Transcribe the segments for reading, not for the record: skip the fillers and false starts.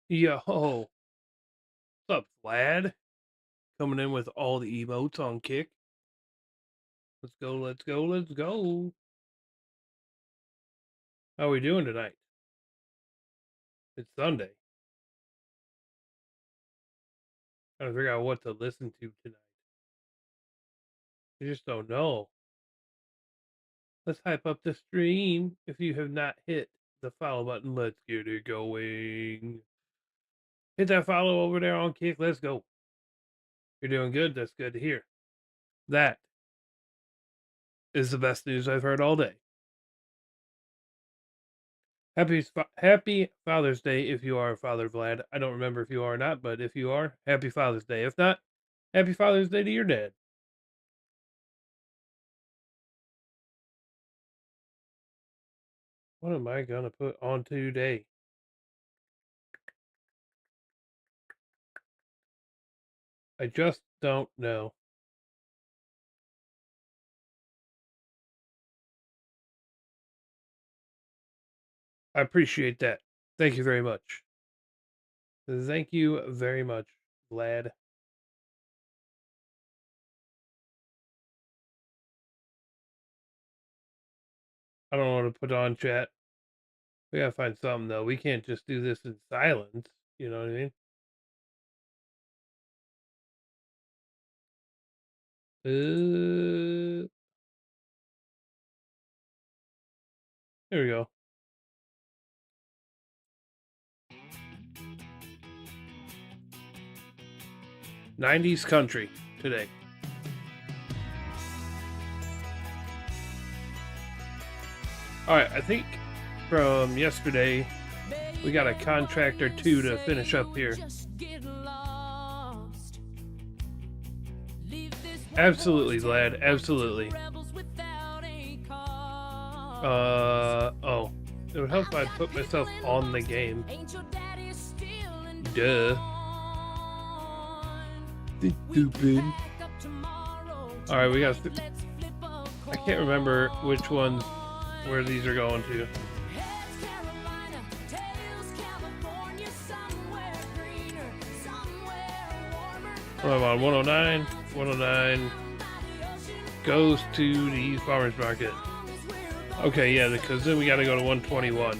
Yo, what's up, Vlad? Coming in with all the emotes on kick. Let's go, let's go, let's go. How are we doing tonight? It's Sunday. Trying to figure out what to listen to tonight. I just don't know. Let's hype up the stream. If you have not hit the follow button, let's get it going. Hit that follow over there on kick. Let's go. You're doing good. That's good to hear. That is the best news I've heard all day. Happy Father's Day if you are a father, Vlad. I don't remember if you are or not, but if you are, happy Father's Day. If not, happy Father's Day to your dad. What am I gonna put on today? I just don't know. I appreciate that. Thank you very much. Thank you very much, Vlad. I don't know what to put on, chat. We gotta find something though. We can't just do this in silence. You know what I mean? There we go. 90s country today. All right, I think from yesterday we got a contract or two to finish up here. Absolutely, Vlad. Absolutely. Oh. It would help if I put myself on the game. Duh. Stupid. Alright, we got... I can't remember which ones, where these are going to. I'm on 109. 109 goes to the farmer's market. Okay, yeah, because then we got to go to 121. So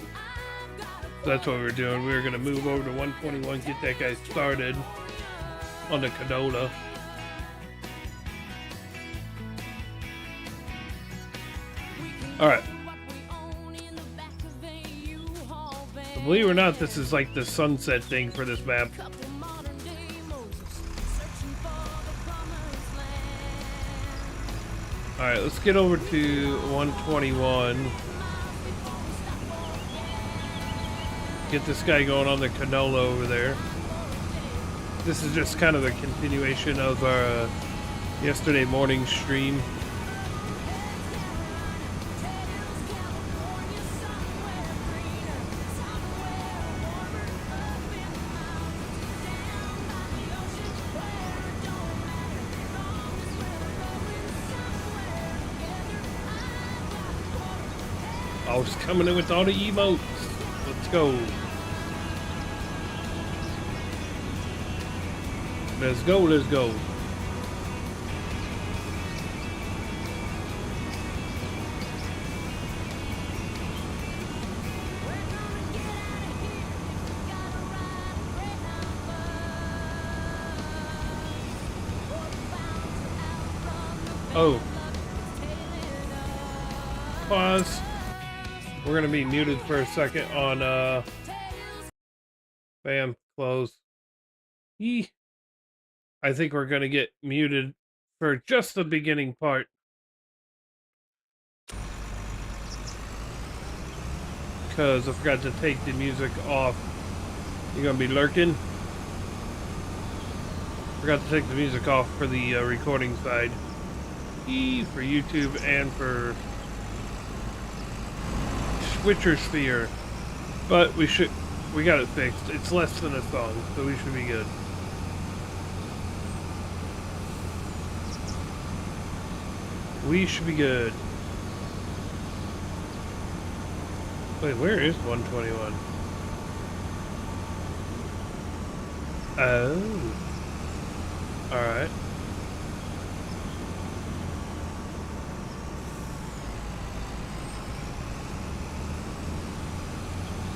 that's what we were doing. We were going to move over to 121, get that guy started on the canola. Alright. Believe it or not, this is like the sunset thing for this map. Alright, let's get over to 121. Get this guy going on the canola over there. This is just kind of a continuation of our yesterday morning stream. I was coming in with all the emotes. Let's go. Let's go, let's go. Oh. Pause. We're going to be muted for a second on, bam, close. Eee. I think we're going to get muted for just the beginning part. Because I forgot to take the music off. You're going to be lurking. Forgot to take the music off for the recording side. Eee, for YouTube and for Switcher Sphere. But we got it fixed. It's less than a song, so we should be good. We should be good. Wait, where is 121? Oh. Alright.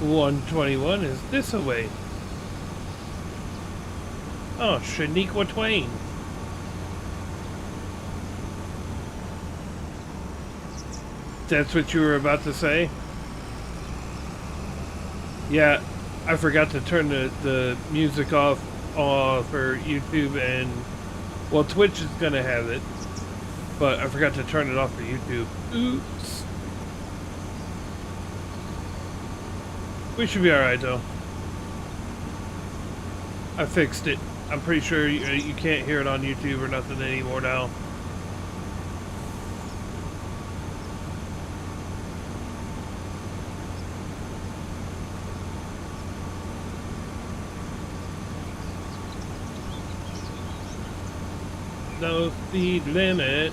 121 is this away. Oh, Shaniqua Twain. That's what you were about to say? Yeah, I forgot to turn the music off for YouTube, and well, Twitch is gonna have it, but I forgot to turn it off for YouTube. Oops. We should be alright though. I fixed it. I'm pretty sure you can't hear it on YouTube or nothing anymore now. No speed limit.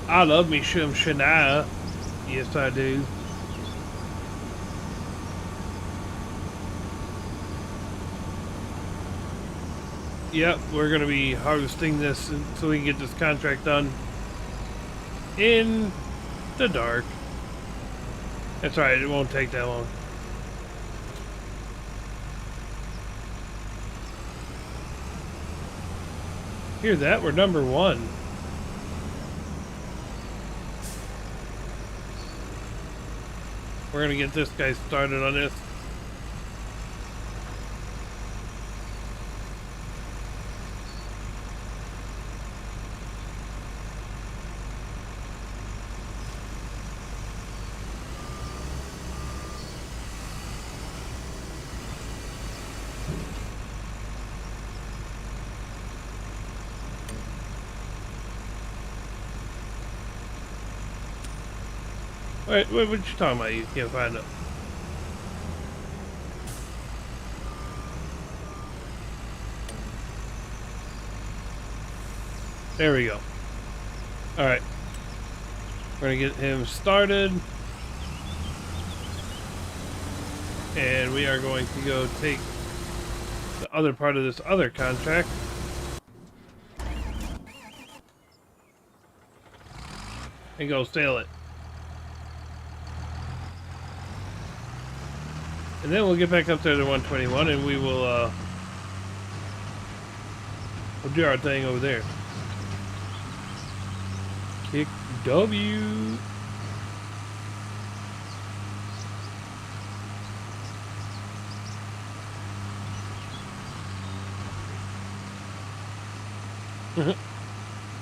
I love me some Shania. Yes, I do. Yep, we're going to be harvesting this so we can get this contract done in the dark. That's right, it won't take that long. Hear that? We're number 1. We're going to get this guy started on this. Wait, what you talking about? You can't find it. There we go. Alright. We're going to get him started. And we are going to go take the other part of this other contract. And go sail it. And then we'll get back up there to 121 and we will we'll do our thing over there. Kick W.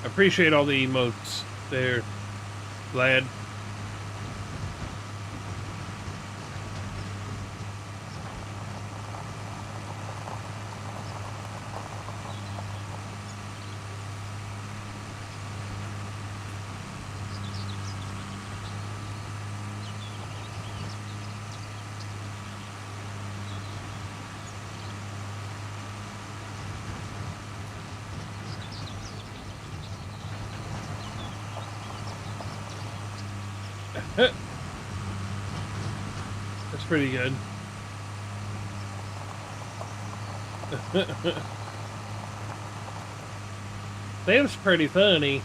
Appreciate all the emotes there, lad. That's pretty good. That's pretty funny.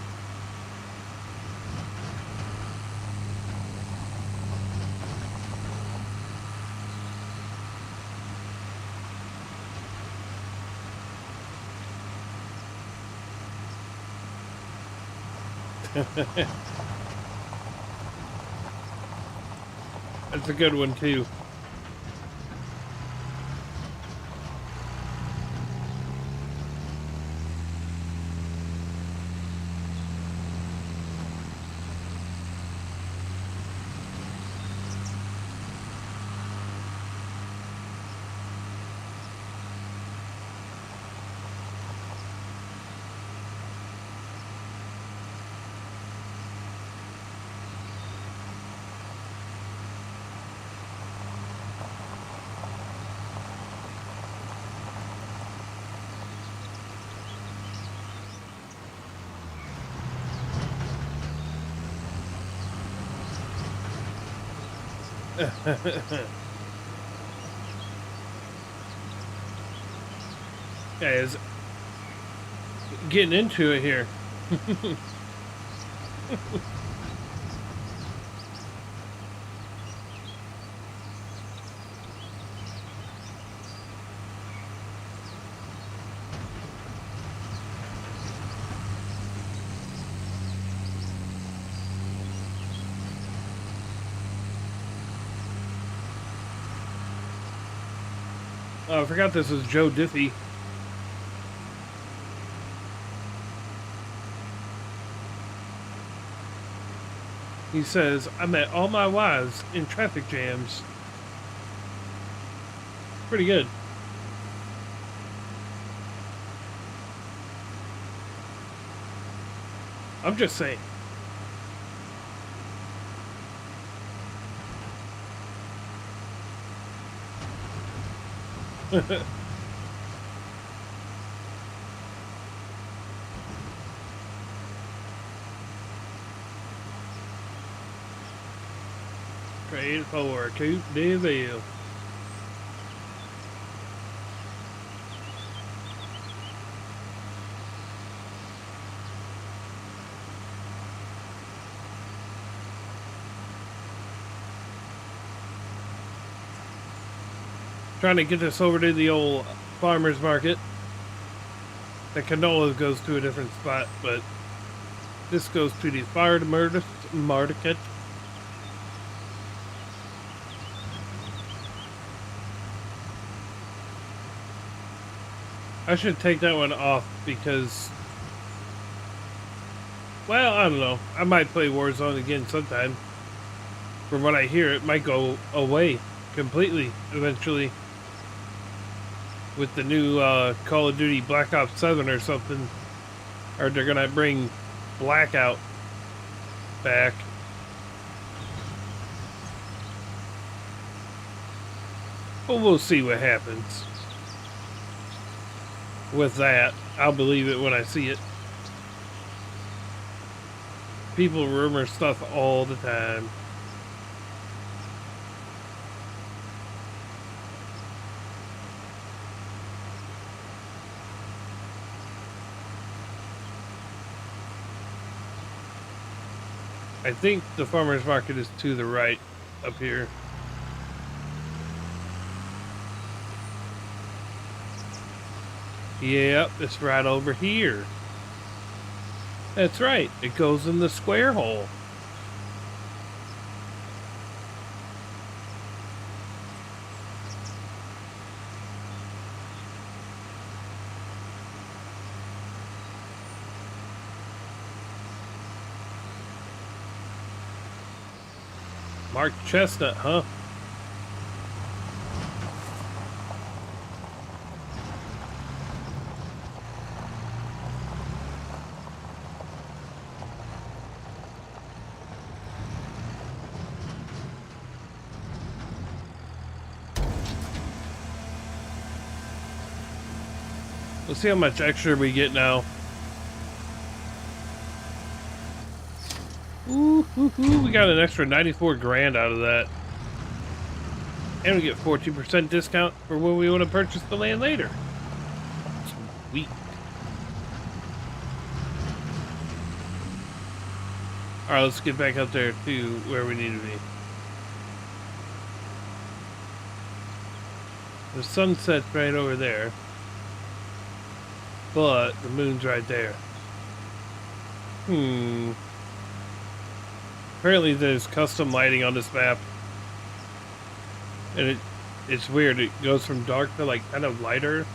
That's a good one too. Yeah, it's getting into it here. Oh, I forgot this was Joe Diffie. He says, I met all my wives in traffic jams. Pretty good. I'm just saying. Trade for Coupe de Ville. Trying to get this over to the old farmer's market. The canola goes to a different spot, but this goes to the farmer's market. I should take that one off because, well, I don't know. I might play Warzone again sometime. From what I hear, it might go away completely eventually with the new Call of Duty Black Ops 7 or something. Or they're gonna bring Blackout back. But we'll see what happens with that. I'll believe it when I see it. People rumor stuff all the time. I think the farmer's market is to the right up here. Yep, it's right over here. That's right, it goes in the square hole. Mark Chestnut, huh? Let's see how much extra we get now. Ooh, we got an extra 94 grand out of that. And we get 14% discount for when we want to purchase the land later. Sweet. Alright, let's get back up there to where we need to be. The sunset's right over there. But the moon's right there. Apparently there's custom lighting on this map. And it's weird. It goes from dark to like kind of lighter.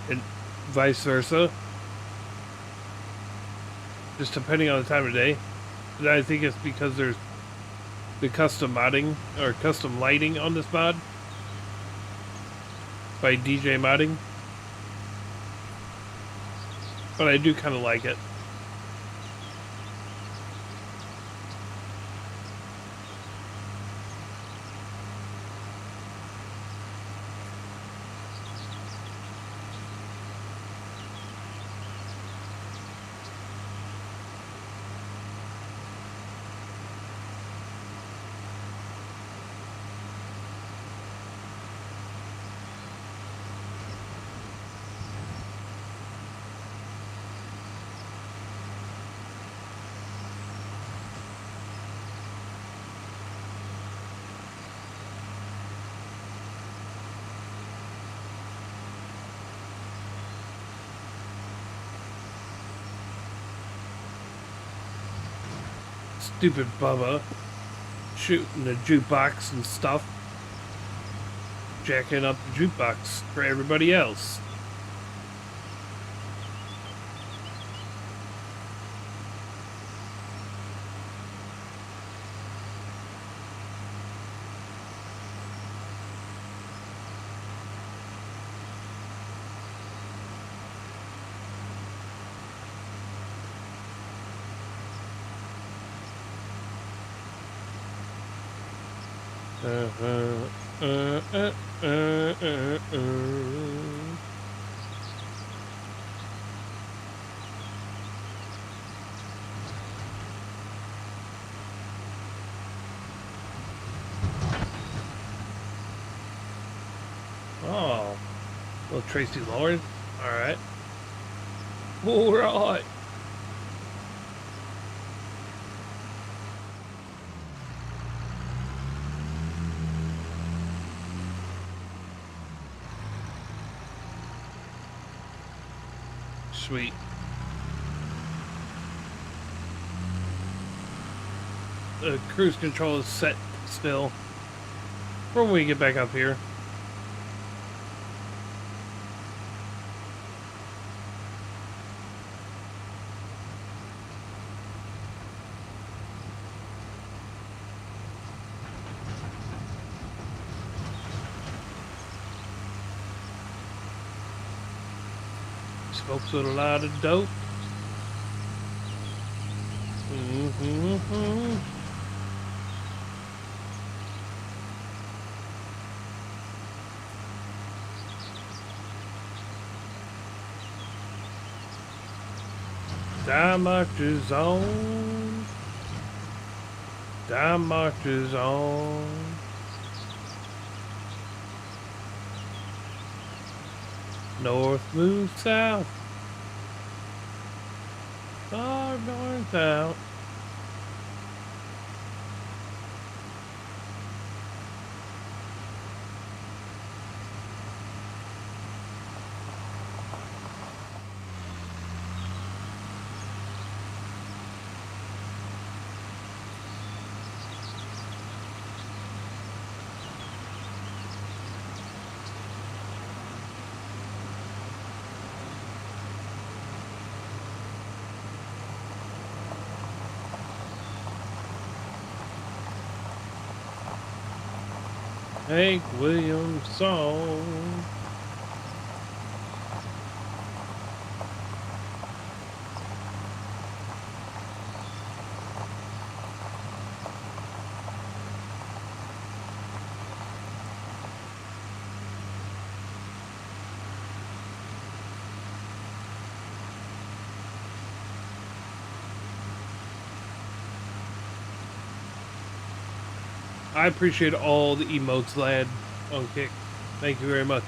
And vice versa. Just depending on the time of day. And I think it's because there's the custom modding or custom lighting on this mod. By DJ Modding. But I do kind of like it. stupid Bubba shooting the jukebox and stuff, jacking up the jukebox for everybody else. Oh, little Tracy Lawrence. All right. All right. Sweet. The cruise control is set still. When we get back up here. Smokes with a lot of dope. Time marches on. Time marches on. North moves south. Far north out. Hank Williams song. I appreciate all the emotes, lad, on Kick. Thank you very much.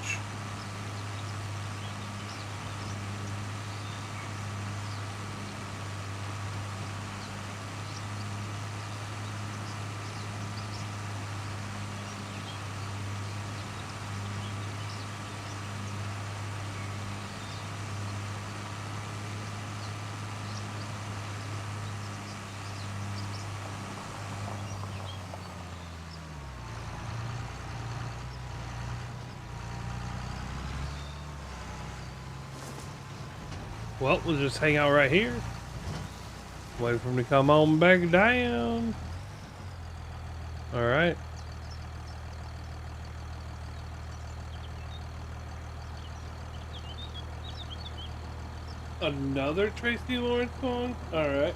Well, we'll just hang out right here. Wait for him to come on back down. All right. Another Tracy Lawrence song? All right.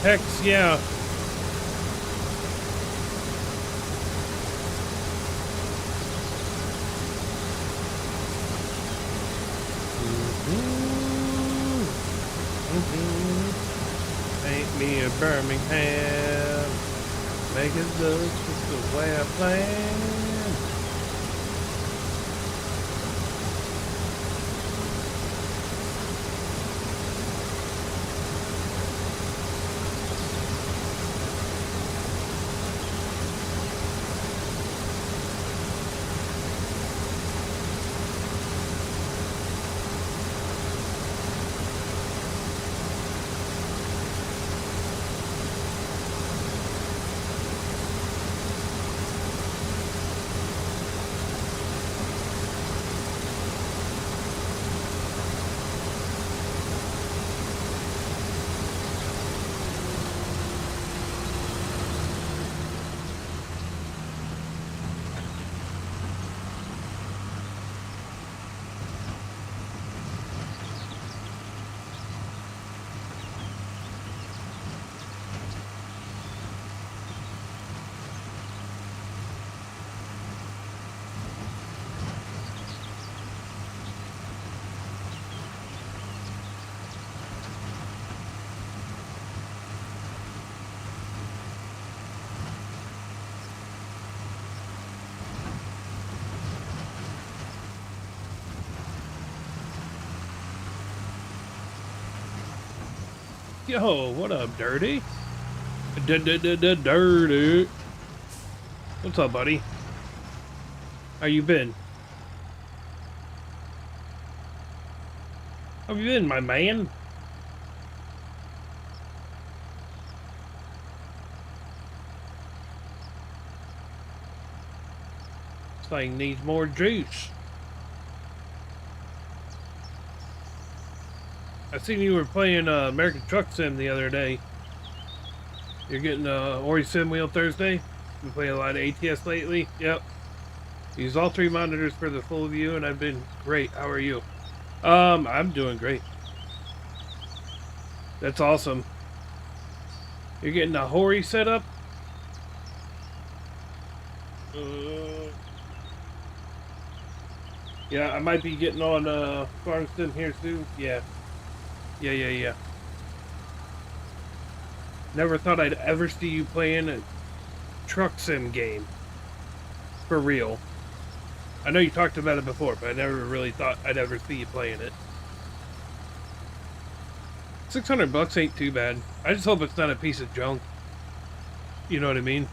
Hex, yeah. Paint me a Birmingham. Make it look just the way I planned. Yo, what up, Dirty? Dirty. What's up, buddy? How you been? How you been, my man? This thing needs more juice. I seen you were playing American Truck Sim the other day. You're getting Ori Sim Wheel Thursday. Been playing a lot of ATS lately. Yep. Use all 3 monitors for the full view, and I've been great. How are you? I'm doing great. That's awesome. You're getting a Hori set up? Yeah, I might be getting on Farm Sim here soon. Yeah. Yeah. Never thought I'd ever see you playing a truck sim game. For real. I know you talked about it before, but I never really thought I'd ever see you playing it. $600 ain't too bad. I just hope it's not a piece of junk. You know what I mean?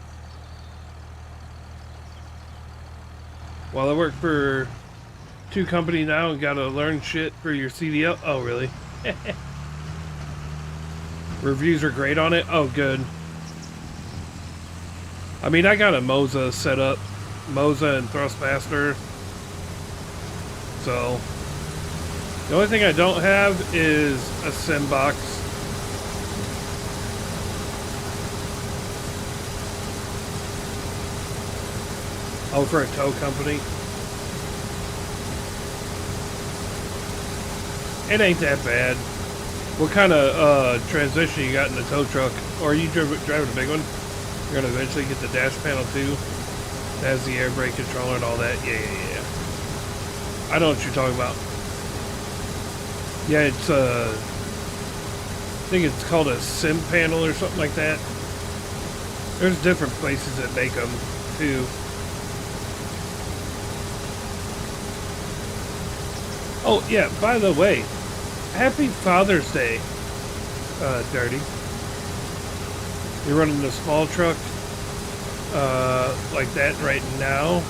Well, I work for 2 companies now and gotta learn shit for your CDL. Oh, really? Reviews are great on it? Oh, good. I mean, I got a Moza set up. Moza and Thrustmaster. So, the only thing I don't have is a sim box. Oh, for a tow company. It ain't that bad. What kind of transition you got in the tow truck? Or are you driving a big one? You're gonna eventually get the dash panel too. That has the air brake controller and all that. Yeah. I know what you're talking about. Yeah, it's I think it's called a sim panel or something like that. There's different places that make them too. Oh yeah, by the way, happy Father's Day, Dirty. You're running the small truck like that right now,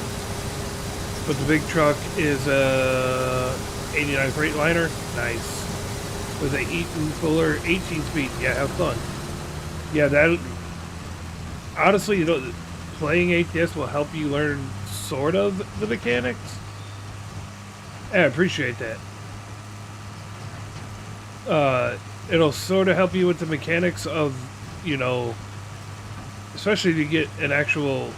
but the big truck is a 89 Freightliner. Nice. With a Eaton Fuller 18-speed. Yeah, have fun. Yeah, that honestly, you know, playing ATS will help you learn sort of the mechanics. I appreciate that. It'll sort of help you with the mechanics of, you know, especially if you get an actual.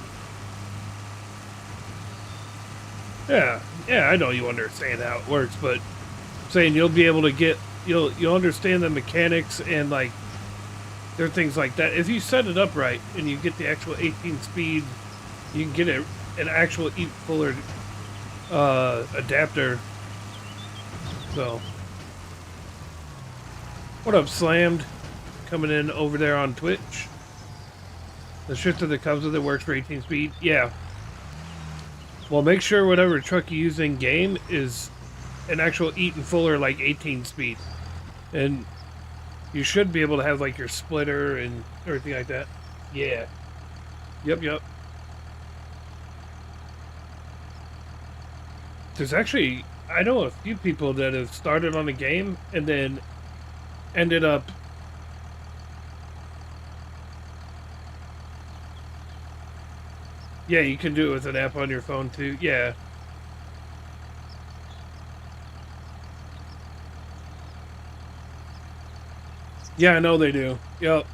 Yeah, I know you understand how it works, but I'm saying you'll be able to get, you'll understand the mechanics and like There are things like that. If you set it up right and you get the actual 18 speed, you can get an actual even fuller adapter. So, what up, Slammed? Coming in over there on Twitch. The shifter that comes with it works for 18 speed. Yeah. Well, make sure whatever truck you use in game is an actual Eaton Fuller like 18 speed, and you should be able to have like your splitter and everything like that. Yeah. Yep. There's actually, I know a few people that have started on a game and then ended up yeah, you can do it with an app on your phone too. Yeah. Yeah, I know they do. Yep.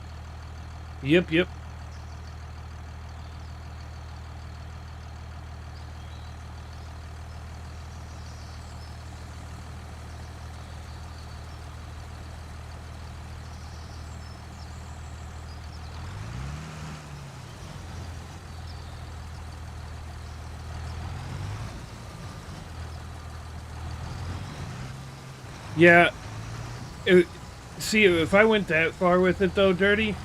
Yep. Yeah. See, if I went that far with it though, Dirty,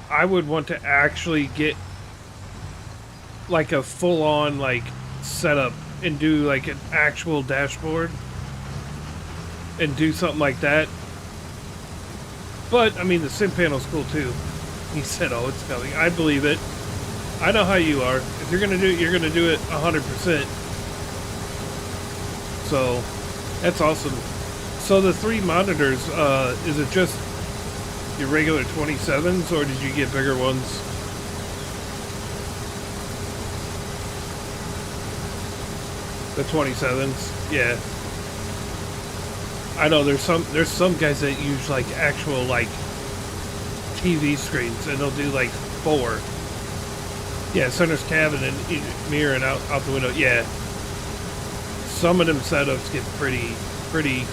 I would want to actually get like a full-on like setup and do like an actual dashboard and do something like that. But I mean, the sim panel's cool too. He said, "Oh, it's coming." I believe it. I know how you are. If you're gonna do it, you're gonna do it 100%. So that's awesome. So the 3 monitors, is it just your regular 27s, or did you get bigger ones? The 27s, yeah. I know there's some guys that use like actual like TV screens, and they'll do like 4. Yeah, center's cabin and mirror and out the window. Yeah. Some of them setups get pretty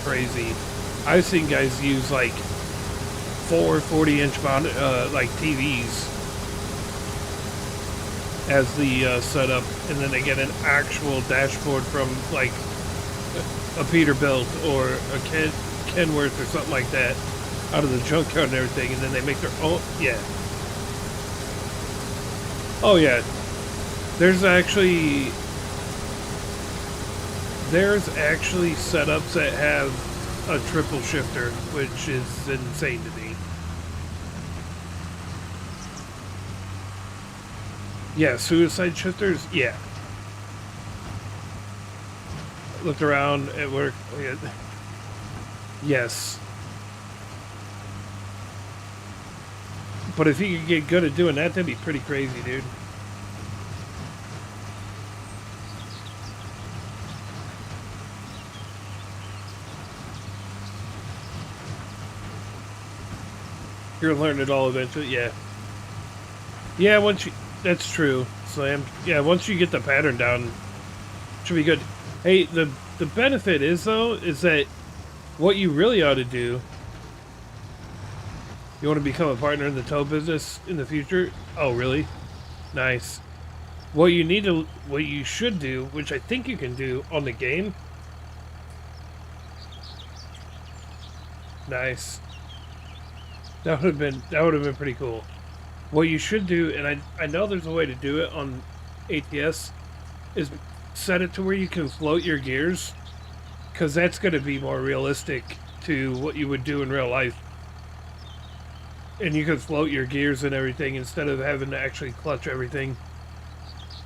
crazy. I've seen guys use like 4 40-inch like TVs as the setup, and then they get an actual dashboard from like a Peterbilt or a Kenworth or something like that out of the junkyard and everything, and then they make their own. Yeah. Oh yeah. There's actually setups that have a triple shifter, which is insane to me. Yeah, suicide shifters, yeah. Looked around at work. Yes. But if you could get good at doing that, that'd be pretty crazy, dude. You're gonna learn it all eventually, yeah. Yeah, that's true, Slam. Yeah, once you get the pattern down, it should be good. Hey, the benefit is though, is that what you really ought to do, you want to become a partner in the tow business in the future? Oh, really? Nice. What you should do, which I think you can do on the game. Nice. That would have been pretty cool. What you should do, and I know there's a way to do it on ATS, is set it to where you can float your gears, because that's going to be more realistic to what you would do in real life. And you can float your gears and everything instead of having to actually clutch everything.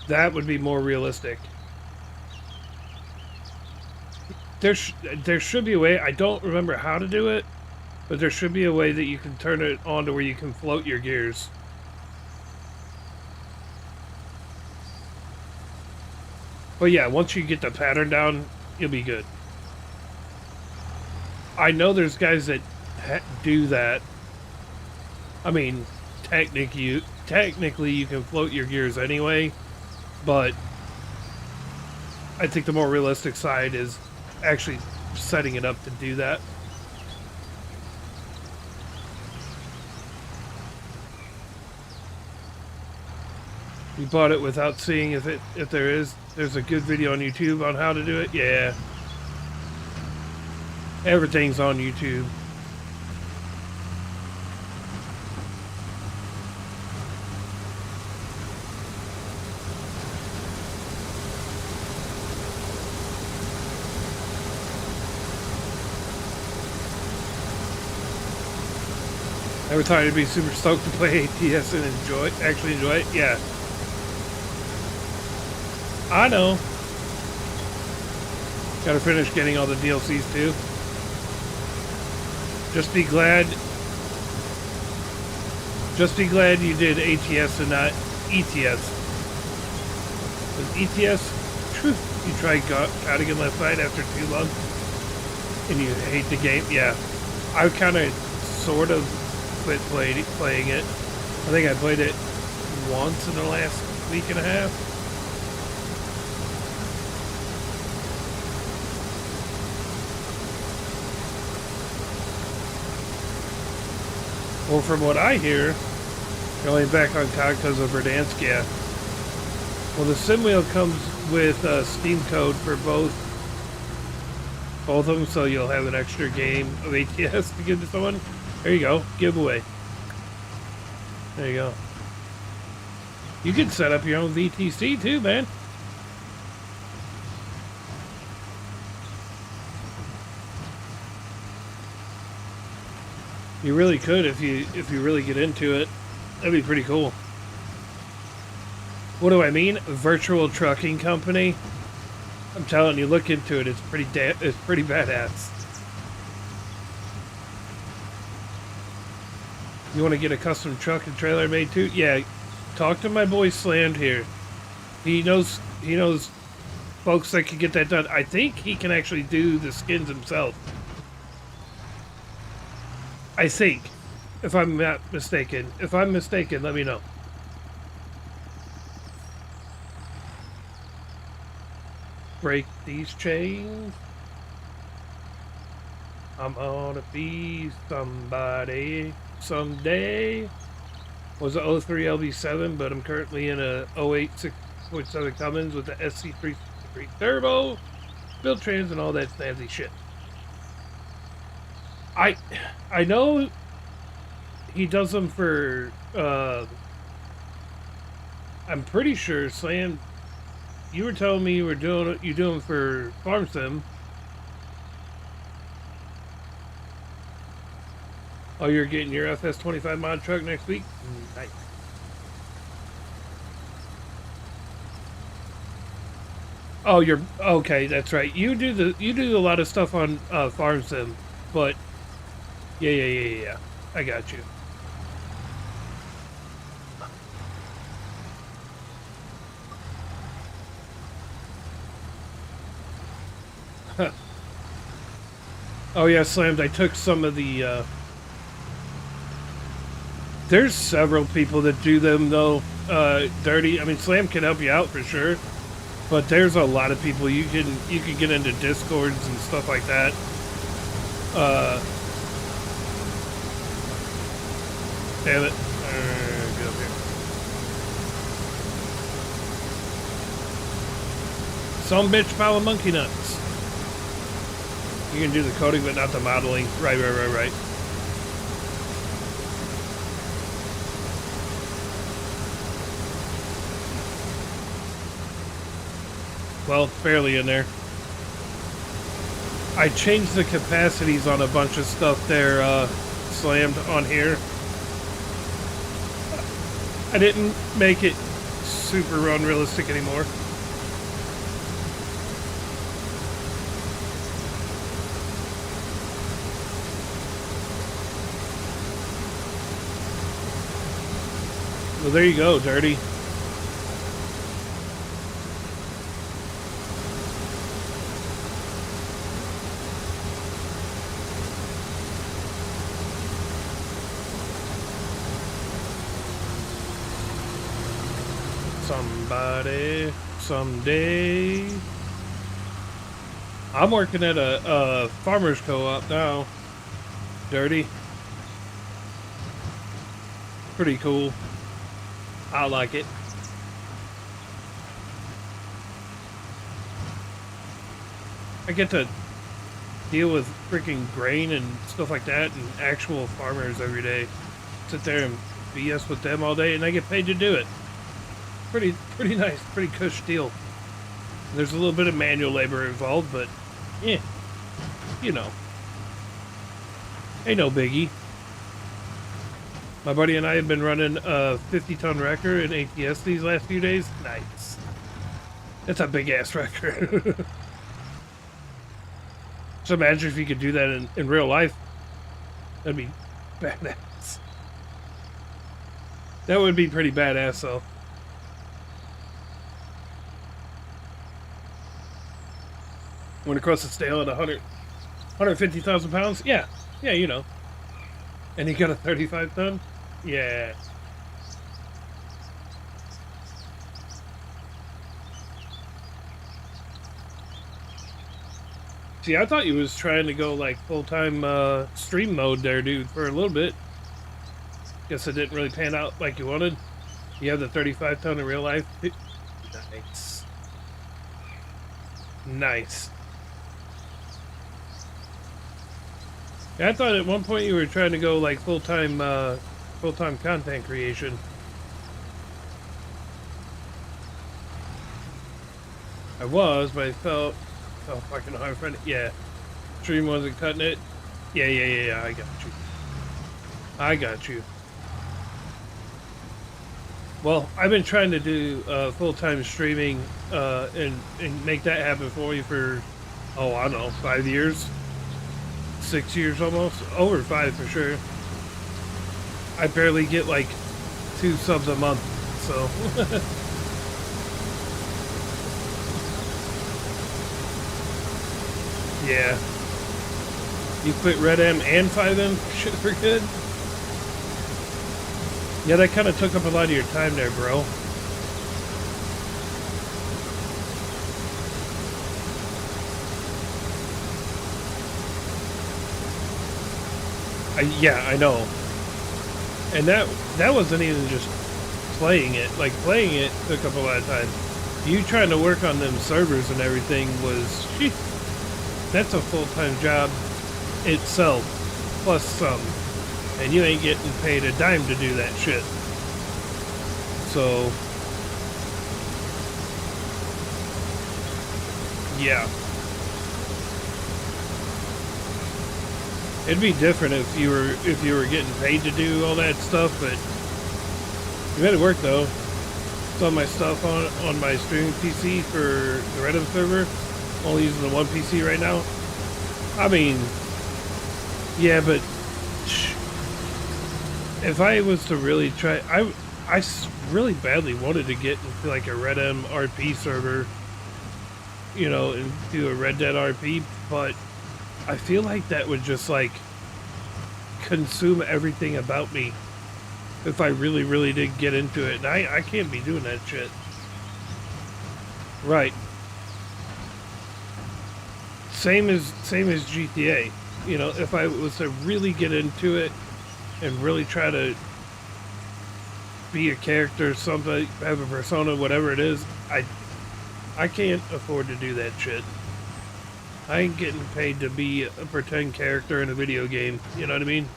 That would be more realistic. There should be a way. I don't remember how to do it, but there should be a way that you can turn it on to where you can float your gears. But yeah, once you get the pattern down, you'll be good. I know there's guys that do that. I mean, technically you can float your gears anyway, but I think the more realistic side is actually setting it up to do that. You bought it without seeing if there's a good video on YouTube on how to do it. Yeah. Everything's on YouTube. Every time I'd be super stoked to play ATS and actually enjoy it. Yeah. I know. Gotta finish getting all the DLCs too. Just be glad you did ATS and not ETS. With ETS, you tried God Again last night after too long and you hate the game. Yeah. I kind of sort of quit playing it. I think I played it once in the last week and a half. Well, from what I hear, you're only back on COD because of Verdansk, yeah. Well, the sim wheel comes with a Steam code for both of them, so you'll have an extra game of ATS to give to someone. There you go, giveaway. There you go. You can set up your own VTC too, man. You really could if you really get into it. That'd be pretty cool. What do I mean? A virtual trucking company? I'm telling you, look into it. It's pretty badass. You want to get a custom truck and trailer made too? Yeah, talk to my boy Slammed here. He knows folks that can get that done. I think he can actually do the skins himself. I think, if I'm not mistaken. If I'm mistaken, let me know. Break these chains. I'm gonna be somebody someday. Was a 03 LB7, but I'm currently in a 08 6.7 Cummins with the SC363 turbo, built trans, and all that fancy shit. I know he does them for, I'm pretty sure, Slam, you were telling me you do them for Farm Sim. Oh, you're getting your FS25 mod truck next week? Nice. Oh, you're okay. That's right. You do a lot of stuff on Farm Sim, but yeah. I got you. Oh yeah, Slammed. I took some of the. There's several people that do them though. Dirty. I mean, Slam can help you out for sure, but there's a lot of people you can get into Discords and stuff like that. Damn it. Get up here. Some bitch pile of monkey nuts. You can do the coding, but not the modeling. Right. Well, barely in there. I changed the capacities on a bunch of stuff there, Slammed on here. I didn't make it super unrealistic anymore. Well, there you go, Dirty. Somebody, someday. I'm working at a farmer's co-op now. Dirty. Pretty cool. I like it. I get to deal with freaking grain and stuff like that and actual farmers every day. Sit there and BS with them all day, and I get paid to do it. Pretty nice, pretty cush deal. There's a little bit of manual labor involved, but yeah, you know, ain't no biggie. My buddy and I have been running a 50-ton wrecker in ATS these last few days. Nice. That's a big ass wrecker. So imagine if you could do that in real life. That'd be badass. That would be pretty badass, though. Went across the scale at 150,000 pounds? Yeah. Yeah, you know. And he got a 35-ton? Yeah. See, I thought you was trying to go like full-time stream mode there, dude, for a little bit. Guess it didn't really pan out like you wanted. You have the 35-ton in real life. Nice. Nice. Yeah, I thought at one point you were trying to go like full-time content creation. I was, but I felt fucking hard for it. Yeah. Stream wasn't cutting it. Yeah, I got you. Well, I've been trying to do full-time streaming and make that happen for you for, oh, I don't know, 5 years? 6 years almost? Over 5 for sure. I barely get like 2 subs a month, so... Yeah. You quit Red M and 5M shit for good? Yeah, that kind of took up a lot of your time there, bro. Yeah, I know. And that wasn't even just playing it. Like, playing it took up a lot of time. You trying to work on them servers and everything was... That's a full-time job itself, plus some. And you ain't getting paid a dime to do that shit. So... yeah. It'd be different if you were getting paid to do all that stuff, but you made it work though. Saw my stuff on my streaming PC for the Red M server. Only using the one PC right now. I mean, yeah, but if I was to really try, I really badly wanted to get into like a Red M RP server, you know, and do a Red Dead RP, but I feel like that would just like consume everything about me if I really did get into it, and I can't be doing that shit. Right. Same as GTA. You know, if I was to really get into it and really try to be a character, something, have a persona, whatever it is, I can't afford to do that shit. I ain't getting paid to be a pretend character in a video game. You know what I mean?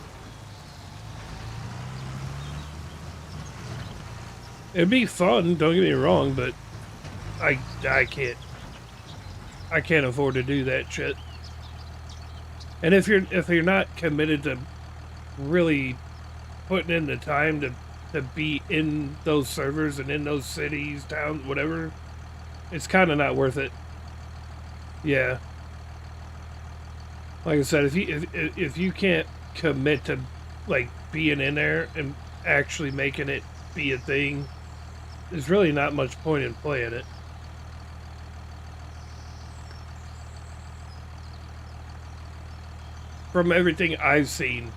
It'd be fun, don't get me wrong, but I can't. I can't afford to do that shit. And if you're not committed to really putting in the time to be in those servers and in those cities, towns, whatever, it's kind of not worth it. Yeah. Like I said, if you can't commit to like being in there and actually making it be a thing, there's really not much point in playing it. From everything I've seen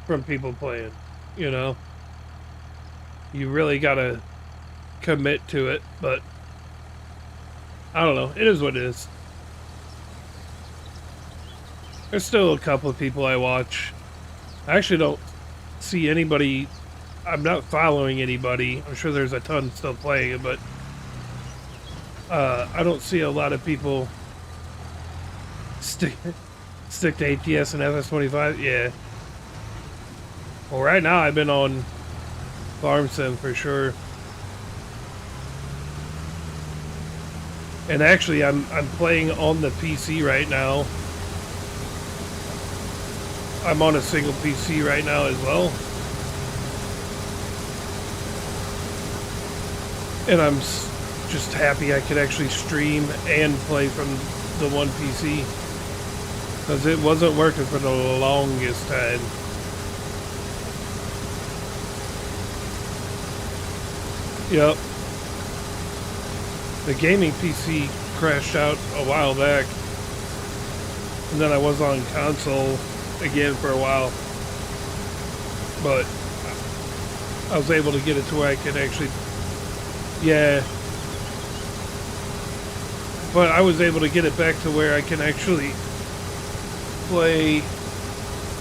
from people playing, you know, you really gotta commit to it, but I don't know, it is what it is. There's still a couple of people I watch. I actually don't see anybody, I'm not following anybody. I'm sure there's a ton still playing it, but I don't see a lot of people Stick to ATS and FS25. Yeah. Well, right now I've been on Farm Sim for sure. And actually, I'm playing on the PC right now. I'm on a single PC right now as well. And I'm just happy I could actually stream and play from the one PC. Because it wasn't working for the longest time. Yep. The gaming PC crashed out a while back. And then I was on console again for a while. But I was able to get it to where I could actually... Yeah. But I was able to get it back to where I can actually play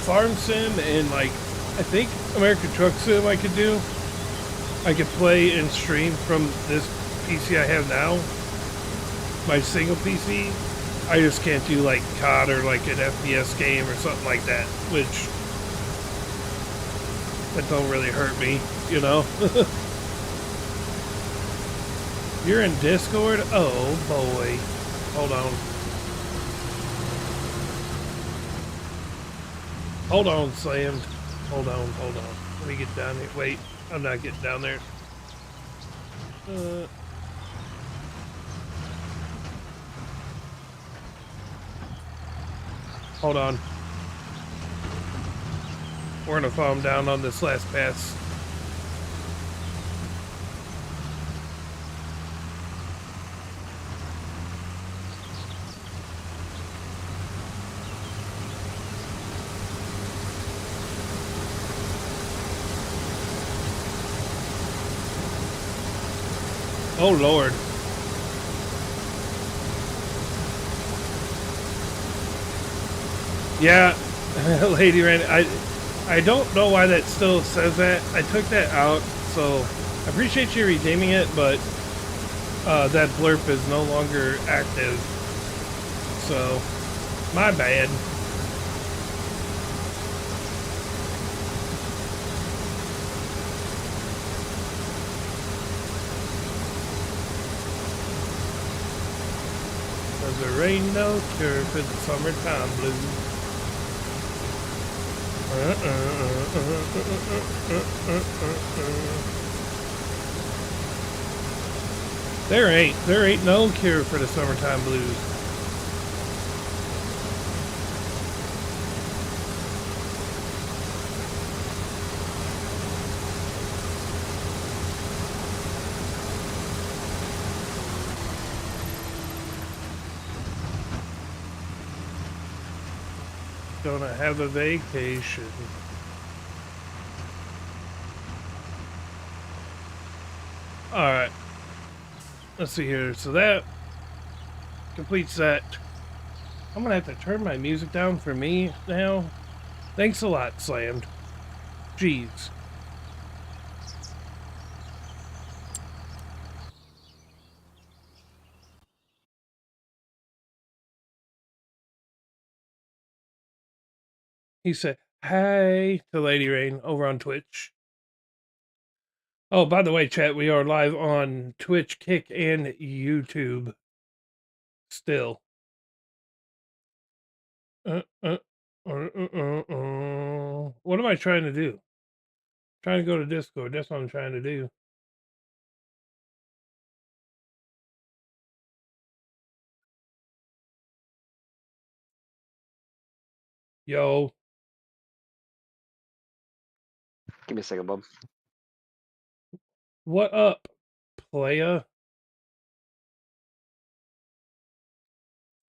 Farm Sim and, like, I think American Truck Sim I could do. I could play and stream from this PC I have now. My single PC. I just can't do, like, COD or, like, an FPS game or something like that. Which... that don't really hurt me, you know? You're in Discord? Oh, boy. Hold on. Hold on, Slammed. Hold on. Let me get down here. Wait, I'm not getting down there. Hold on. We're gonna fall down on this last pass. Oh, Lord. Yeah, Lady Ran. I don't know why that still says that. I took that out, so I appreciate you redeeming it, but that blurb is no longer active. So, my bad. There ain't no cure for the summertime blues. There ain't no cure for the summertime blues. Gonna have a vacation. Alright. Let's see here. So that completes that. I'm gonna have to turn my music down for me now. Thanks a lot, Slammed. Jeez. He said, "Hey" to Lady Rain over on Twitch. Oh, by the way, chat, we are live on Twitch, Kick, and YouTube. Still. What am I trying to do? Trying to go to Discord. That's what I'm trying to do. Yo. Give me a second, Bob. What up, playa?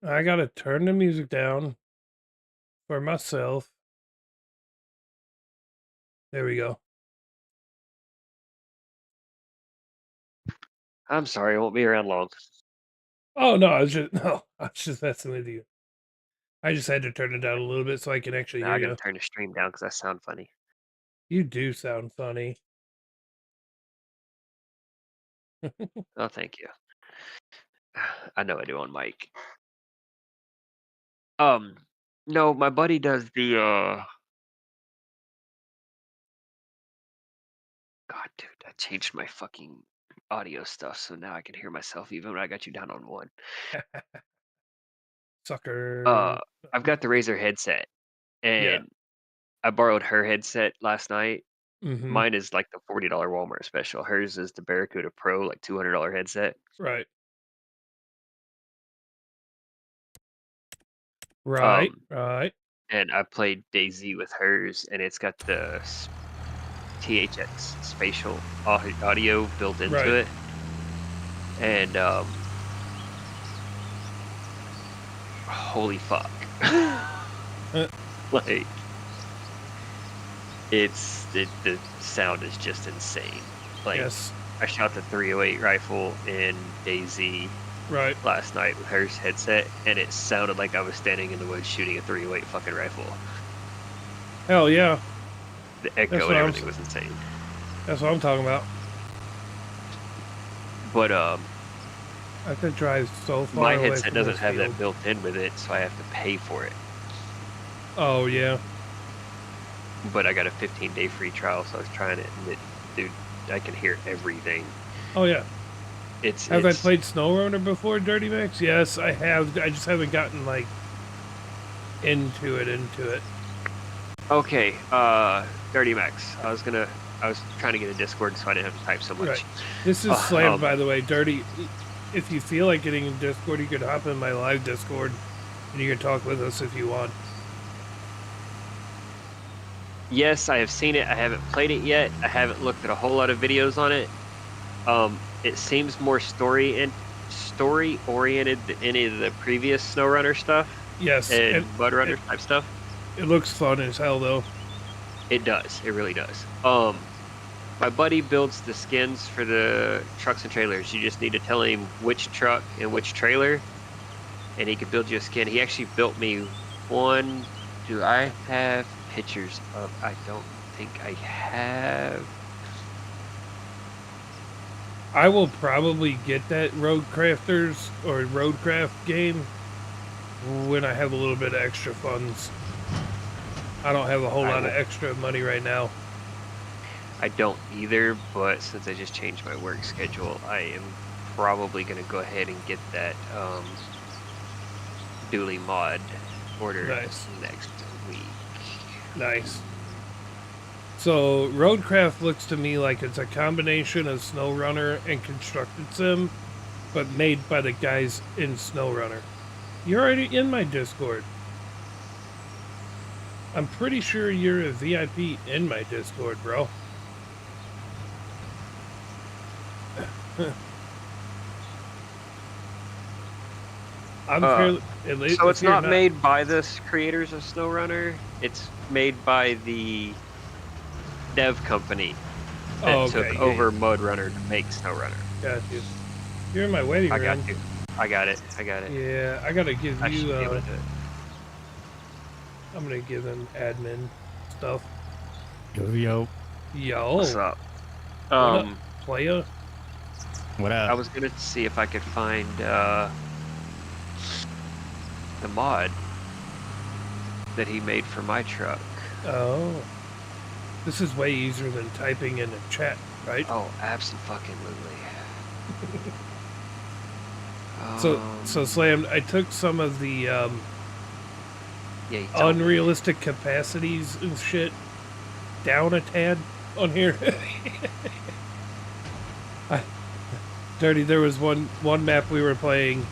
I gotta turn the music down for myself. There we go. I'm sorry, I won't be around long. Oh no, I was just messing with you. I just had to turn it down a little bit so I can actually Now hear I gotta you. turn the stream down because I sound funny. You do sound funny. Oh, thank you. I know I do on mic. Um, no, my buddy does the God, dude, I changed my fucking audio stuff, so now I can hear myself even when I got you down on one. Sucker. Uh, I've got the Razer headset, Yeah. and I borrowed her headset last night. Mm-hmm. Mine is like the $40 Walmart special. Hers is the Barracuda Pro, like $200 headset. Right. Right. Um, Right. and I played DayZ with hers, and it's got the THX spatial audio built into Right. it, and holy fuck, Uh, like the sound is just insane. Like yes. I shot the 308 rifle in DayZ Right. last night with her headset, and it sounded like I was standing in the woods shooting a 308 fucking rifle. Hell yeah. The That's echo what and I'm. everything was insane. That's what I'm talking about. But I could drive so far my away headset from doesn't this have field. that built in with it, so I have to pay for it. Oh yeah. But I got a 15-day free trial, so I was trying it, and dude, I can hear everything. Oh yeah. It's Have I played SnowRunner before, Dirty Max? Yes, I have. I just haven't gotten like into it. okay. Dirty Max. I was trying to get a Discord, so I didn't have to type so much. Right. This is Uh, Slam, by the way. Dirty. If you feel like getting in Discord, you could hop in my live Discord, and you can talk with us if you want. Yes, I have seen it. I haven't played it yet. I haven't looked at a whole lot of videos on it. It seems more story oriented than any of the previous SnowRunner stuff Yes, and MudRunner type stuff. it looks fun as hell, though. It does. It really does. My buddy builds the skins for the trucks and trailers. You just need to tell him which truck and which trailer, and he can build you a skin. He actually built me one. Do I have pictures of? I don't think I have. I will probably get that Roadcrafters or Roadcraft game when I have a little bit of extra funds. I don't have a whole lot of extra money right now. I don't either, but since I just changed my work schedule, I am probably going to go ahead and get that Dually mod ordered next week. Nice. So, Roadcraft looks to me like it's a combination of SnowRunner and Constructed Sim, but made by the guys in SnowRunner. You're already in my Discord. I'm pretty sure you're a VIP in my Discord, bro. I'm fairly, so it's not made by the creators of SnowRunner. It's made by the dev company that took over MudRunner to make SnowRunner. Got you. You're in my waiting room. I got you. I got it. Yeah, I gotta give I should you. be able to do it. I'm gonna give him admin stuff. Yo. What's up? Playa? What up? I was gonna see if I could find the mod that he made for my truck. Oh. This is way easier than typing in a chat, right? Oh, absolutely. So Slam, I took some of the unrealistic capacities and shit down a tad on here. Dirty, there was one map we were playing.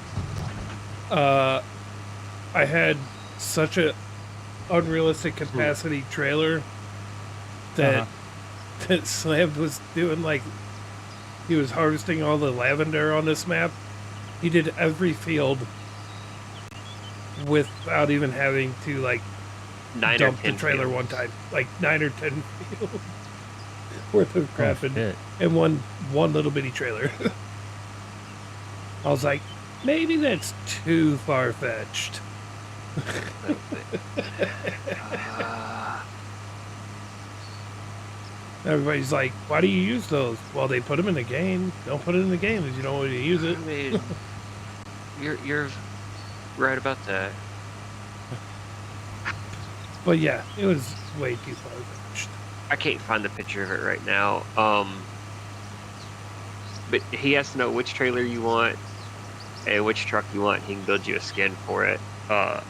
I had such a unrealistic capacity trailer that that Slam was doing, like, he was harvesting all the lavender on this map. He did every field without even having to, like, dump the trailer one time. Like 9 or 10 fields worth of crap in one little bitty trailer. I was like, maybe that's too far-fetched. Everybody's like, why do you use those? Well, they put them in the game. Don't put it in the game if you don't want to use it. I mean, you're right about that. But yeah, it was way too far fetched. I can't find the picture of it right now. But he has to know which trailer you want and which truck you want. He can build you a skin for it.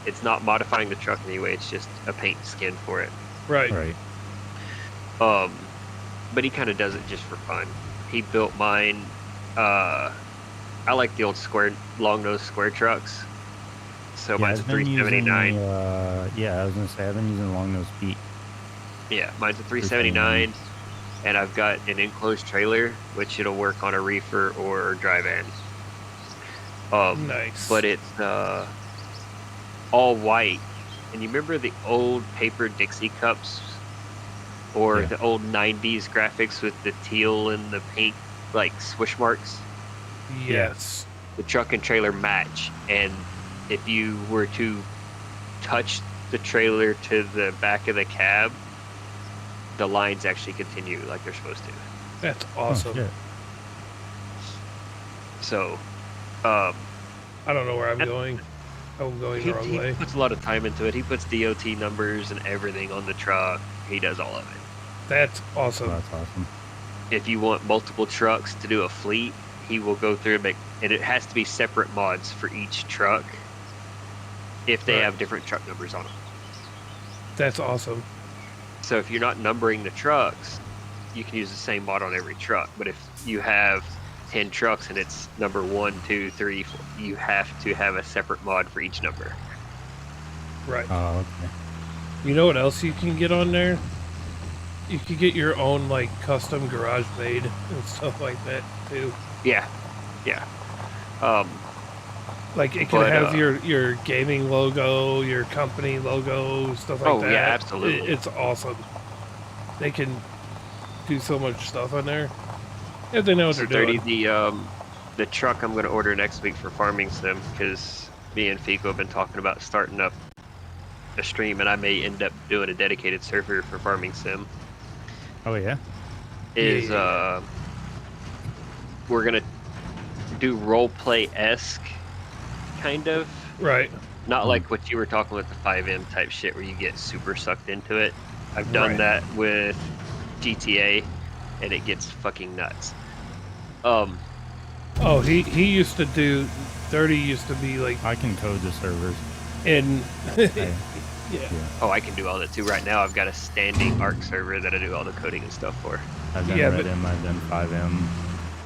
It's not modifying the truck anyway. It's just a paint skin for it. Right. Right. But he kind of does it just for fun. He built mine. I like the old long nose square trucks. So Yeah, mine's a I've been 379. using, yeah, I was gonna say I've been using long nose Pete. Yeah, mine's a 379, and I've got an enclosed trailer, which it'll work on a reefer or dry van. Nice. But it's all white. And you remember the old paper Dixie cups, or Yeah. the old 90s graphics with the teal and the pink like swish marks? Yes. The truck and trailer match, and if you were to touch the trailer to the back of the cab, the lines actually continue like they're supposed to. That's Oh, awesome. shit. So I don't know where I'm And- going. I'm going he the wrong way. puts a lot of time into it. He puts DOT numbers and everything on the truck. He does all of it. That's awesome. That's awesome. If you want multiple trucks to do a fleet, he will go through and make, and it has to be separate mods for each truck if they Right. have different truck numbers on them. That's awesome. So if you're not numbering the trucks, you can use the same mod on every truck. But if you have 10 trucks and it's number 1, 2, 3, 4, you have to have a separate mod for each number. Right. Oh, okay. You know what else you can get on there? You could get your own like custom garage made and stuff like that too. Yeah, yeah. Like it can But, have your gaming logo, your company logo, stuff like Oh, that. yeah, absolutely. It's awesome. They can do so much stuff on there. If they know what So they're doing. the truck I'm going to order next week for Farming Sim, because me and Fico have been talking about starting up a stream, and I may end up doing a dedicated server for Farming Sim. Oh, yeah? Is Yeah. We're gonna do role play esque, kind of. Right. Not like what you were talking with the 5M type shit where you get super sucked into it. I've done Right. that with GTA, and it gets fucking nuts. Oh, he used to do 30 used to be like I can code the servers. in I, yeah. Oh, I can do all that too. Right now, I've got a standing ARC server that I do all the coding and stuff for. I've done Yeah, Red but- M, I've done 5M.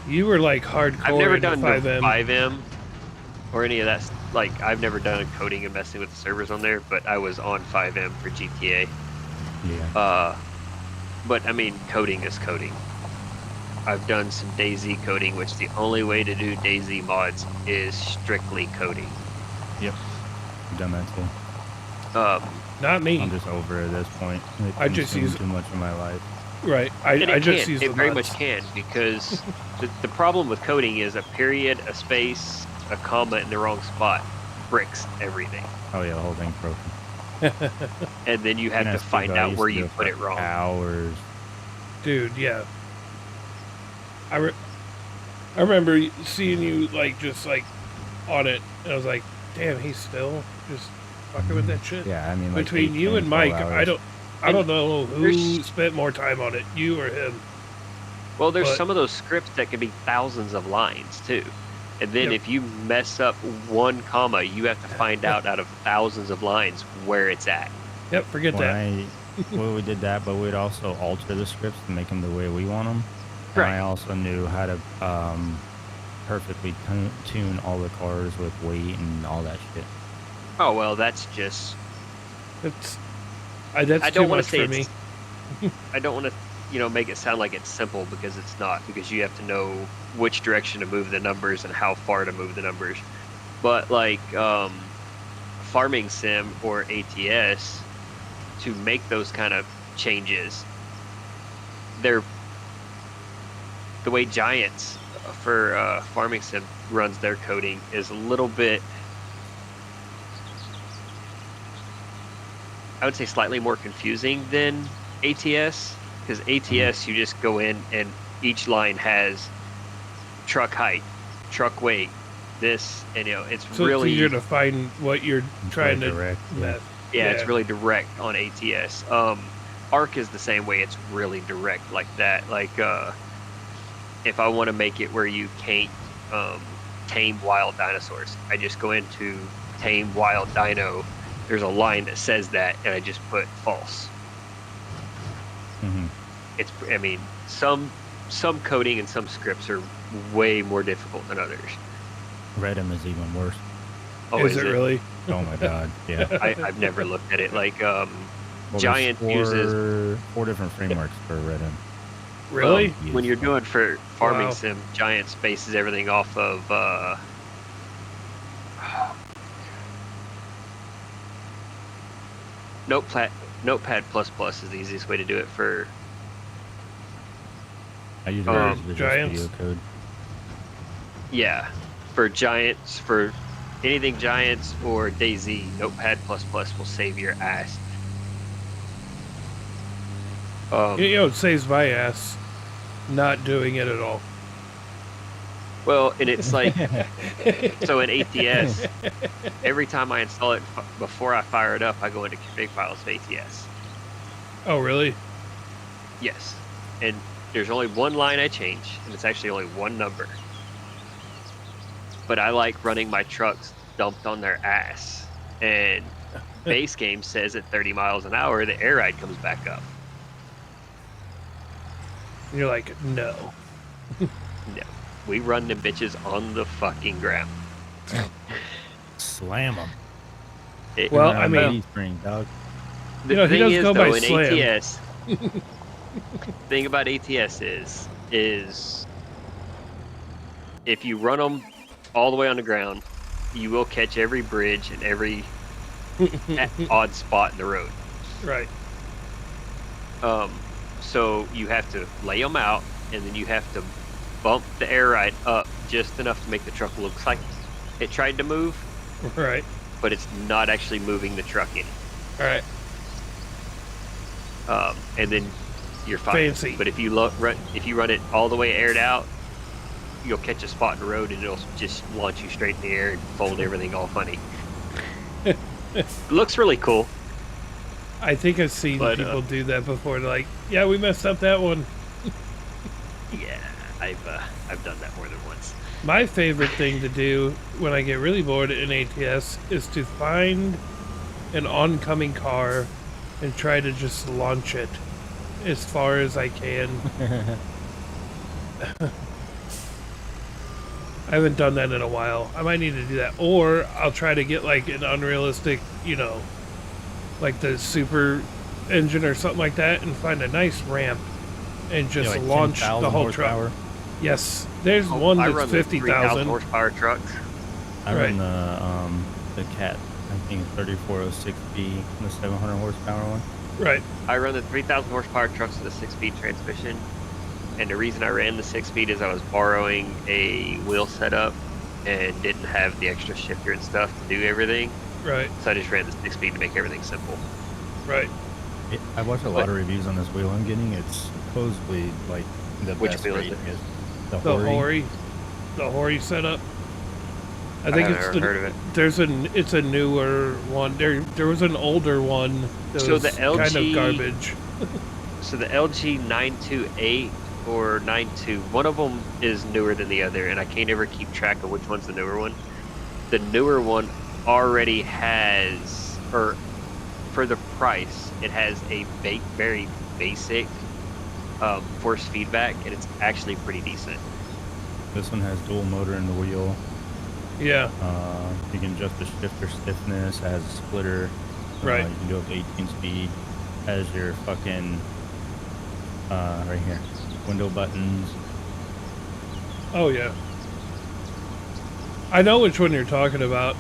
You were like hardcore I've never into done 5M. 5M or any of that. Like, I've never done coding and messing with the servers on there, but I was on 5M for GTA. Yeah. But I mean, coding is coding. I've done some DayZ coding, which the only way to do DayZ mods is strictly coding. Yep. I've done that too. Not me. I'm just over it at this point. It I just consumes use- too much of my life. Right. And I it just can. use It the very mods. much can, because the problem with coding is a period, a space, a comma in the wrong spot bricks everything. Oh, yeah, the whole thing's broken. And then you have to find out where you put it wrong. Hours. Dude, yeah. I remember seeing you like just like on it, and I was like, "Damn, he's still just fucking with that shit." Yeah, I mean, like Between 8, you 10, and 12 Mike, hours. I don't know who there's- spent more time on it, you or him. Well, there's But- some of those scripts that can be thousands of lines too. And then Yep. if you mess up one comma, you have to find out of thousands of lines where it's at. Yep, forget that. Well, we did that, but we'd also alter the scripts to make them the way we want them. And Right. I also knew how to perfectly tune all the cars with weight and all that shit. Oh, well, that's just... That's I too don't want much to say for me. I don't want to, make it sound like it's simple, because it's not, because you have to know which direction to move the numbers and how far to move the numbers. But like Farming Sim or ATS, to make those kind of changes, they're the way Giants for Farming Sim runs their coding is a little bit, I would say, slightly more confusing than ATS, because ATS you just go in and each line has truck height, truck weight, this, and it's So really it's easier to find what you're It's trying very to direct, yeah. mess. Yeah, it's Yeah. really direct on ATS. Arc is the same way. It's really direct like that. Like, if I want to make it where you can't tame wild dinosaurs, I just go into tame wild dino. There's a line that says that, and I just put false. Mm-hmm. I mean, some coding and some scripts are way more difficult than others. Redem is even worse. Oh, is it really? Oh my god, yeah. I've never looked at it. Like, Well, Giant there's uses. 4 different frameworks for Redem. Really? When you're doing for farming Wow. sim, Giant bases everything off of Notepad plus is the easiest way to do it for. I use Visual Giants? Studio Code. Yeah, for Giants, for anything Giants or DayZ, Notepad will save your ass. You know, it saves my ass not doing it at all. Well, and it's like, so in ATS, every time I install it, before I fire it up, I go into config files of ATS. Oh, really? Yes. And there's only one line I change, and it's actually only one number. But I like running my trucks dumped on their ass. And base game says at 30 miles an hour, the air ride comes back up. And you're like, no. No. We run them bitches on the fucking ground. Slam them. Well, I mean- spring, dog. The You know, he thing does is, go though, by in slam. ATS, thing about ATS is if you run them all the way on the ground, you will catch every bridge and every odd spot in the road. Right. So you have to lay them out, and then you have to bump the air ride up just enough to make the truck look like it tried to move, Right. but it's not actually moving the truck any. All right. And then you're fine. Fancy. But if you run it all the way aired out, you'll catch a spot in the road and it'll just launch you straight in the air and fold everything all funny. It looks really cool. I think I've seen But, people do that before. They're like, yeah, we messed up that one. Yeah, I've done that more than once. My favorite thing to do when I get really bored in ATS is to find an oncoming car and try to just launch it as far as I can. I haven't done that in a while. I might need to do that. Or I'll try to get like an unrealistic, you know, like the super engine or something like that and find a nice ramp and just like launch 10,000 the whole horsepower. truck. Yes. There's one I that's run the 3,000 50,000. horsepower trucks. I Right. run the Cat, I think 3406B, the 700 horsepower one. Right. I run the 3,000 horsepower trucks with a 6-speed transmission. And the reason I ran the 6-speed is I was borrowing a wheel setup and didn't have the extra shifter and stuff to do everything. Right. So I just ran the 6-speed to make everything simple. Right. I watched a lot of reviews on this wheel I'm getting. It's supposedly like the Which best wheel is rate it? The The Hori. Hori setup. I I think haven't it's ever heard of it. it's a newer one. There was an older one that So was the kind of LG garbage. So the LG 928 or 92, one of them is newer than the other, and I can't ever keep track of which one's the newer one. The newer one already has, or for the price, it has a very basic force feedback, and it's actually pretty decent. This one has dual motor in the wheel. Yeah. You can adjust the shifter stiffness. It has a splitter. Right. You can go up to 18 speed. Has your fucking right here window buttons. Oh yeah. I know which one you're talking about.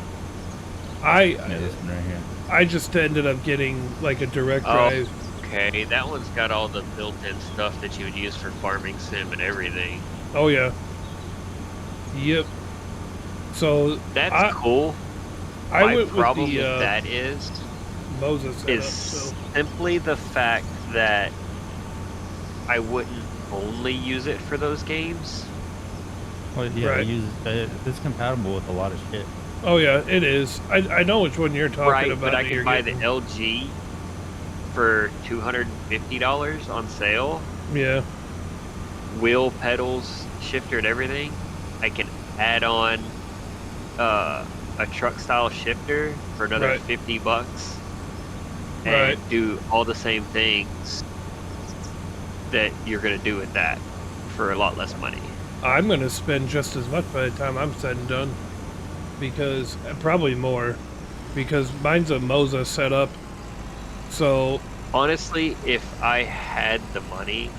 Yeah, this one right here. I just ended up getting like a direct Oh. drive. Okay, that one's got all the built-in stuff that you would use for farming sim and everything. Oh yeah. Yep. So That's cool. I My went problem with the with that is Moses setup. is So simply the fact that I wouldn't only use it for those games. Well, yeah, Right. it's compatible with a lot of shit. Oh yeah, it is. I know which one you're talking Right, about. but I that can you're buy the getting. LG for $250 on sale. Yeah, Wheel, pedals, shifter, and everything. I can add on a truck style shifter for another right, $50 right. and do all the same things that you're gonna do with that for a lot less money. I'm gonna spend just as much by the time I'm said and done, because probably more, because mine's a Moza setup. So Honestly, if I had the money,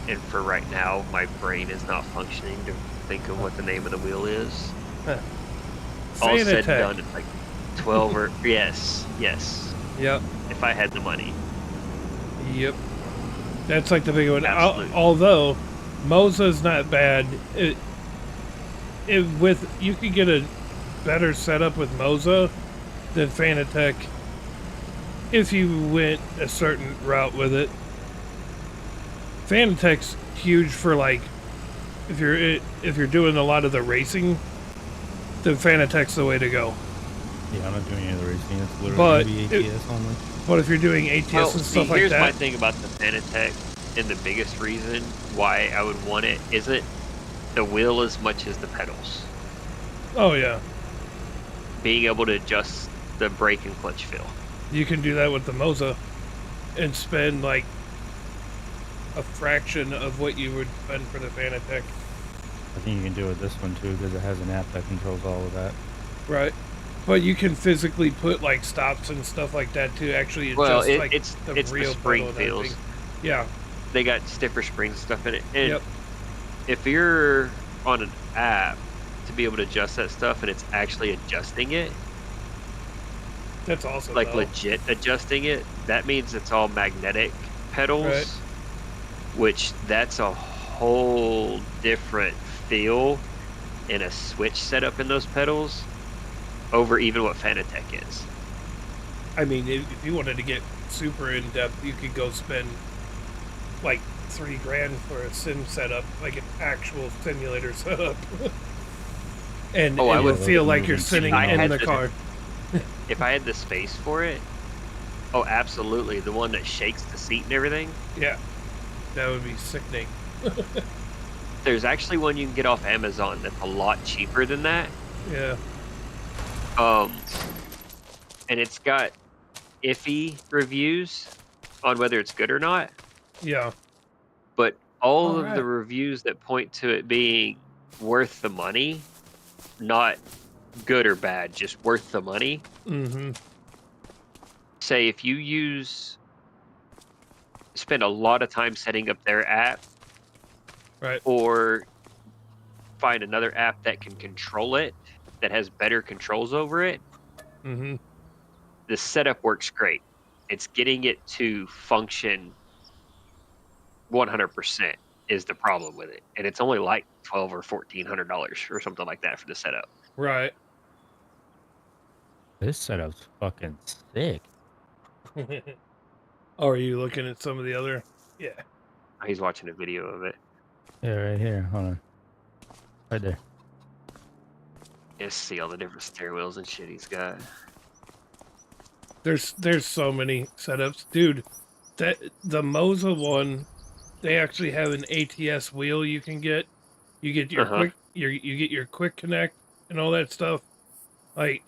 and for right now my brain is not functioning to think of what the name of the wheel is. All said and Fanatec. done, it's like 12 or yes. Yep, If I had the money, yep. That's like the big one. absolutely. Although Moza's not bad. With you could get a better setup with Moza than Fanatec if you went a certain route with it. Fanatec's huge for like if you're doing a lot of the racing, then Fanatec's the way to go. Yeah, I'm not doing any of the racing. It's literally But gonna be ATS only. But if you're doing ATS Well, and see, stuff like here's my that, thing about the Fanatec, and the biggest reason why I would want it isn't the wheel as much as the pedals. oh yeah, Being able to adjust the brake and clutch feel. you can do that with the Moza and spend like a fraction of what you would spend for the Fanatec. I think you can do it this one too because it has an app that controls all of that. Right. But you can physically put like stops and stuff like that to actually adjust Well, like it's the the real spring pedal and feels. everything. Yeah. They got stiffer springs and stuff in it. And Yep. if you're on an app to be able to adjust that stuff and it's actually adjusting it, That's awesome. like though. legit adjusting it, that means it's all magnetic pedals, Right. which that's a whole different feel and a switch setup in those pedals over even what Fanatec is. I mean, if you wanted to get super in depth, you could go spend like $3,000 for a sim setup, like an actual simulator setup, and Oh, I it would- would feel like you're If sitting I in had the the- car. If I had the space for it, oh, absolutely. The one that shakes the seat and everything. Yeah, that would be sickening. There's actually one you can get off Amazon that's a lot cheaper than that. Yeah. And it's got iffy reviews on whether it's good or not, Yeah. but all of Alright. the reviews that point to it being worth the money, not good or bad, just worth the money, Mm-hmm. say if you spend a lot of time setting up their app Right. or find another app that can control it, that has better controls over it, Mm-hmm. the setup works great. It's getting it to function 100% is the problem with it, and it's only like $1,200 or $1,400 or something like that for the setup. Right. This setup's fucking sick. Oh, are you looking at some of the other? Yeah. He's watching a video of it. Yeah, right here. Hold on. Right there. Just see all the different steering wheels and shit he's got. There's so many setups, dude. That the Moza one, they actually have an ATS wheel you can get. You get your Uh-huh. you get your quick connect and all that stuff. Like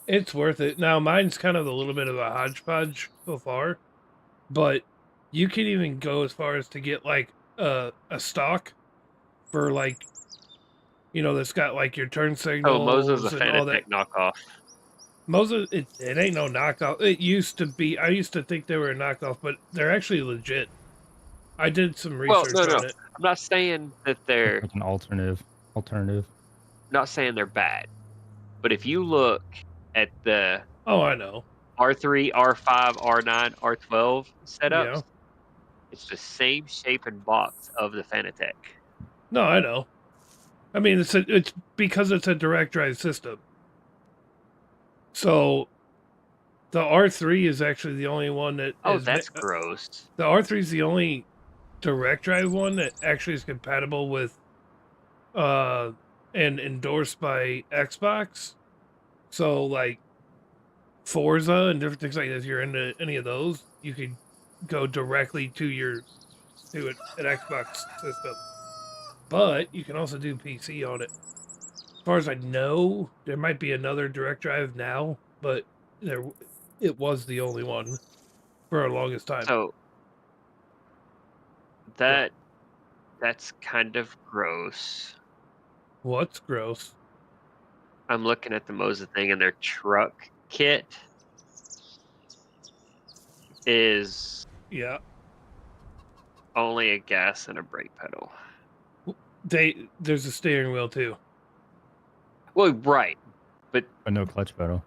it's worth it. Now mine's kind of a little bit of a hodgepodge so far, but you can even go as far as to get like a stock for like that's got like your turn Oh, signals Mozo's a and all that. Fanatec knockoff. Moza, it ain't no knockoff. It used to be. I used to think they were a knockoff, but they're actually legit. I did some Well, research no. on it. I'm not saying that It's they're like an alternative. not saying they're bad, but if you look at the Oh, I know. R3, R5, R9, R12 setups, Yeah. it's the same shape and box of the Fanatec. No, I know. I mean, it's because it's a direct drive system. So the R3 is actually the only one that Oh, is. that's gross. The R3 is the only direct drive one that actually is compatible with and endorsed by Xbox. So like Forza and different things like that, if you're into any of those, you could go directly to an Xbox system. But you can also do PC on it. As far as I know, there might be another direct drive now, but it was the only one for the longest time. So that's kind of gross. What's gross? I'm looking at the Moza thing, and their truck kit is Yeah, only a gas and a brake pedal. there's a steering wheel too. Well, right, But no clutch pedal.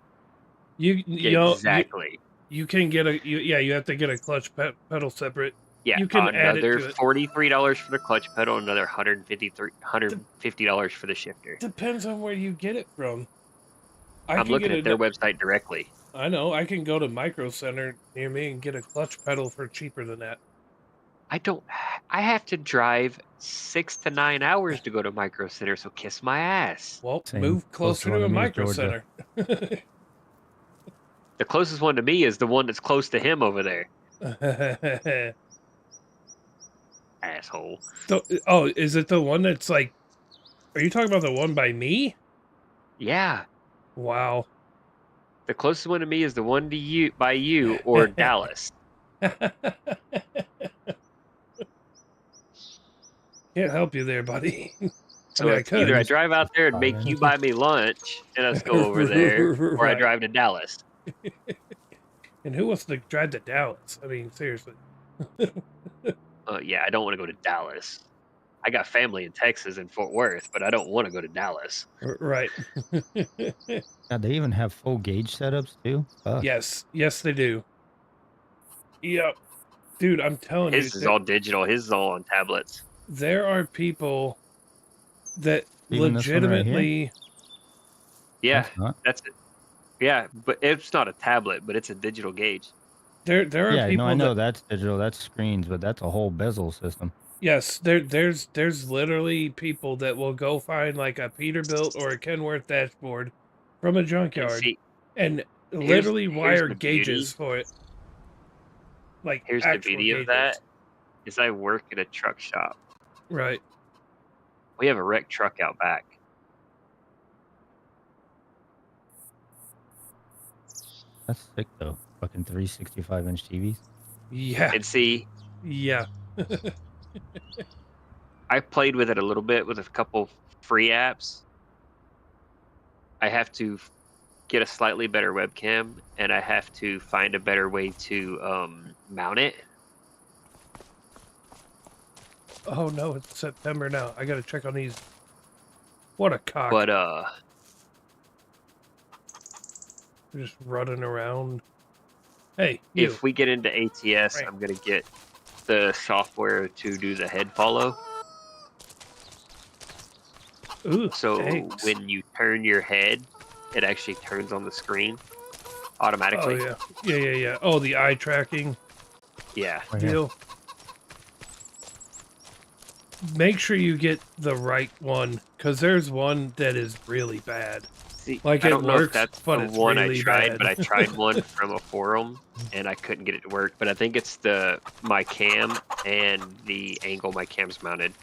exactly. You can get you have to get a clutch pedal separate. Yeah, You can add it another to it. $43 for the clutch pedal, another $150 for the shifter. Depends on where you get it from. I'm looking at their website directly. I know. I can go to Micro Center near me and get a clutch pedal for cheaper than that. I have to drive 6 to 9 hours to go to Micro Center, so kiss my ass. Well, Same. move Close closer one to a to me is Micro Georgia. Center. The closest one to me is the one that's close to him over there. Asshole. Oh, is it the one that's like? Are you talking about the one by me? Yeah. Wow. The closest one to me is the one to you by you or Dallas. Can't help you there, buddy. So I it's could. either I drive out there and make you buy me lunch and us go over there, or I Right. drive to Dallas. And who wants to drive to Dallas? I mean, seriously. Yeah, I don't want to go to Dallas. I got family in Texas and Fort Worth, but I don't want to go to Dallas. Right. Yeah, they even have full gauge setups too. Fuck. Yes, they do. Yep. Dude, I'm telling His you, is all digital. His is all on tablets. there are people that Even this one right here? legitimately. Yeah, That's not. that's it. Yeah, but it's not a tablet, but it's a digital gauge. There are Yeah, people no, I know that that's digital. That's screens, but that's a whole bezel system. yes, there's literally people that will go find like a Peterbilt or a Kenworth dashboard from a And junkyard see, and literally here's wire the gauges beauty. for it. Like Here's the actual beauty gauges. of that is I work in a truck shop. Right. We have a wrecked truck out back. That's sick though. Fucking 365-inch TVs. Yeah. And see, Yeah. I played with it a little bit with a couple free apps. I have to get a slightly better webcam, and I have to find a better way to mount it. Oh no, it's September now. I gotta check on these. What a cock. But They're just running around. Hey, you. if we get into ATS, Right. I'm gonna get the software to do the head follow. Ooh, So thanks. when you turn your head, it actually turns on the screen Oh automatically. yeah. Oh, the eye tracking Yeah. Right here. deal. Make sure you get the right one, because there's one that is really bad. See, Like, I it don't know if works, that's but the it's one really I tried, bad. but I tried one from a forum and I couldn't get it to work. But I think it's my cam and the angle my cam's mounted.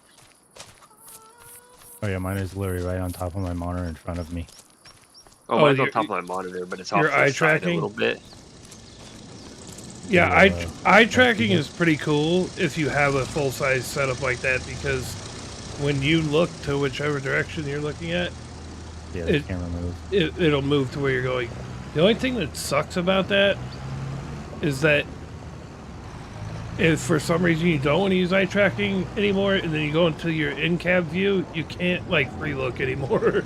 Oh yeah, mine is literally right on top of my monitor in front of me. Oh, Oh, mine's on your- top of my monitor, but it's off your to eye the side a tracking? little bit. Yeah, Yeah, eye tracking is pretty cool if you have a full size setup like that, because when you look to whichever direction you're looking at, Yeah, the It- camera moves. it'll move to where you're going. The only thing that sucks about that is that if for some reason you don't want to use eye tracking anymore, and then you go into your in-cab view, you can't like re-look anymore. You're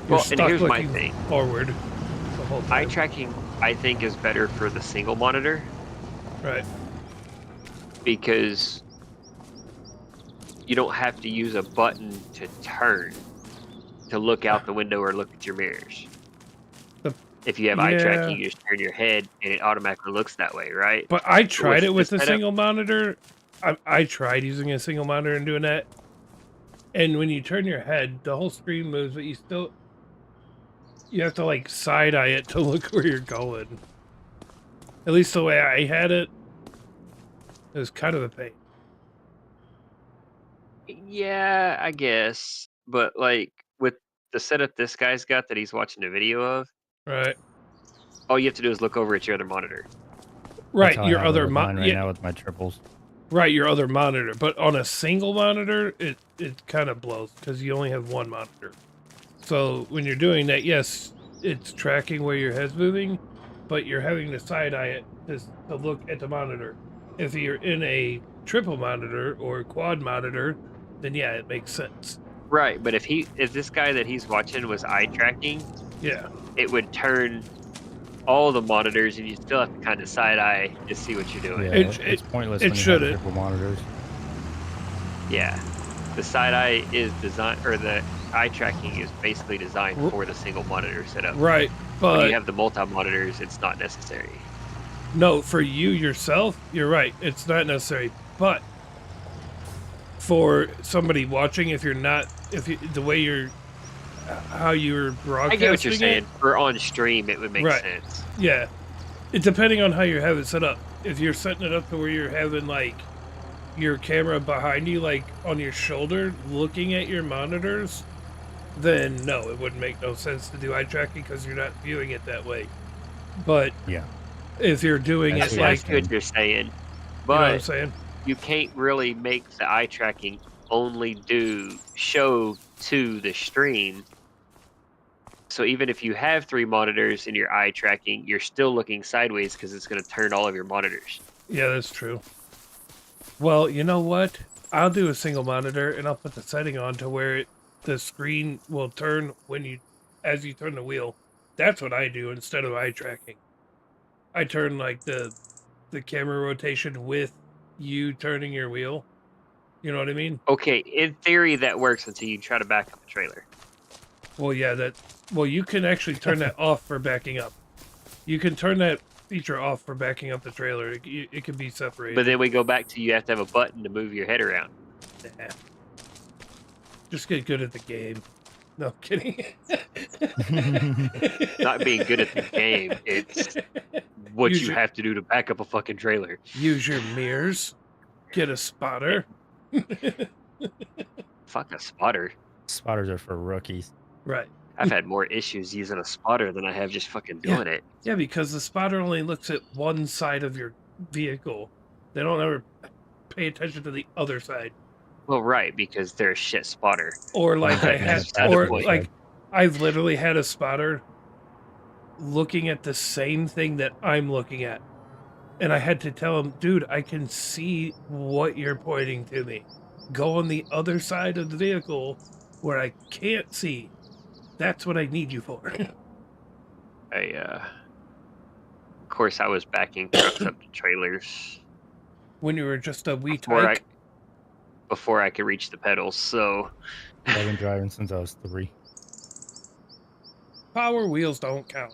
Well, and stuck here's my looking thing. forward the whole Eye time. tracking, I think, is better for the single monitor Right. because you don't have to use a button to turn to look out the window or look at your mirrors. The- If you have eye yeah. tracking, you just turn your head and it automatically looks that way, right? But I tried with it with the a setup- single monitor. I tried using a single monitor and doing that. And when you turn your head, the whole screen moves, but you have to like side eye it to look where you're going. At least the way I had it, it was kind of a pain. Yeah, I guess. But like with the setup this guy's got that he's watching a video of, Right. all you have to do is look over at your other monitor. That's Right. how I Your have it other with mine right yeah, now with my triples. right. Your other monitor, but on a single monitor, it kind of blows because you only have one monitor. So when you're doing that, yes, it's tracking where your head's moving, but you're having to side eye it to look at the monitor. If you're in a triple monitor or quad monitor, then yeah, it makes sense. Right, but if this guy that he's watching was eye tracking, Yeah. it would turn all the monitors and you still have to kind of side eye to see what you're doing. Yeah, It- it's pointless it when you have shouldn't. triple monitors. Yeah. The side eye is designed, or the eye tracking is basically designed for the single monitor setup. Right. When But you have the multi monitors, it's not necessary. no, for you yourself, you're right. It's not necessary. But for somebody watching, if the way how you're broadcasting I get what you're saying. it, For on stream, it would make Right. sense. yeah, it depending on how you have it set up. If you're setting it up to where you're having like your camera behind you, like on your shoulder, looking at your monitors, then no, it wouldn't make no sense to do eye tracking because you're not viewing it that way. But Yeah. if you're doing That's it what I I like, see what you're saying, you know what I'm but saying? you can't really make the eye tracking only show to the stream. So even if you have 3 monitors in your eye tracking, you're still looking sideways because it's going to turn all of your monitors. Yeah, that's true. Well, you know what? I'll do a single monitor and I'll put the setting on to where the screen will turn as you turn the wheel. That's what I do instead of eye tracking. I turn like the camera rotation with you turning your wheel. You know what I mean? Okay, in theory that works until you try to back up a trailer. Well, yeah, you can actually turn that off for backing up. You can turn that feature off for backing up the trailer. It can be separated. But then we go back to you have to have a button to move your head around. Nah. Just get good at the game. No, I'm kidding. Not being good at the game, it's what Use you your- have to do to back up a fucking trailer. Use your mirrors. Get a spotter. Fuck a spotter. Spotters are for rookies. Right. I've had more issues using a spotter than I have just fucking Yeah. doing it. Yeah, because the spotter only looks at one side of your vehicle. They don't ever pay attention to the other side. Well, right, because they're a shit spotter. Or like I Yeah, had, that's the or point. like I've literally had a spotter looking at the same thing that I'm looking at. And I had to tell him, dude, I can see what you're pointing to me. Go on the other side of the vehicle where I can't see. That's what I need you for. Of course, I was backing trucks up to trailers When you were just a wee before tyke. I could reach the pedals. So I've been driving since I was 3. Power wheels don't count.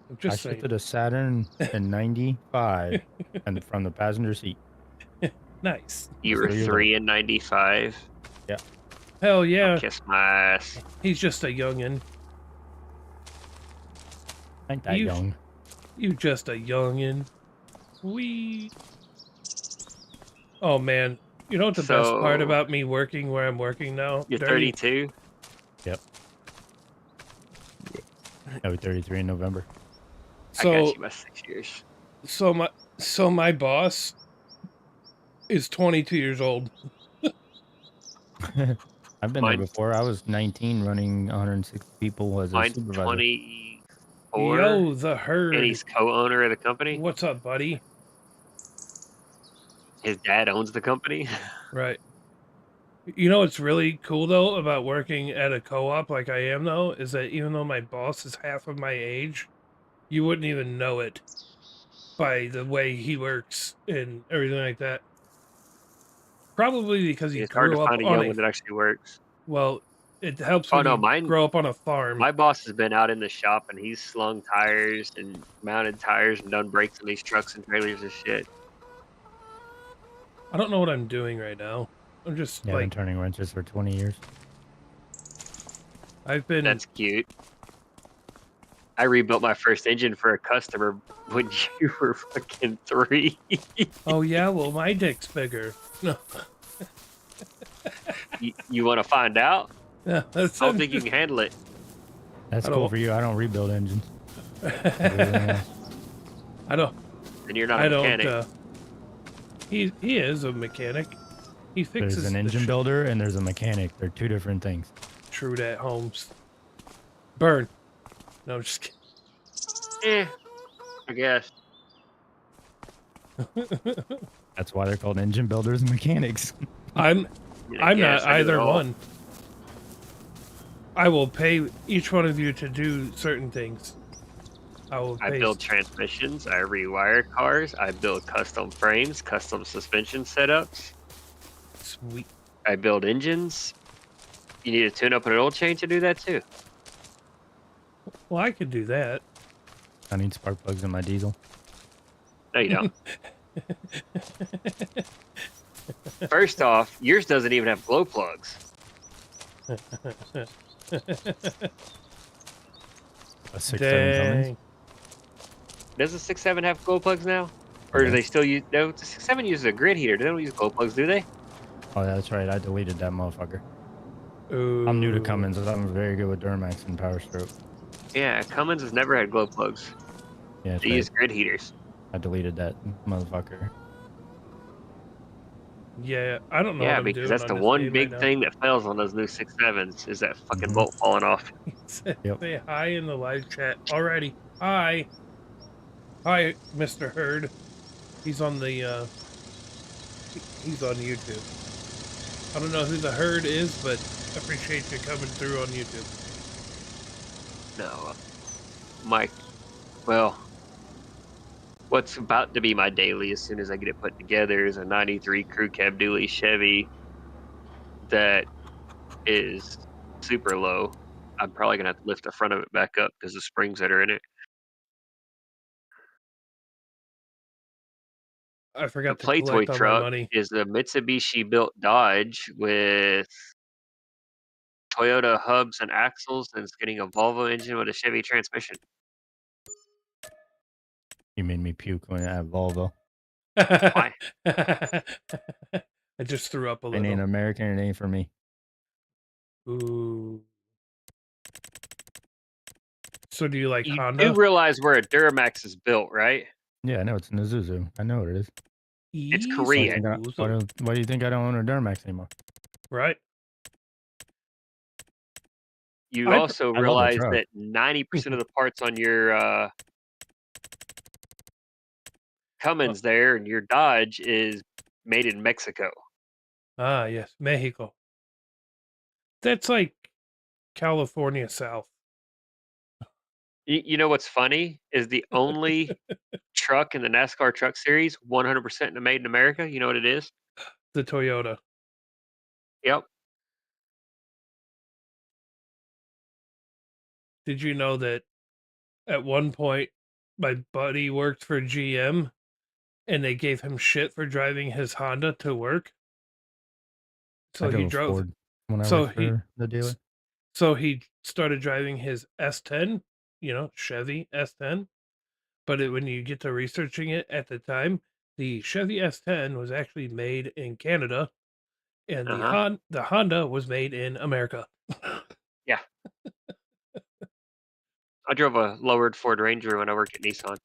I'm I just saying. shifted a Saturn in 95 and from the passenger seat. Nice. you were 3 years 3 and 95. Hell yeah. Kiss my ass. He's just a youngin'. Ain't that You- young. You just a youngin'. Wee. Oh man. You know what the best part So- about me working where I'm working now? You're Dirty? 32. I'll be 33 in November. I So got you by 6 years. so my boss is 22 years old. I've been Mine- there before. I was 19 running 160 people as a Mine's supervisor. 24, Yo, the herd. and he's co-owner of the company. What's up, buddy? His dad owns the company. Right. You know what's really cool though about working at a co-op like I am though is that even though my boss is half of my age, you wouldn't even know it by the way he works and everything like that. Probably because he It's hard to grew up find a on young one that actually works. well, it helps Oh, when no, you mine- grow up on a farm. My boss has been out in the shop and he's slung tires and mounted tires and done brakes on these trucks and trailers and shit. I don't know what I'm doing right now. I'm just Yeah, I've been like turning wrenches for 20 years. I've been. That's cute. I rebuilt my first engine for a customer when you were fucking 3. Oh yeah, well my dick's bigger. No, You want to find out? yeah, that's I don't think you can handle it. That's I cool don't. for you. I don't rebuild engines. I do everything else. I don't. And you're not a I don't. mechanic. He is a mechanic. He There's fixes an the engine shit. builder and there's a mechanic. They're two different things. True that, Holmes. Burn. No, I'm just I guess. kidding. That's why they're called engine builders and mechanics. I'm I I'm guess not I do it either all. one. I will pay each one of you to do certain things. I will I pay. build transmissions. I rewire cars. I build custom frames, custom suspension setups. Sweet. I build engines. You need to tune up an oil change to do that too. Well, I could do that. I need spark plugs in my diesel. No, you don't. First off, yours doesn't even have glow plugs. A 6.7 Cummins. Dang. Does the 6.7 have glow plugs now? Or do Yeah. they still use... No, the 6.7 uses a grid heater. They don't use glow plugs, do they? Oh, that's right. I deleted that motherfucker. Ooh. I'm new to Cummins. I'm very good with Duramax and Power Stroke. Yeah, Cummins has never had glow plugs. Yeah, that's They right. use grid heaters. I deleted that motherfucker. Yeah, I don't know Yeah, what I'm because doing that's on the this one game big right thing that fails on those new 6.7s is that fucking Mhm. bolt falling off. now. Yep. Say hi in the live chat already. Hi. Hi, Mr. Hurd. He's on the he's on YouTube. I don't know who the Herd is, but I appreciate you coming through on YouTube. No, Mike. Well, what's about to be my daily as soon as I get it put together is a 93 Crew Cab Dually Chevy that is super low. I'm probably gonna have to lift the front of it back up because the springs that are in it. I The forgot to Playtoy collect all my truck money. is a Mitsubishi built Dodge with Toyota hubs and axles, and it's getting a Volvo engine with a Chevy transmission. You made me puke when I had Volvo. Why? I just threw up a It ain't little. American. It ain't for me. Ooh. So do you like You do Honda? realize where a Duramax is built, right? Yeah, I know it's an Isuzu. I know what it is. It's Isuzu. Korean. Why do you think I don't own a Duramax anymore? Right? You I- also I love the realize truck. that 90% of the parts on your Cummins there and your Dodge is made in Mexico. Ah, yes, Mexico. That's like California South. You know what's funny is the only truck in the NASCAR Truck Series 100% made in America. You know what it is? The Toyota. Yep. Did you know that at one point my buddy worked for GM and they gave him shit for driving his Honda to work? So I he drove a drove Ford when I so worked he- for the dealer. so he started driving his S10, Chevy S10. But when you get to researching it at the time, the Chevy S10 was actually made in Canada and the Honda was made in America. I drove a lowered Ford Ranger when I worked at Nissan.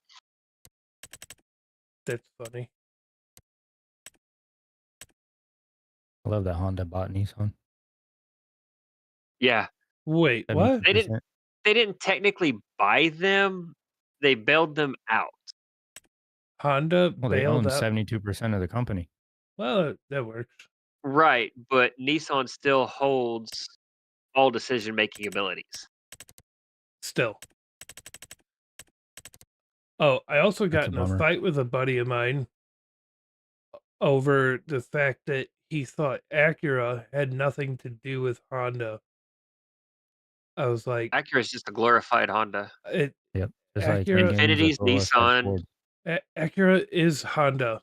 That's funny. I love that Honda bought Nissan. Yeah. Wait, what? 72%. They didn't technically buy them. They bailed them out. Honda Well, they bailed own out. 72% of the company. Well, that works. Right, but Nissan still holds all decision-making abilities. Still. Oh, I also That's got a in a bummer. fight with a buddy of mine over the fact that he thought Acura had nothing to do with Honda. I was like, Acura is just a glorified Honda. it Yep. Just like Acura- Higgins, Infinity's Opel, that's Nissan. Ford. Acura is Honda.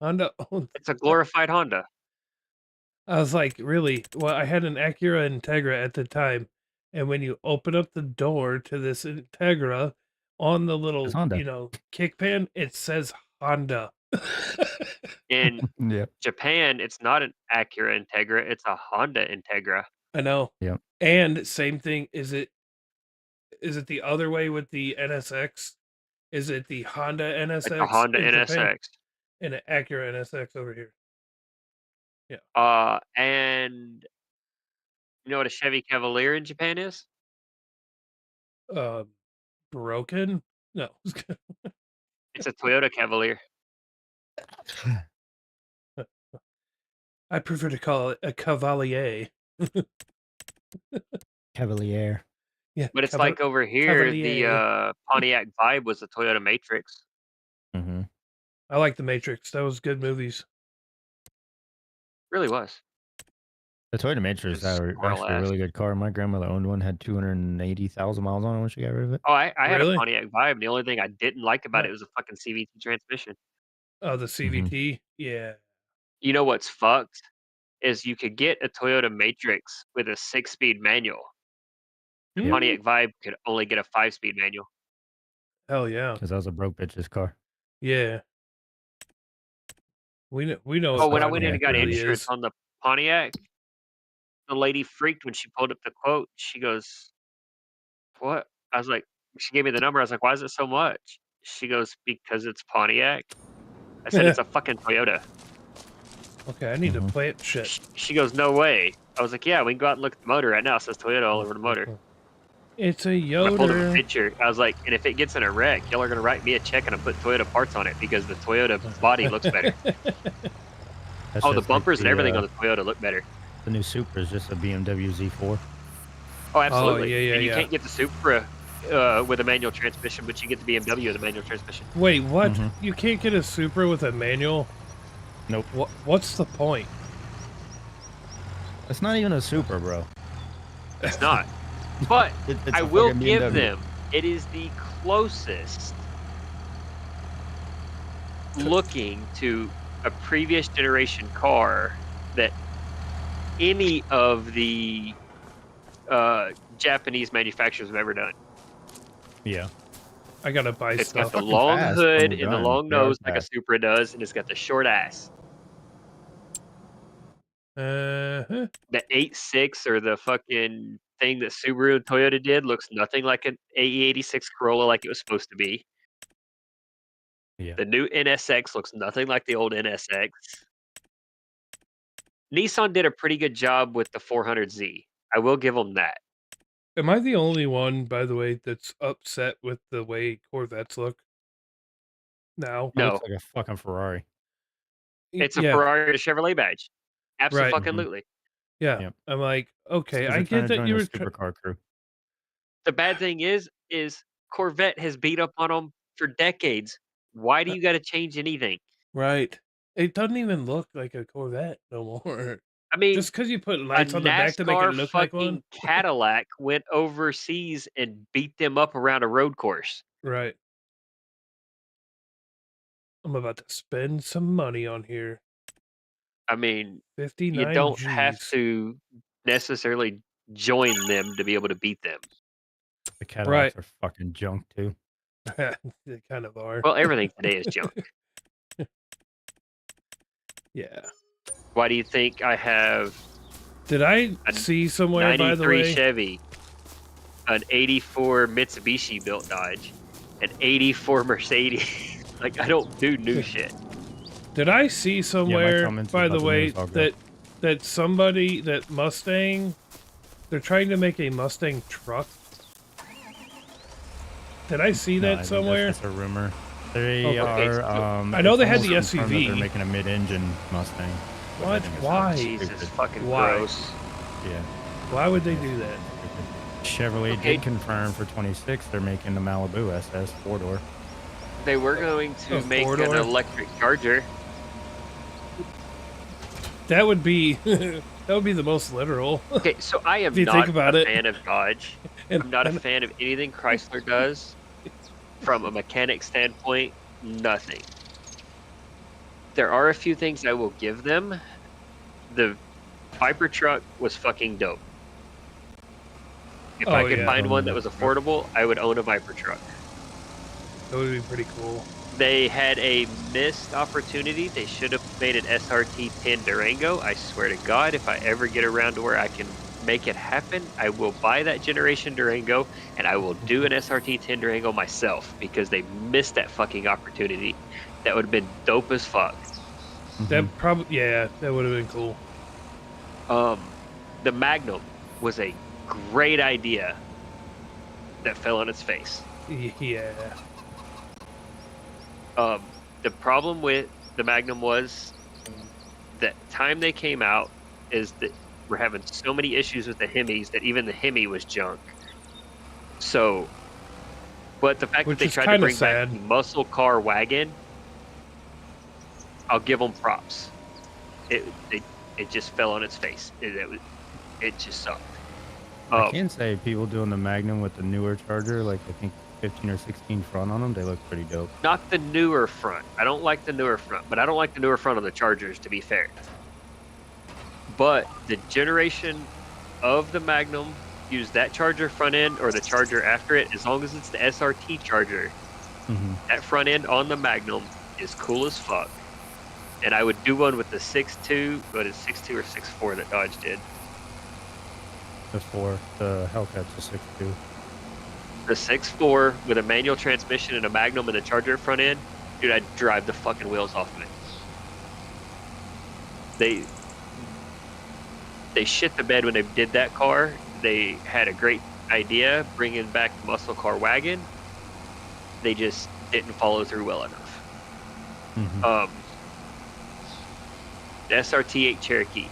Honda owns It's a glorified Honda. I was like, really? Well, I had an Acura Integra at the time, and when you open up the door to this Integra, on the It's little, Honda. kick pan, it says Honda. In Yep. Japan, it's not an Acura Integra, it's a Honda Integra. I know. Yep. And same thing, is it the other way with the NSX? Is it the Honda It's a NSX Honda in Japan NSX. and an Acura NSX over here? Yeah. And you know what a Chevy Cavalier in Japan is? Uh, broken? No. It's a Toyota Cavalier. I prefer to call it a Cavalier. Cavalier. Yeah. But it's like over here, Cavalier. the Pontiac Vibe was the Toyota Matrix. Mm-hmm. I like the Matrix. That was good movies. Really was. The Toyota Matrix It's is actually a Squirrel-esque. really good car. My grandmother owned one, had 280,000 miles on it when she got rid of it. Oh, I had a Really? Pontiac Vibe. The only thing I didn't like about Huh. it was the fucking CVT transmission. Oh, the CVT? Yeah. You know what's fucked? Is you could get a Toyota Matrix with a 6-speed manual. The Hmm. Pontiac Vibe could only get a 5-speed manual. Hell yeah. Because that was a broke bitch's car. Yeah. We know Oh, what when I went in and Pontiac got really insurance is. on the Pontiac, the lady freaked when she pulled up the quote. She goes, "What?" I was like, she gave me the number. I was like, "Why is it so much?" She goes, "Because it's Pontiac." I said, "It's a fucking Toyota." Okay, I need to Mhm. plant shit. She goes, "No way." I was like, "Yeah, we can go out and look at the motor right now. It says Toyota all over the motor." It's a I pulled up a Yoder. picture. I was like, "And if it gets in a wreck, y'all are gonna write me a check and I put Toyota parts on it because the Toyota body looks better." That's Oh, the just like bumpers and everything on the Toyota look better. the new Supra is just a BMW Z4. Oh, absolutely. yeah, And you yeah. can't get the Supra with a manual transmission, but you get the BMW with a manual transmission. Wait, what? Mhm. You can't get a Supra with a manual? Nope. What's the point? It's not even a Supra, bro. It's not. But It's I a will fucking give BMW. them, it is the closest looking to a previous generation car that any of the Japanese manufacturers have ever done. Yeah. I gotta buy It's got stuff. the fucking long fast hood when and the done. long They are nose like a fast. Supra does, and it's got the short ass. Uh-huh. The 8.6 or the fucking thing that Subaru and Toyota did looks nothing like an AE86 Corolla like it was supposed to be. Yeah. The new NSX looks nothing like the old NSX. Nissan did a pretty good job with the 400Z. I will give them that. Am I the only one, by the way, that's upset with the way Corvettes look now? It looks No, like a fucking Ferrari. it's a Yeah, Ferrari with a Chevrolet badge. right. Absolutely. Yeah. Yep. I'm like, okay, Because I they're trying get to that join you the were. supercar crew. The bad thing is Corvette has beat up on them for decades. Why do you got to change anything? Right. It doesn't even look like a Corvette no more. I mean, Just because you put a lights on the back to make it NASCAR look like one. fucking Cadillac went overseas and beat them up around a road course. Right. I'm about to spend some money on here. I mean, you 59 don't have G's. to necessarily join them to be able to beat them. The Cadillacs Right. are fucking junk too. They kind of are. Well, everything today is junk. Yeah. Why do you think I have Did I A see somewhere, by the 93 way? Chevy, an 84 Mitsubishi built Dodge, an 84 Mercedes? Like, I don't do new shit. Did I see somewhere, comments by about the the way, news all go. that somebody, that Mustang, they're trying to make a Mustang truck? Did I see No, I that think somewhere? That's just a rumor. They Okay, so are. I know it's they had the almost confirmed that SUV. They're making a mid-engine Mustang. which I What? think is Why? fucking Jesus, stupid. fucking Why? gross. Yeah. Why would they do that? Chevrolet Okay. did confirm for 26 they're making the Malibu SS 4-door. They were going to A make an four-door? electric Charger. That would be that would be the most literal. Okay, so I am If you not think about a it. fan of Dodge. And- I'm not a and- fan of anything Chrysler does. From a mechanic standpoint, nothing. There are a few things I will give them. The Viper truck was fucking dope. If Oh, I could yeah. find Own one the that was Viper truck. affordable, I would own a Viper truck. That would be pretty cool. They had a missed opportunity. They should have made an SRT 10 Durango. I swear to God, if I ever get around to where I can make it happen, I will buy that generation Durango and I will do an SRT 10 Durango myself because they missed that fucking opportunity. That would have been dope as fuck. Mhm. That probably, yeah, that would have been cool. The Magnum was a great idea that fell on its face. Yeah. The problem with the Magnum was that time they came out is that we're having so many issues with the Hemis that even the Hemi was junk. So, but the fact Which that they is tried to kinda bring back sad. the muscle car wagon, I'll give them props. It just fell on its face. It just sucked. I can say people doing the Magnum with the newer Charger, like I think 15 or 16 front on them, they look pretty dope. Not the newer front. I don't like the newer front, but I don't like the newer front on the Chargers, to be fair. But the generation of the Magnum used that Charger front end or the Charger after it, as long as it's the SRT Charger, that front end on the Magnum is cool as fuck. And I would do one with the 6.2, but it's 6.2 or 6.4 that Dodge did. The 4, the Hellcat's a 6.2. The 6.4 with a manual transmission and a Magnum and a Charger front end, dude, I'd drive the fucking wheels off of it. They shit the bed when they did that car. They had a great idea bringing back the muscle car wagon. They just didn't follow through well enough. The SRT8 Cherokee,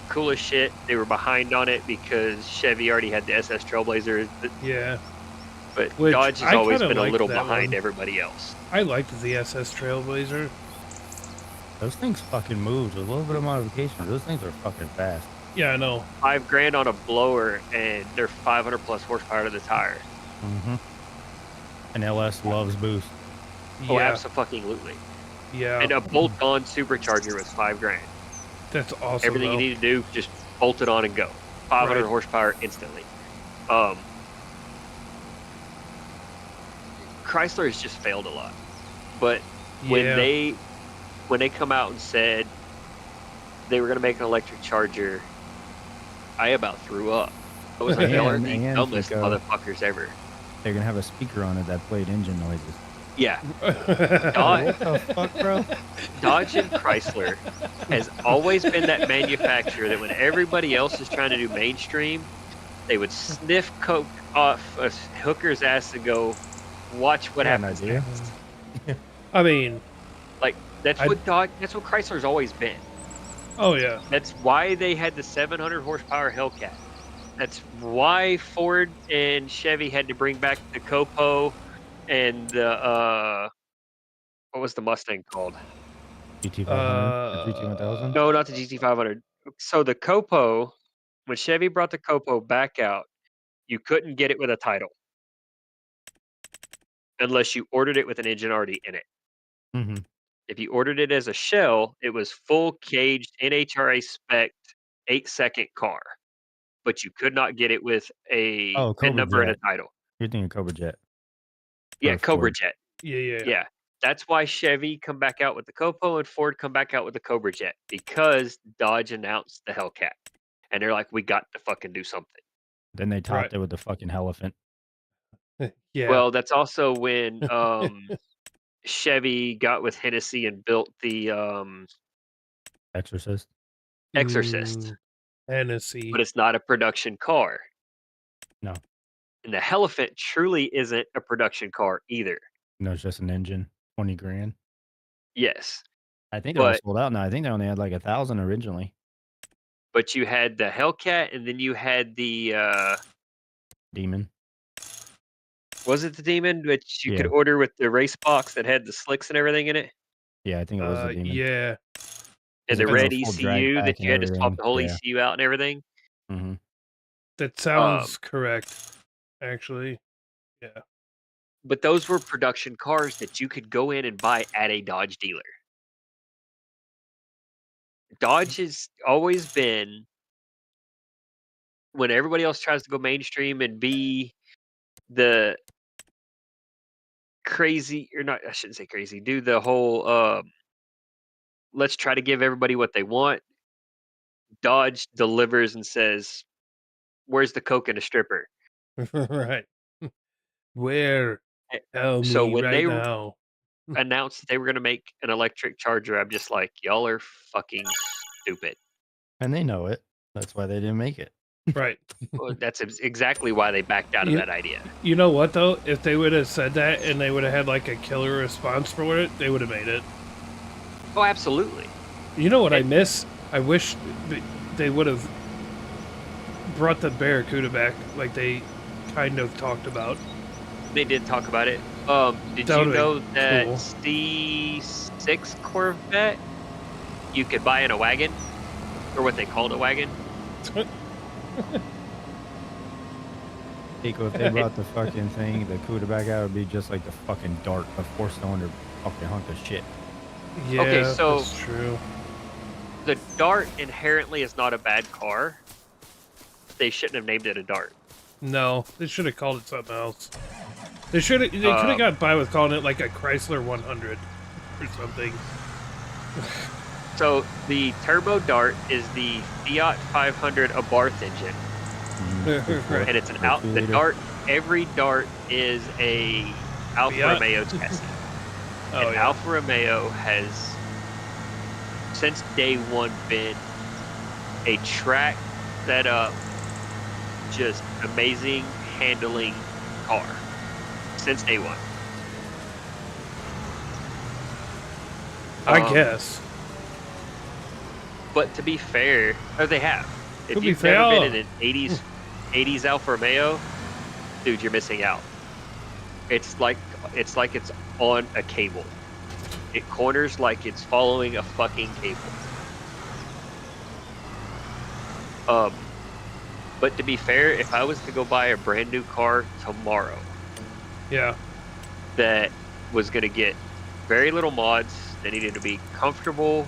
cool as shit. They were behind on it because Chevy already had the SS Trailblazer. Yeah. But Which Dodge has I always kinda been a liked little that behind one. everybody else. I liked the SS Trailblazer. Those things fucking move. With a little bit of modification, those things are fucking fast. Yeah, I know. $5,000 on a blower, and they're 500 plus horsepower to the tire. And LS loves boost. Oh, Yeah. absolutely. Yeah. And a bolt-on supercharger was $5,000. That's awesome. Everything though. you need to do, just bolt it on and go. 500 Right. horsepower instantly. Chrysler has just failed a lot. But when Yeah. they come out and said they were going to make an electric charger, I about threw up. I was like, y'all are the And dumbest like, motherfuckers ever. They're gonna have a speaker on it that played engine noises. Yeah. What the fuck, bro? Dodge and Chrysler has always been that manufacturer that when everybody else is trying to do mainstream, they would sniff coke off a hooker's ass and go, watch what happens. idea. I mean, Like, that's what Chrysler's always been. oh yeah. That's why they had the 700 horsepower Hellcat. That's why Ford and Chevy had to bring back the Copo and the what was the Mustang called? GT500, the GT1000. No, not the GT500. So the Copo, when Chevy brought the Copo back out, you couldn't get it with a title unless you ordered it with an engine already in it. If you ordered it as a shell, it was full caged NHRA spec 8-second car, but you could not get it with a VIN Cobra number and a Jet. title. You're thinking Cobra Jet. Yeah, Or Cobra Ford. Jet. Yeah. Yeah. That's why Chevy come back out with the Copo and Ford come back out with the Cobra Jet, because Dodge announced the Hellcat. And they're like, we got to fucking do something. Then they topped Right. it with the fucking Elephant. Yeah. Well, that's also when Chevy got with Hennessy and built the Exorcist. Exorcist, Hennessy. but it's not a production car. No. And the Elephant truly isn't a production car either. No, it's just an engine. 20 grand. Yes. I think they're all But sold out now. I think they only had like 1,000 originally. but you had the Hellcat and then you had the Demon. was it the Demon, which you could Yeah. order with the race box that had the slicks and everything in it? Yeah, I think it was the Demon. Yeah. And it the has a red full drag ECU pack that you and had to swap everything, the whole yeah. ECU out and everything. That sounds correct. Actually. Yeah. But those were production cars that you could go in and buy at a Dodge dealer. Dodge has always been, when everybody else tries to go mainstream and be the crazy, or not, I shouldn't say crazy, do the whole let's try to give everybody what they want. Dodge delivers and says, "Where's the coke and a stripper?" Right. Where? Eh, Tell So me when right they now. announced that they were going to make an electric Charger, I'm just like, y'all are fucking stupid. And they know it. That's why they didn't make it. Right. Well, that's exactly why they backed out of You, that idea. you know what though? If they would have said that and they would have had like a killer response for it, they would have made it. Oh, absolutely. You know what I And- miss? I wish they would have brought the Barracuda back like they kind of talked about. They did talk about it. Did That you would've know been that cool. C6 Corvette you could buy in a wagon, or what they called a wagon? Nico, if they brought the fucking thing, the Cuda back out, it would be just like the fucking Dart, a 4-cylinder fucking hunk of shit. Yeah, so- that's true. The Dart inherently is not a bad car. They shouldn't have named it a Dart. No, they should have called it something else. They should have. They could have got by with calling it like a Chrysler 100 or something. So the Turbo Dart is the Fiat 500 Abarth engine, Right. and it's an Or out. The 3-liter. Dart, every Dart is a Alfa Fiat? Romeo chassis. Oh And yeah. Alfa Romeo has, since day one, been a track setup, just amazing handling car since day one. I Um, guess. But to be fair, or they have. If To be you've never fair- been in an 80s Alfa Romeo, dude, you're missing out. It's like it's on a cable. It corners like it's following a fucking cable. But to be fair, if I was to go buy a brand new car tomorrow Yeah. that was going to get very little mods, that needed to be comfortable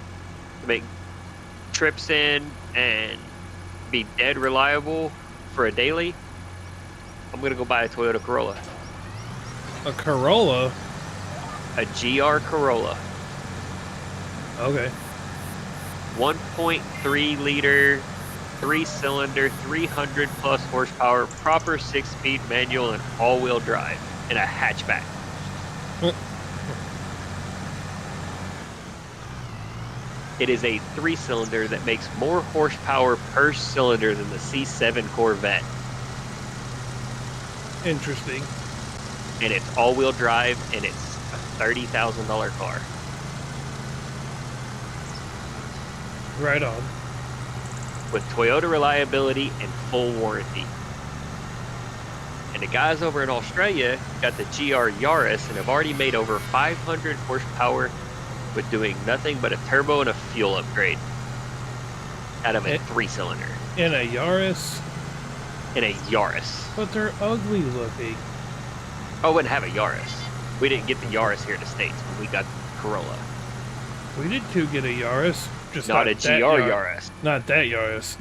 to make trips in and be dead reliable for a daily, I'm going to go buy a Toyota Corolla, A Corolla. a GR Corolla, Okay. 1.3 liter, 3-cylinder, 300 plus horsepower, proper 6-speed manual, and all-wheel drive, and a hatchback. It is a 3-cylinder that makes more horsepower per cylinder than the C7 Corvette, Interesting. and it's all-wheel drive, and it's a $30,000 car. Right on. With Toyota reliability and full warranty. And the guys over in Australia got the GR Yaris and have already made over 500 horsepower with doing nothing but a turbo and a fuel upgrade out of a 3-cylinder In a Yaris, in a Yaris. but they're ugly looking. Oh, I wouldn't have a Yaris. We didn't get the Yaris here in the States, but we got the Corolla. We did too get a Yaris, just Not a that GR Yaris. Not that Yaris.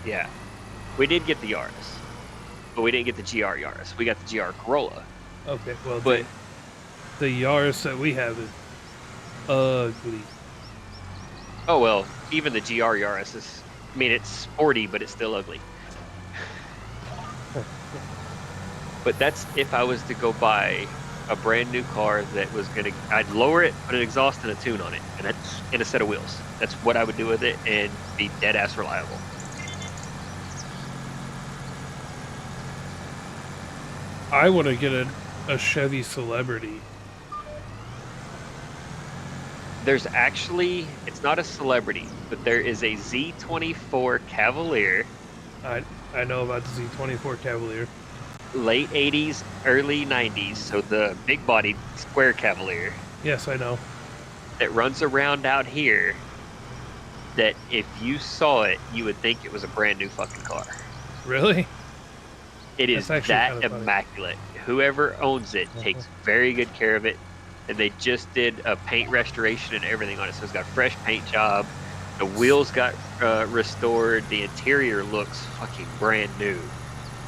Yeah. We did get the Yaris, but we didn't get the GR Yaris. We got the GR Corolla. Okay, well, But the Yaris that we have is ugly. oh well, even the GR Yaris is, I mean, it's sporty, but it's still ugly. But that's if I was to go buy a brand new car that was gonna, I'd lower it, put an exhaust and a tune on it, and that's in a set of wheels. That's what I would do with it, and be dead ass reliable. I want to get a Chevy Celebrity. There's actually, it's not a Celebrity, but there is a Z24 Cavalier, I know about the Z24 Cavalier. late 80s, early 90s, so the big bodied square Cavalier Yes, I know. that runs around out here, that if you saw it, you would think it was a brand new fucking car. Really? It is That's actually that kinda funny. immaculate. Whoever owns it takes very good care of it, and they just did a paint restoration and everything on it, so it's got a fresh paint job. The wheels got restored. The interior looks fucking brand new.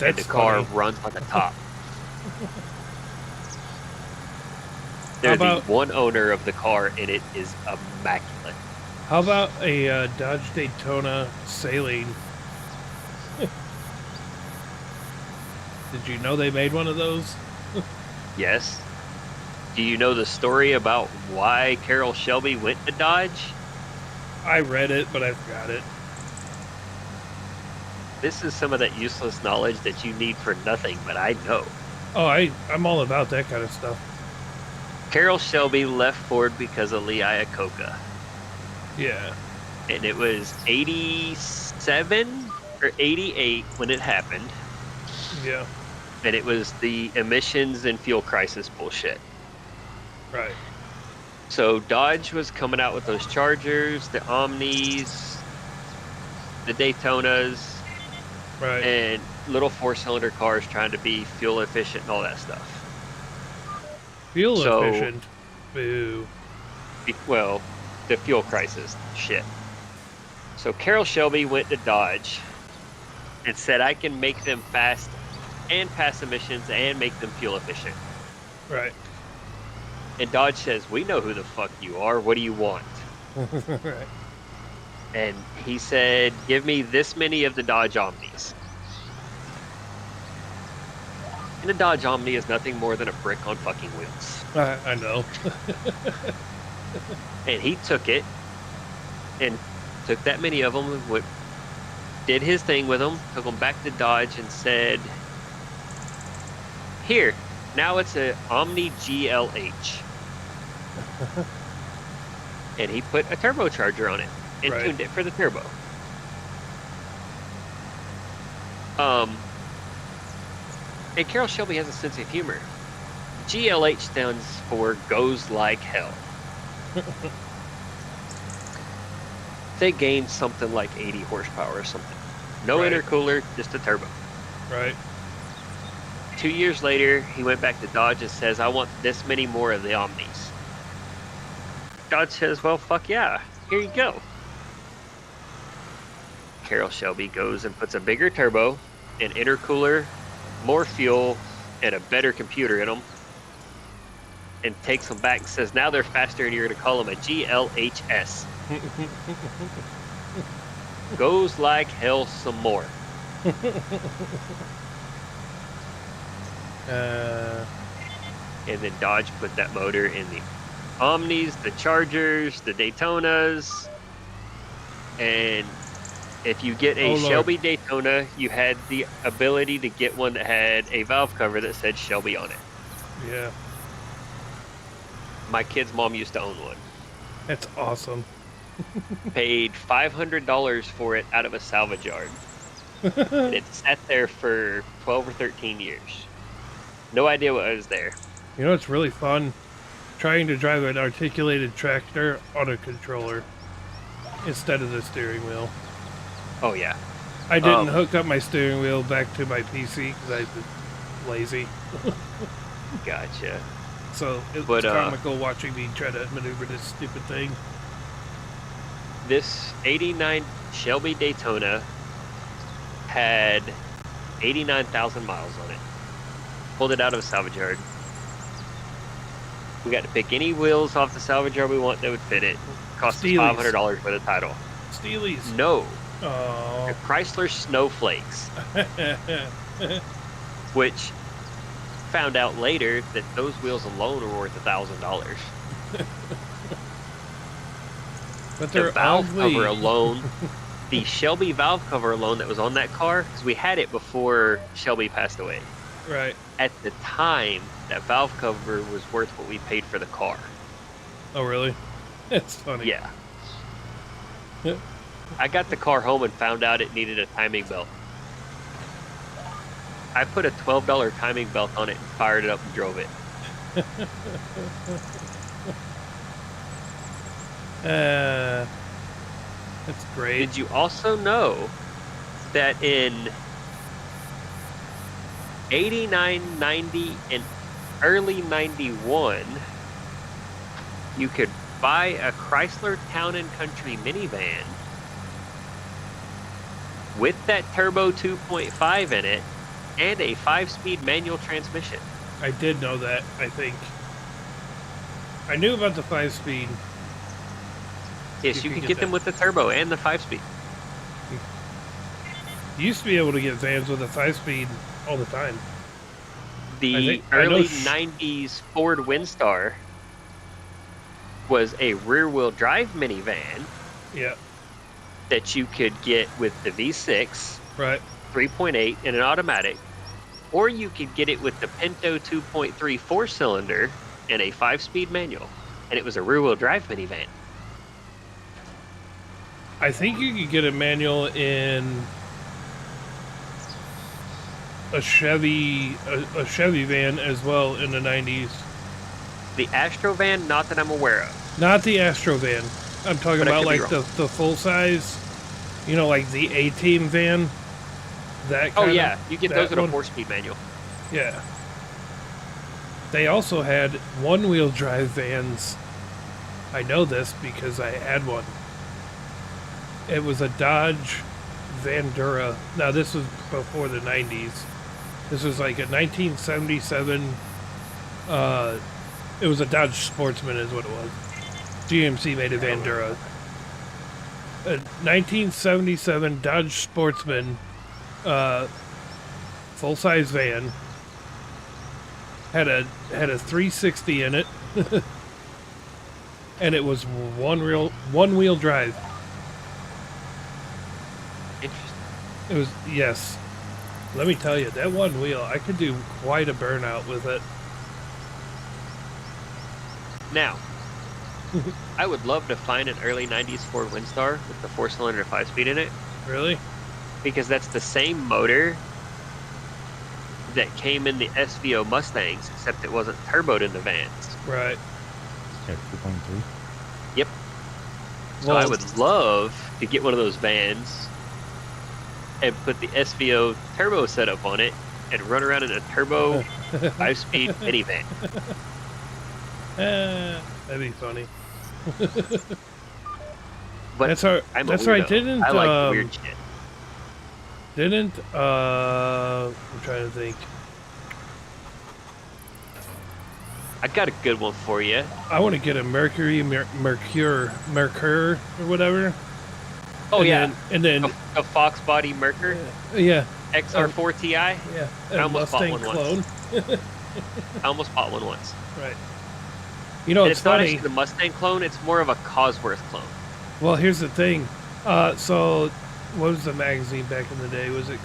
And the car runs like a top. They're the one owner of the car, and it is immaculate. How about a Dodge Daytona Saline? Did you know they made one of those? Yes. Do you know the story about why Carroll Shelby went to Dodge? I read it, but I forgot it. This is some of that useless knowledge that you need for nothing, but I know. Oh, I'm all about that kind of stuff. Carroll Shelby left Ford because of Lee Iacocca. Yeah. And it was 87 or 88 when it happened. Yeah. And it was the emissions and fuel crisis bullshit. Right. So Dodge was coming out with those Chargers, the Omnis, the Daytonas, right, and little 4-cylinder cars trying to be fuel efficient and all that stuff. Fuel efficient? Boo. Well, the fuel crisis shit. So Carroll Shelby went to Dodge and said, I can make them fast and pass emissions and make them fuel efficient. Right. And Dodge says, we know who the fuck you are. What do you want? Right. And he said, give me this many of the Dodge Omnis. And a Dodge Omni is nothing more than a brick on fucking wheels. I know. And he took it and took that many of them, did his thing with them, took them back to Dodge and said, here, now it's a Omni GLH. And he put a turbocharger on it and tuned it for the turbo. And Carroll Shelby has a sense of humor. GLH stands for goes like hell. They gained something like 80 horsepower or something. No intercooler, just a turbo. Right. 2 years later, he went back to Dodge and says, I want this many more of the Omnis. Dodge says, well, fuck yeah, here you go. Carroll Shelby goes and puts a bigger turbo, an intercooler, more fuel, and a better computer in them, and takes them back and says, now they're faster and you're going to call them a GLHS. Goes like hell some more. And then Dodge put that motor in the Omnis, the Chargers, the Daytonas, and if you get a Shelby Daytona, you had the ability to get one that had a valve cover that said Shelby on it. Yeah. My kid's mom used to own one. That's awesome. Paid $500 for it out of a salvage yard. And it sat there for 12 or 13 years. No idea what was there. You know, it's really fun trying to drive an articulated tractor on a controller instead of the steering wheel. Oh, yeah. I didn't hook up my steering wheel back to my PC because I was lazy. Gotcha. So it's comical watching me try to maneuver this stupid thing. This 89 Shelby Daytona had 89,000 miles on it. Pulled it out of a salvage yard. We got to pick any wheels off the salvage yard we want that would fit it. Cost us $500 for the title. Steelies. No. Oh. The Chrysler Snowflakes. Which found out later that those wheels alone were worth $1,000. But they're the valve cover alone, the Shelby valve cover alone that was on that car, because we had it before Shelby passed away. Right. At the time, that valve cover was worth what we paid for the car. Oh, really? That's funny. Yeah. I got the car home and found out it needed a timing belt. I put a $12 timing belt on it and fired it up and drove it. That's great. Did you also know that in 89, 90, and early 91, you could buy a Chrysler Town & Country minivan with that turbo 2.5 in it and a 5-speed manual transmission. I did know that, I think. I knew about the 5-speed. Yes, you can get them with the turbo and the 5-speed. You used to be able to get vans with a 5-speed all the time. The early 90s Ford Windstar was a rear-wheel drive minivan. Yeah. That you could get with the V6, right, 3.8 in an automatic, or you could get it with the Pinto 2.3 4-cylinder and a 5-speed manual, and it was a rear-wheel drive minivan. I think you could get a manual in a Chevy van as well in the 90s. The Astro van, not that I'm aware of. Not the Astro van. I'm talking about like the full size, you know, like the A-Team van. That oh yeah, you get those in a 4-speed manual. Yeah. They also had one-wheel drive vans. I know this because I had one. It was a Dodge Vandura. Now this was before the 90s. This was like a 1977. It was a Dodge Sportsman, is what it was. GMC made a Vandura. A 1977 Dodge Sportsman, full-size van. Had a 360 in it, and it was one-wheel drive. Interesting. It was, yes. Let me tell you, that one wheel, I could do quite a burnout with it. Now, I would love to find an early 90s Ford Windstar with the 4-cylinder 5-speed in it. Really? Because that's the same motor that came in the SVO Mustangs, except it wasn't turboed in the vans. Right. Yeah, 2.3. Yep. So I would love to get one of those vans and put the SVO turbo setup on it and run around in a turbo 5-speed minivan. That'd be funny. But that's right. Didn't I like weird shit. I'm trying to think. I got a good one for you. I want to get a Mercury or whatever. Oh, and then a Fox Body Mercury. Yeah. XR4 Ti. Yeah. I almost bought one clone. once. I almost bought one once. Right. You know, it's funny. Not actually the Mustang clone. It's more of a Cosworth clone. Well, here's the thing. So, what was the magazine back in the day? Was it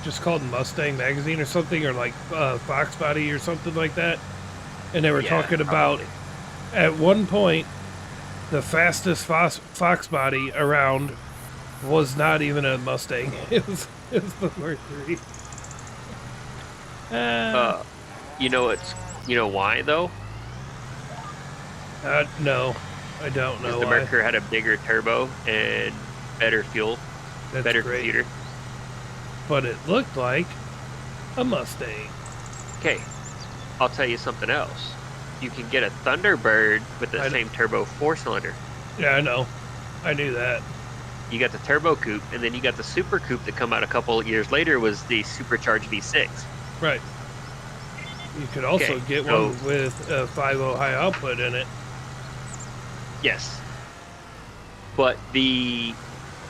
just called Mustang Magazine or something, or like Fox Body or something like that? And they were talking about, at one point, the fastest Fox Body around was not even a Mustang. It was the Mercury. You know why though? No, I don't know. The Mercury had a bigger turbo and better fuel, better computer. But it looked like a Mustang. Okay, I'll tell you something else. You can get a Thunderbird with the same turbo 4-cylinder. Yeah, I know. I knew that. You got the turbo coupe, and then you got the super coupe that come out a couple of years later was the supercharged V6. Right. You could also get one with a 5.0 high output in it. Yes. But the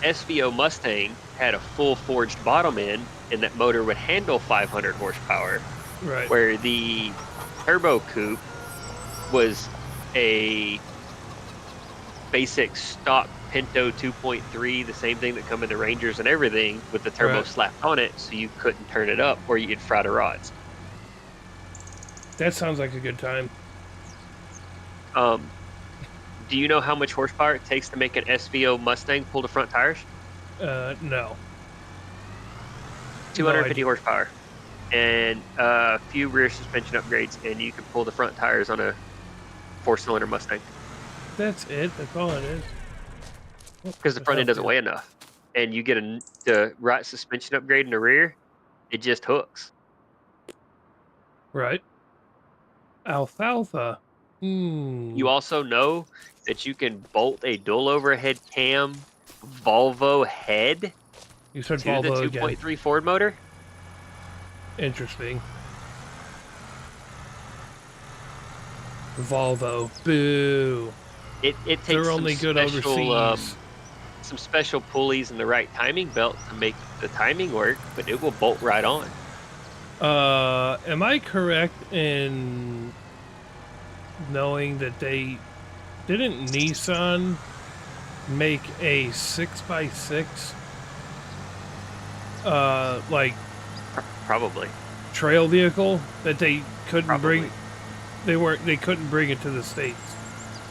SVO Mustang had a full forged bottom end, and that motor would handle 500 horsepower. Right. Where the turbo coupe was a basic stock Pinto 2.3, the same thing that come in the Rangers and everything, with the turbo slapped on it, so you couldn't turn it up or you'd fry the rods. That sounds like a good time. Do you know how much horsepower it takes to make an SVO Mustang pull the front tires? No. 250 horsepower. And a few rear suspension upgrades, and you can pull the front tires on a 4-cylinder Mustang. That's it? That's all it is? Because the front end doesn't weigh enough. And you get the right suspension upgrade in the rear, it just hooks. Right. Alfalfa. You also know that you can bolt a dual overhead cam Volvo head You said to the Volvo again. 2.3 Ford motor. Interesting. Volvo. Boo. It takes They're some only good special overseas. some special pulleys and the right timing belt to make the timing work, but it will bolt right on. Am I correct in knowing that didn't Nissan make a 6x6 like Probably. trail vehicle that they couldn't Probably. bring? They couldn't bring it to the States.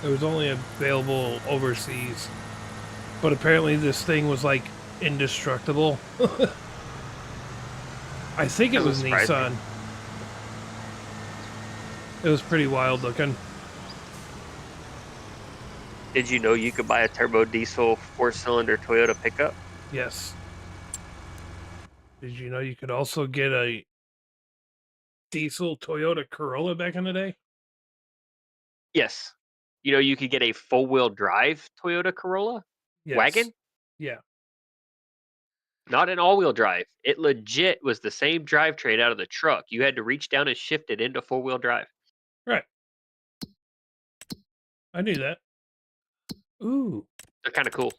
It was only available overseas. But apparently this thing was like indestructible. I think it Doesn't was surprise me. Nissan. It was pretty wild looking. Did you know you could buy a turbo diesel 4-cylinder Toyota pickup? Yes. Did you know you could also get a diesel Toyota Corolla back in the day? Yes. You know you could get a 4-wheel drive Toyota Corolla Yes. wagon? Yeah. Not an all-wheel drive. It legit was the same drivetrain out of the truck. You had to reach down and shift it into 4-wheel drive. Right. I knew that. Ooh. They're kind of cool.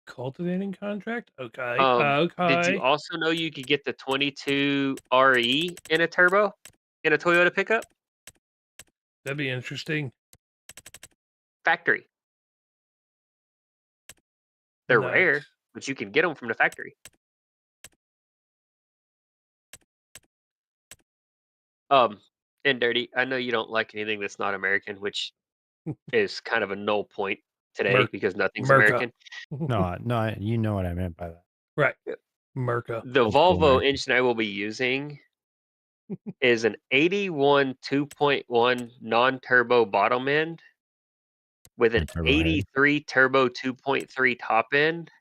Cultivating contract? Okay. Did you Okay. also know you could get the 22 RE in a turbo in a Toyota pickup? That'd be interesting. Factory. They're rare, Nice. but you can get them from the factory. And Dirty, I know you don't like anything that's not American, which is kind of a null point today Merc- because nothing's Merca. American. No, you know what I meant by that. Right. Yep. Merca. The Old school Volvo American. engine I will be using is an 81 2.1 non-turbo bottom end with an turbo head. 83 turbo 2.3 top end.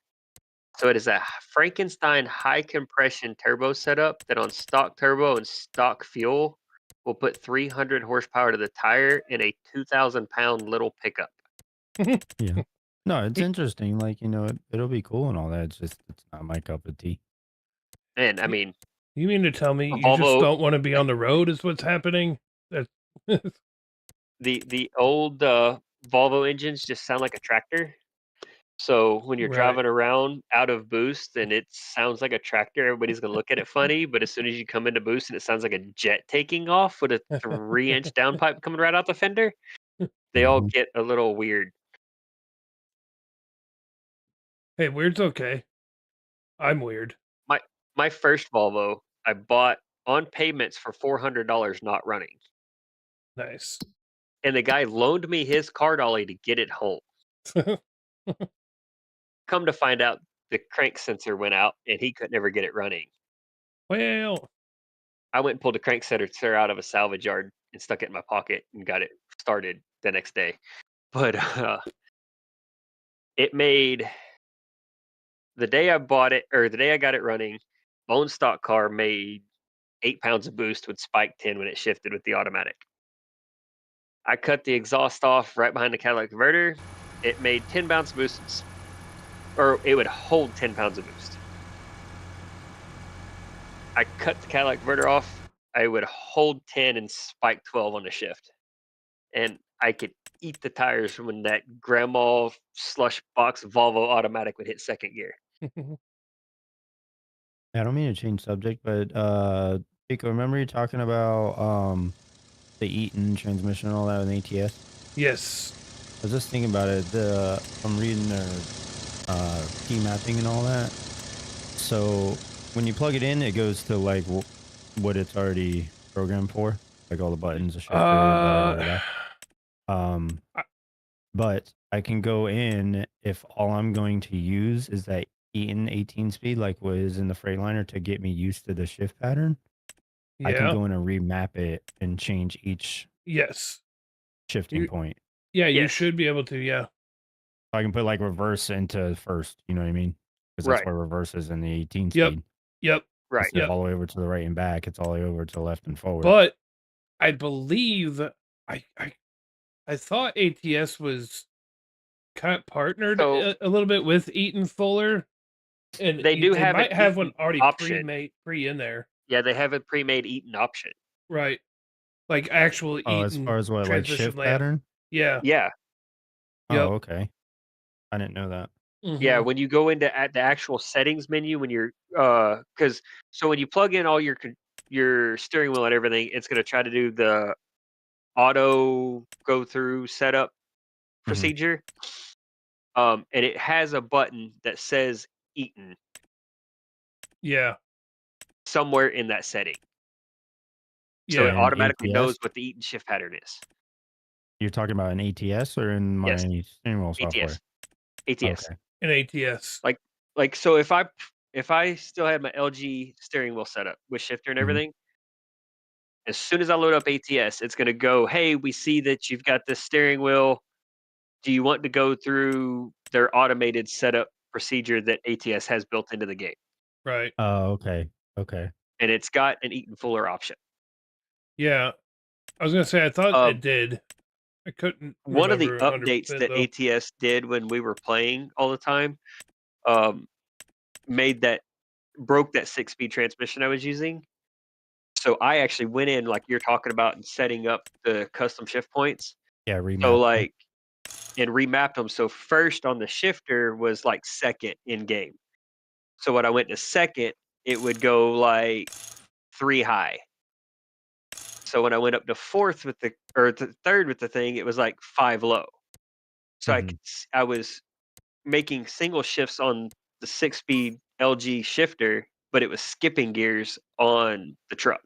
So it is a Frankenstein high compression turbo setup that on stock turbo and stock fuel will put 300 horsepower to the tire in a 2,000-pound little pickup. Yeah. No, it's interesting. Like, it'll be cool and all that. It's not my cup of tea. And I mean, You mean to tell me a you just Volvo, don't want to be on the road is what's happening? That's the old Volvo engines just sound like a tractor. So when you're right. driving around out of boost and it sounds like a tractor, everybody's gonna look at it funny. But as soon as you come into boost and it sounds like a jet taking off with a 3-inch downpipe coming right out the fender, they all Mhm. get a little weird. Hey, weird's okay. I'm weird. My first Volvo I bought on payments for $400 not running, Nice. and the guy loaned me his car dolly to get it home. Come to find out, the crank sensor went out and he could never get it running. Well, I went and pulled the crank sensor out of a salvage yard and stuck it in my pocket and got it started the next day. But it made the day I bought it or the day I got it running, bone stock car made 8 pounds of boost with spike 10 when it shifted with the automatic. I cut the exhaust off right behind the catalytic converter. It made 10 pounds of boost, or it would hold 10 pounds of boost. I cut the catalytic converter off. I would hold 10 and spike 12 on the shift. And I could eat the tires when that grandma slush box Volvo automatic would hit second gear. I don't mean to change subject, but Pico, remember you talking about the Eaton transmission and all that with ATS? yes. I was just thinking about it. I'm reading their key mapping and all that. So when you plug it in, it goes to like what it's already programmed for, like all the buttons, the shifter, blah, blah, blah. I- But I can go in if all I'm going to use is that Eaton 18 speed, like what is in the Freightliner, to get me used to the shift pattern. I can Yeah. go in and remap it and change each Yes. shifting You- point. Yeah, you Yes. should be able to. Yeah. I can put like reverse into first. You know what I mean? Because that's Right. where reverse is in the 18 Yep. speed. Yep. Right. Instead of Yep. all the way over to the right and back, it's all the way over to the left and forward. But I believe I thought ATS was kind of partnered So a little bit with Eaton Fuller, and they do they have an might have one Eaton already option. pre in there, Yeah, they have a pre-made Eaton option. right? Like actual Oh, as far Eaton as what, like transmission shift lamp. pattern? Yeah. Yeah, Yep. Oh, okay. I didn't know that. yeah. Hmm. When you go into the actual settings menu, when you're because so when you plug in all your steering wheel and everything, it's going to try to do the auto go through setup Mhm. procedure. And it has a button that says Eaton Yeah. somewhere in that setting, so it Yeah. In automatically knows ATS? what the Eaton shift pattern is. You're talking about an ATS or in my Yes, steering wheel ATS, software? ATS. Okay. An ATS. Like so, if I still had my LG steering wheel set up with shifter and Mhm. everything, as soon as I load up ATS, it's going to go, "Hey, we see that you've got this steering wheel. Do you want to go through their automated setup procedure that ATS has built into the game?" Right. Oh, okay. Okay. And it's got an Eaton Fuller option. Yeah. I was gonna say I thought it Um, did. I couldn't one of the remember updates 100% that though. ATS did when we were playing all the time, um, made that broke that 6-speed transmission I was using. So I actually went in like you're talking about and setting up the custom shift points. Yeah, So remap them. like and remapped them. So first on the shifter was like second in game. So when I went to second, it would go like 3 high. So when I went up to fourth with the or to third with the thing, it was like 5 low. So Mhm. I was making single shifts on the 6-speed LG shifter, but it was skipping gears on the truck.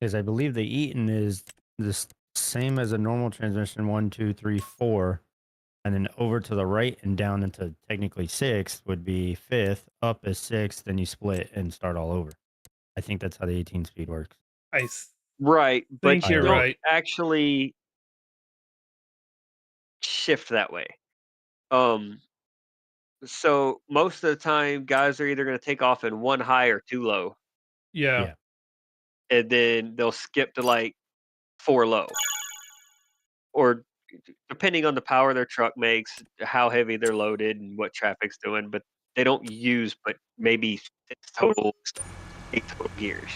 'Cause I believe the Eaton is the same as a normal transmission, 1, 2, 3, 4, and then over to the right and down into technically 6th would be 5th, up is 6th, then you split and start all over. I think that's how the 18 speed works. I Right, but think I you you're don't always right. actually shift that way. Um, so most of the time, guys are either going to take off in 1 high or 2 low, Yeah. yeah. and then they'll skip to like 4 low, or depending on the power their truck makes, how heavy they're loaded, and what traffic's doing. But they don't use but maybe 6 total, 8 total gears.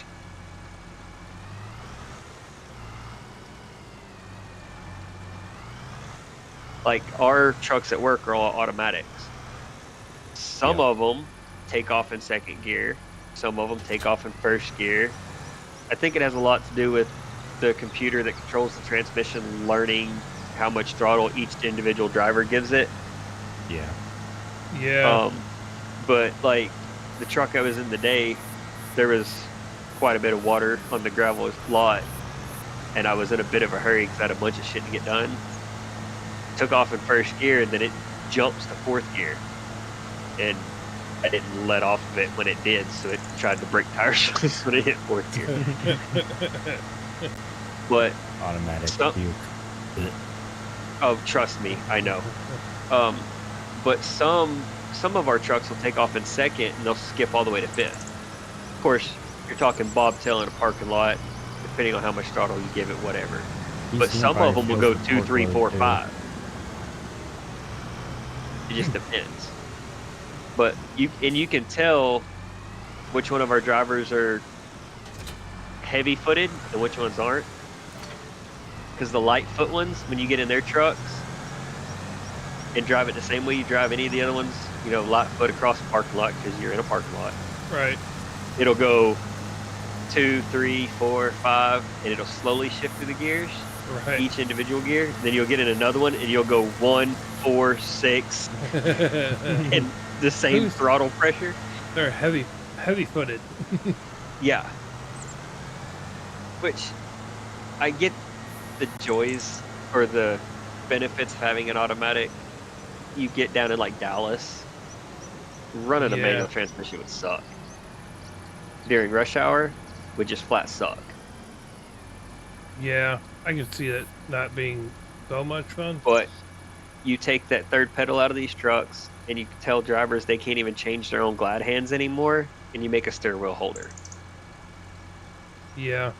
Like our trucks at work are all automatics. Some Yeah. of them take off in second gear. Some of them take off in first gear. I think it has a lot to do with the computer that controls the transmission learning how much throttle each individual driver gives it. Yeah. Yeah. Um, but like the truck I was in today, there was quite a bit of water on the gravel lot, and I was in a bit of a hurry because I had a bunch of shit to get done. Took off in first gear, and then it jumps to fourth gear, and I didn't let off of it when it did, so it tried to break tires when it hit fourth gear. But Automatic. some, oh, trust me, I know. Um, but some of our trucks will take off in second, and they'll skip all the way to fifth. Of course, you're talking bobtail in a parking lot, depending on how much throttle you give it, whatever. But some of them will go 2, 3, 4, 5. It just depends. But you can tell which one of our drivers are heavy footed and which ones aren't. Because the light foot ones, when you get in their trucks and drive it the same way you drive any of the other ones, light foot across the parking lot because you're in a parking lot. Right. It'll go 2, 3, 4, 5, and it'll slowly shift through the gears, Right. each individual gear. Then you'll get in another one, and you'll go 1, 4, 6, and the same Who's- throttle pressure. They're heavy footed. Yeah. Which I get the joys or the benefits of having an automatic. You get down in like Dallas, running a Yeah. manual transmission would suck. During rush hour, would just flat suck. Yeah. I can see it not being so much fun. But you take that third pedal out of these trucks, and you can tell drivers they can't even change their own glide hands anymore, and you make a steering wheel holder. Yeah.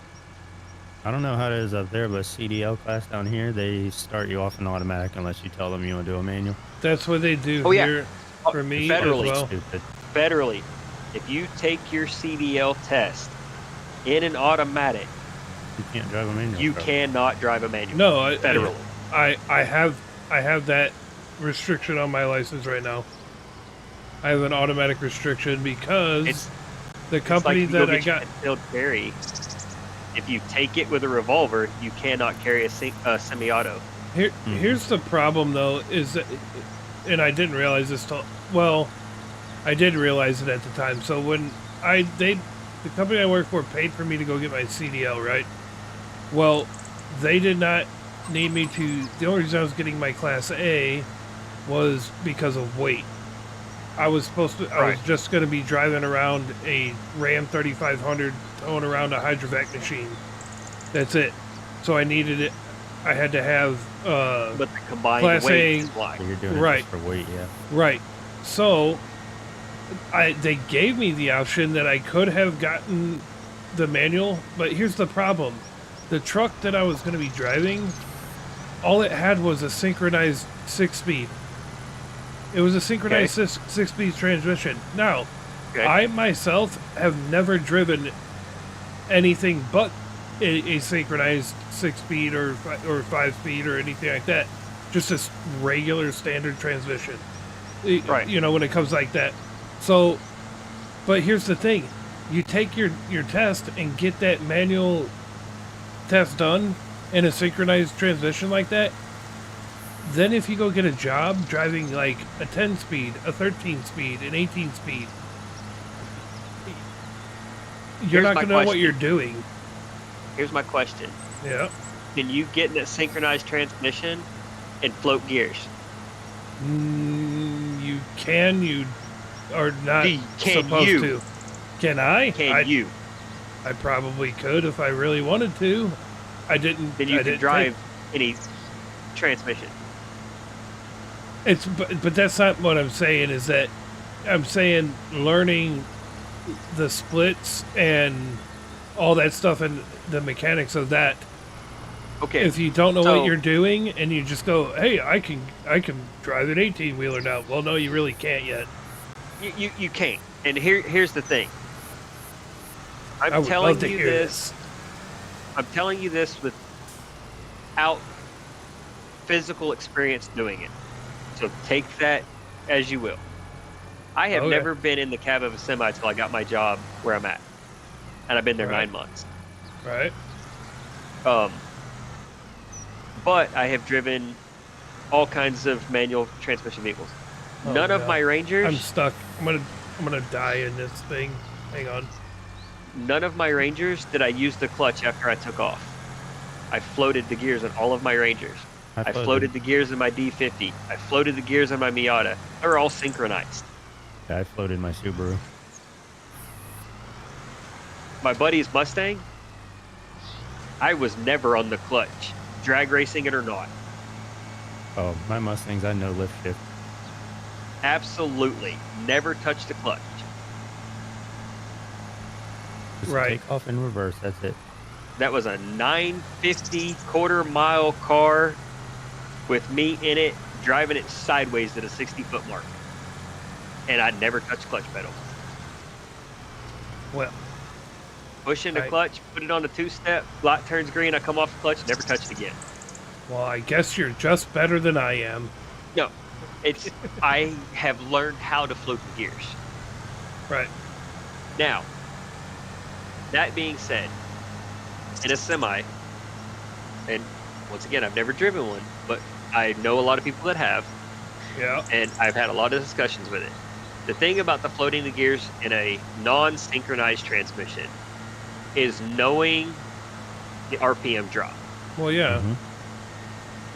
I don't know how it is up there, but CDL class down here, they start you off in automatic unless you tell them you want to do a manual. That's what they do Oh, yeah. here for me Federally. as well. Stupid. Federally, if you take your CDL test in an automatic, You can't drive a manual. you truck. cannot drive a manual. No, Federally. I have that restriction on my license right now. I have an automatic restriction because It's the It's company like you go that I get your got. concealed carry. If you take it with a revolver, you cannot carry a semi-auto. Here's the problem though, is that, and I didn't realize this till, well, I did realize it at the time. So when the company I work for paid for me to go get my CDL, right? Well, they did not need me to. The only reason I was getting my Class A was because of weight. I was supposed to. I was Right. just going to be driving around a Ram 3500, towing around a hydrovac machine. That's it. So I needed it. I had to have. But the combined Class weight A- is why. So you're doing it Right. just for weight, yeah. Right. So they gave me the option that I could have gotten the manual, but here's the problem. The truck that I was going to be driving, all it had was a synchronized 6-speed. It was a synchronized 6-speed transmission. Now, Okay. I myself have never driven anything but a synchronized 6-speed or 5-speed or anything like that. Just a regular standard transmission. Right. You know, when it comes like that. So, but here's the thing. You take your test and get that manual test done in a synchronized transmission like that. Then if you go get a job driving like a 10-speed, a 13-speed, an 18-speed, you're Here's not my going to know what question. you're doing. Here's my question: Yeah. Can you get in a synchronized transmission and float gears? You can, you are not Can supposed you? to. Can I? Can you? I probably could if I really wanted to. I didn't. Then you I can didn't drive any transmission. It's but that's not what I'm saying. Is that I'm saying learning the splits and all that stuff and the mechanics of that. Okay. If you don't know so- what you're doing and you just go, hey, I can drive an 18-wheeler now. Well, no, you really can't yet. You can't. And here's the thing. I I'm would telling love to you hear this. I'm telling you this without physical experience doing it. So take that as you will. I have Okay. never been in the cab of a semi until I got my job where I'm at. And I've been there Right. 9 months. Right? But I have driven all kinds of manual transmission vehicles. Oh, None of no. my Rangers, I'm stuck. I'm gonna die in this thing. Hang on. none of my Rangers did I use the clutch after I took off. I floated the gears on all of my Rangers. I floated the gears in my D50. I floated the gears on my Miata. They're all synchronized. Yeah, I floated my Subaru. My buddy's Mustang, I was never on the clutch, drag racing it or not. Oh, my Mustangs, I know lift shift. Absolutely never touched the clutch. Just Right. take off in reverse, that's it. That was a 950 quarter-mile car with me in it, driving it sideways at a 60-foot mark. And I'd never touched clutch pedal. Well, Push into Right. clutch, put it on the two-step, light turns green, I come off the clutch, never touched again. well, I guess you're just better than I am. No, it's I have learned how to float the gears. Right. Now, that being said, in a semi, and once again, I've never driven one, but I know a lot of people that have, Yeah. and I've had a lot of discussions with it. The thing about the floating the gears in a non-synchronized transmission is knowing the RPM drop. Well, yeah. Mhm.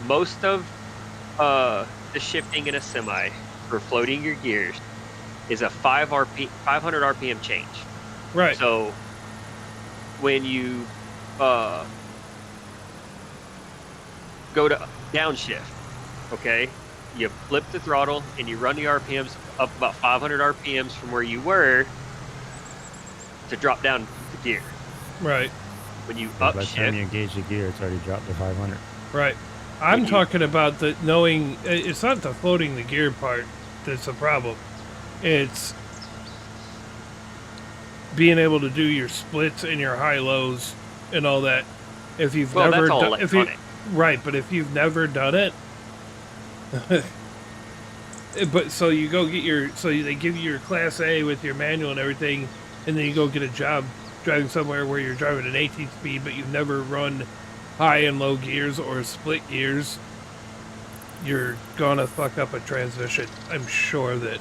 Most of the shifting in a semi for floating your gears is a 500 RPM change. Right. So when you go to downshift, okay, you flip the throttle and you run the RPMs up about 500 RPMs from where you were to drop down the gear. Right. when you By the time you upshift, engage the gear, it's already dropped to 500. Right. I'm you- talking about the knowing. It's not the floating the gear part that's the problem. It's being able to do your splits and your high lows and all that. If you've well, never that's all done, if you electronic. right, but if you've never done it, but so you go get your, so they give you your Class A with your manual and everything, and then you go get a job driving somewhere where you're driving an 18 speed, but you've never run high and low gears or split gears. You're gonna fuck up a transmission. I'm sure of it.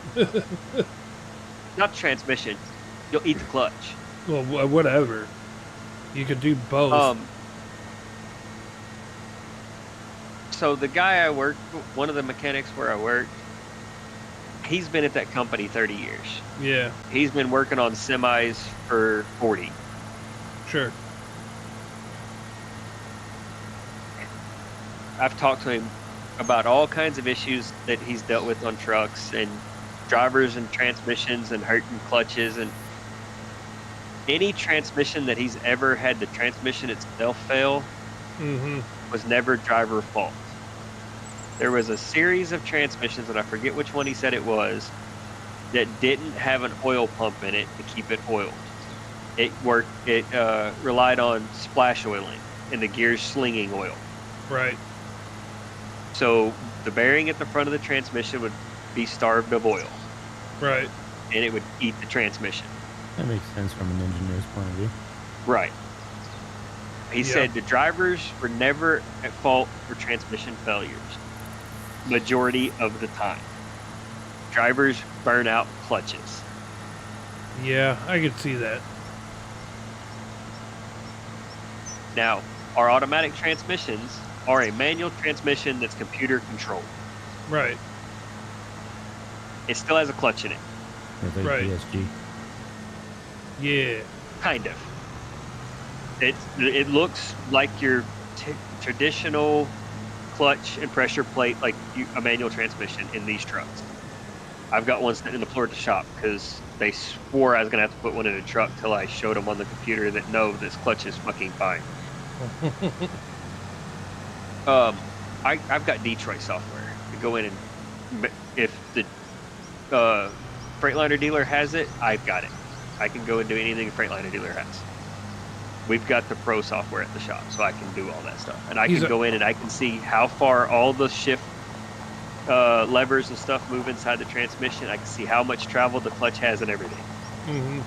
Not transmission. You'll eat the clutch. Well, whatever. You could do both. So the guy I work, one of the mechanics where I work, he's been at that company 30 years. Yeah, He's been working on semis for 40. sure. I've talked to him about all kinds of issues that he's dealt with on trucks and drivers and transmissions and hurting clutches, and any transmission that he's ever had the transmission itself fail Mm-hmm. was never driver fault. There was a series of transmissions, and I forget which one he said it was, that didn't have an oil pump in it to keep it oiled. It relied on splash oiling and the gears slinging oil. Right. So the bearing at the front of the transmission would be starved of oil, Right. and it would eat the transmission. That makes sense from an engineer's point of view. Right. He Yeah. said the drivers were never at fault for transmission failures, majority of the time. Drivers burn out clutches. Yeah, I could see that. Now, our automatic transmissions are a manual transmission that's computer controlled. Right. It still has a clutch in it, It's like Right. PSG. Yeah. kind of. It looks like your traditional clutch and pressure plate, like a manual transmission in these trucks. I've got one sitting in the floor at the shop because they swore I was gonna have to put one in a truck till I showed them on the computer that no, this clutch is fucking fine. I've got Detroit software to go in and if the Freightliner dealer has it, I've got it. I can go and do anything a Freightliner dealer has. We've got the pro software at the shop, so I can do all that stuff. And I can go in and I can see how far all the shift levers and stuff move inside the transmission. I can see how much travel the clutch has and everything. Mm-hmm.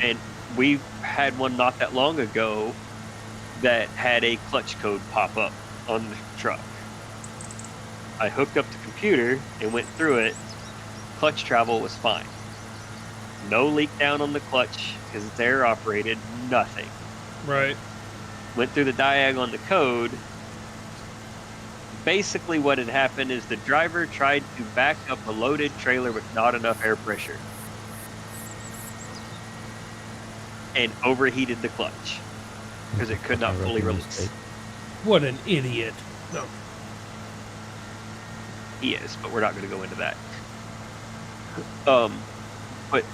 And we had one not that long ago that had a clutch code pop up on the truck. I hooked up the computer and went through it. Clutch travel was fine. No leak down on the clutch because it's air operated, nothing. Right. Went through the diag on the code. Basically what had happened is the driver tried to back up a loaded trailer with not enough air pressure and overheated the clutch because it could not fully release. What an idiot. No. He is, but we're not going to go into that. But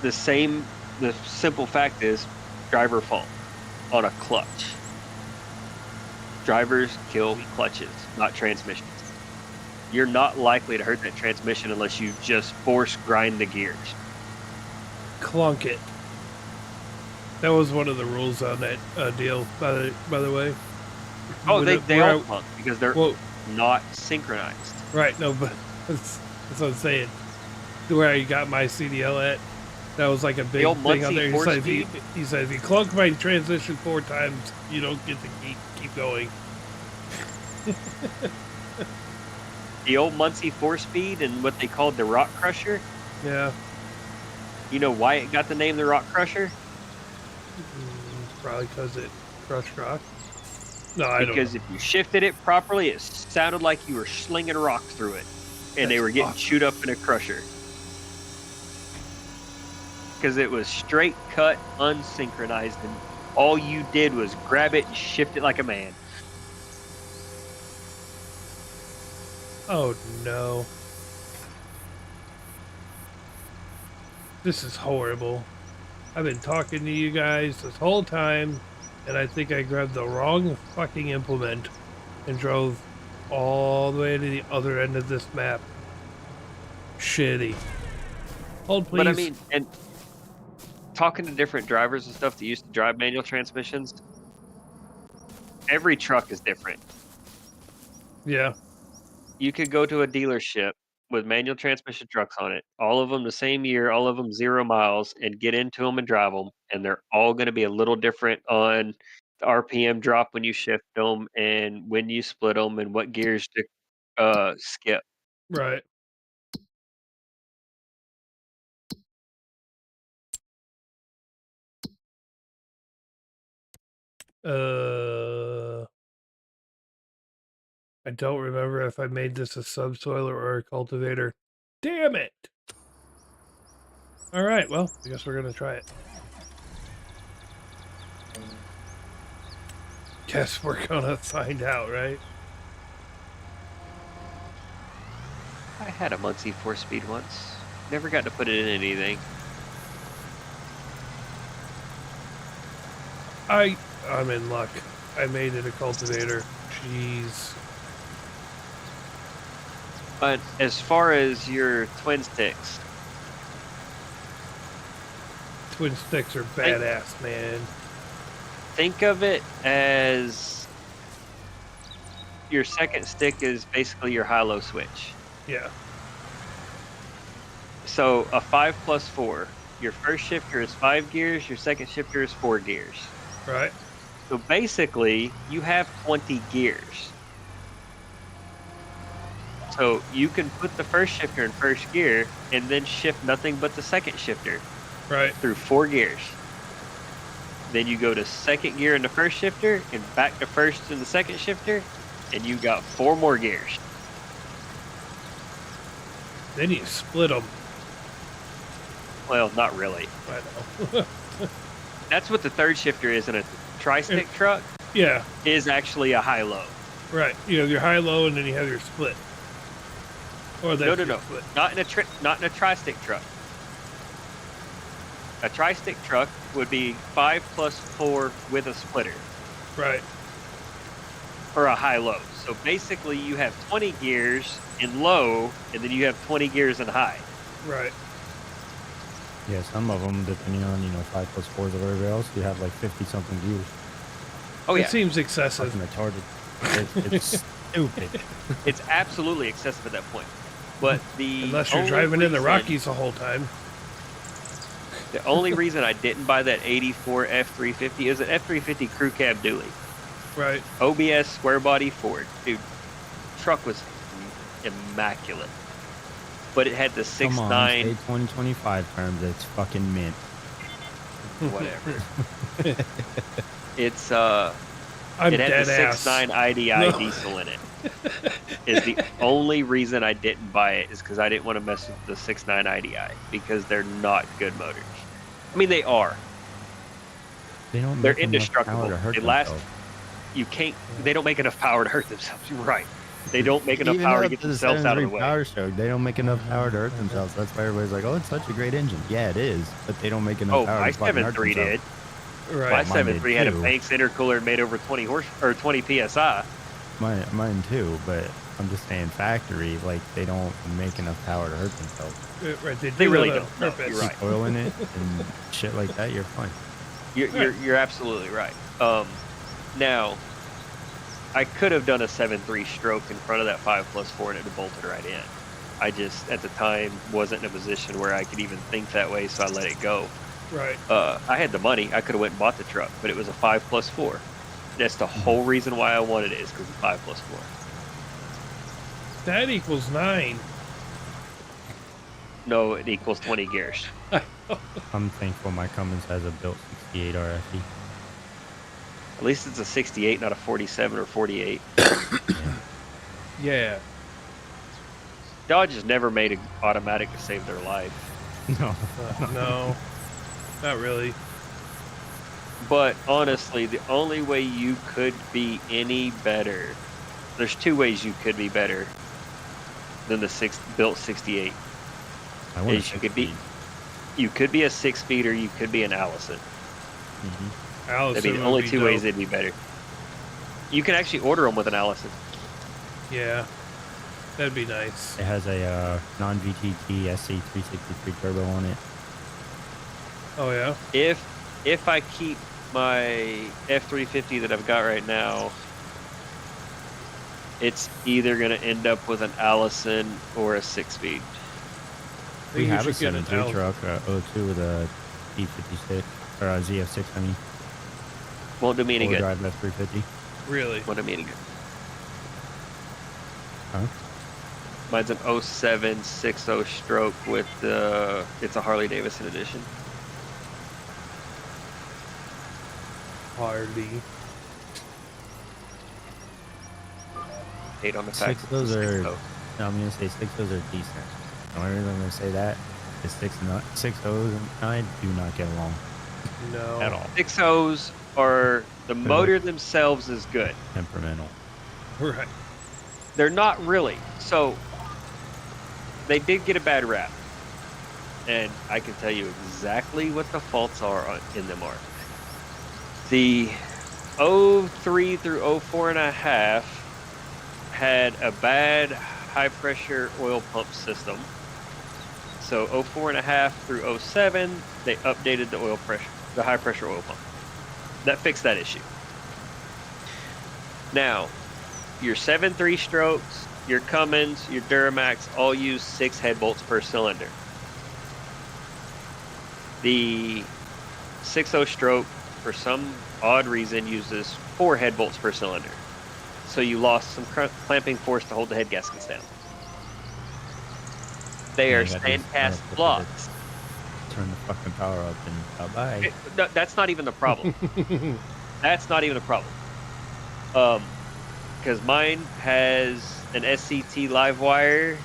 the simple fact is driver fault on a clutch. Drivers kill clutches, not transmissions. You're not likely to hurt that transmission unless you just force grind the gears. Clunk it. That was one of the rules on that deal, by the way. Oh, With they it- where all I- clunk because they're Well, not synchronized. right, no, but that's what I'm saying. Where I got my CDL at, that was like a big old thing on Muncie there. He four said, speed? he said, if you clunk my transmission 4 times, you don't get to keep going. The old Muncie 4-speed and what they called the Rock Crusher. Yeah. You know why it got the name the Rock Crusher? Probably because it crushed rock. No, I don't Because know. if you shifted it properly, it sounded like you were slinging rocks through it, and they That's were getting awesome. chewed up in a crusher. Because it was straight cut, unsynchronized, and all you did was grab it and shift it like a man. Oh no. This is horrible. I've been talking to you guys this whole time, and I think I grabbed the wrong fucking implement and drove all the way to the other end of this map. Shitty. Hold, please. But I mean, and talking to different drivers and stuff that used to drive manual transmissions, every truck is different. Yeah. You could go to a dealership with manual transmission trucks on it, all of them the same year, all of them 0 miles, and get into them and drive them, and they're all going to be a little different on the RPM drop when you shift them, and when you split them, and what gears to skip. Right. I don't remember if I made this a subsoiler or a cultivator. Damn it! All right, well, I guess we're gonna try it. Guess we're gonna find out, right? I had a Muncie 4-speed once. Never got to put it in anything. I'm in luck. I made it a cultivator. Jeez. But as far as your twin sticks, Twin sticks are badass, man. think of it as your second stick is basically your high-low switch. Yeah. So a 5+4. Your first shifter is 5 gears. Your second shifter is 4 gears. Right. So basically, you have 20 gears. So you can put the first shifter in first gear and then shift nothing but the second shifter Right. through 4 gears. Then you go to second gear in the first shifter and back to first in the second shifter, and you got 4 more gears. Then you split them. Well, not really. I know. That's what the third shifter is in a tri-stick truck, Yeah. is actually a high-low. Right. You have your high low, and then you have your split. Or that's No. your split. Not in a tri-stick truck. A tri-stick truck would be 5+4 with a splitter, Right. or a high-low. So basically, you have 20 gears in low, and then you have 20 gears in high. Right. Yeah, some of them, depending on 5+4s or whatever else, you have like 50 something gears. Oh yeah, It seems excessive. Fucking retarded. It's stupid. it's absolutely excessive at that point. But the Unless you're only driving in the reason- Rockies the whole time. The only reason I didn't buy that 84 F350 is an F350 crew cab dually. Right. OBS square body Ford. Dude, truck was immaculate. But it had the Come on, 6.9, say 2025 terms, it's fucking mint. whatever. It's I'm it had dead the ass. 6.9 IDI No. diesel in it. Is the only reason I didn't buy it is because I didn't want to mess with the 6.9 IDI because they're not good motors. I mean, they are. They don't They're make enough indestructible. power to hurt They last. themselves. You can't. They don't make enough power to hurt themselves. You're right. They don't make enough Even power to up get the themselves out of the 7.3 way. Power stroke, they don't make enough power to hurt themselves. That's why everybody's like, "Oh, it's such a great engine." Yeah, it is, but they don't make enough Oh, power my to fucking hurt 7.3 themselves. did. My Right. mine did 7.3 had a too. Banks intercooler made over 20 psi. Mine too, but I'm just saying factory, like they don't make enough power to hurt themselves. Right. They, They do really it on don't. No, purpose. you're right. Keep oil in it and shit like that, you're fine. You're absolutely right. Now, I could have done a 7.3 stroke in front of that 5+4 and it bolted right in. I just at the time wasn't in a position where I could even think that way, so I let it go. Right. I had the money. I could have went and bought the truck, but it was a 5+4. That's the whole reason why I wanted it, is because of 5+4. That equals 9. No, it equals 20 gears. I'm thankful my Cummins has a built 68 RFE. At least it's a 68, not a 47 or 48. Yeah. Dodge has never made an automatic to save their life. No. No. Not really. But honestly, the only way you could be any better, there's 2 ways you could be better than the built 68. I want Is you could be You could be a 6-speed or you could be an Allison. Mm-hmm. That'd be the only two ways it'd be better. You can actually order them with an Allison. Yeah, that'd be nice. It has a non-VTT SC363 turbo on it. Oh yeah. If I keep my F350 that I've got right now, it's either gonna end up with an Allison or a 6-speed. We have a 7.3 truck, 02 with a E56 or a ZF6. I mean, Won't do me any good. drive F350. Really? Won't do me any good. Huh? Mine's an 07 60 stroke with it's a Harley Davidson edition. Harley. Hate on the fact that Those it's a are. 6.0. No, I'm gonna say 6.0s are decent. The only reason I'm gonna say that is 6.0s and 9 do not get along No. at all. 6.0s are the motor themselves is good. Temperamental. Right. They're not really. So they did get a bad rap, and I can tell you exactly what the faults in them are. The 03 through 04 and a half had a bad high pressure oil pump system. So 04 and a half through 07, they updated the oil pressure, the high pressure oil pump. That fixed that issue. Now, your 7.3 strokes, your Cummins, your Duramax all use 6 head bolts per cylinder. The 6.0 stroke, for some odd reason, uses 4 head bolts per cylinder. So you lost some clamping force to hold the head gaskets down. They are sandcast blocks. Turn the fucking power up and bye-bye. No, that's not even the problem. That's not even the problem. Because mine has an SCT live wire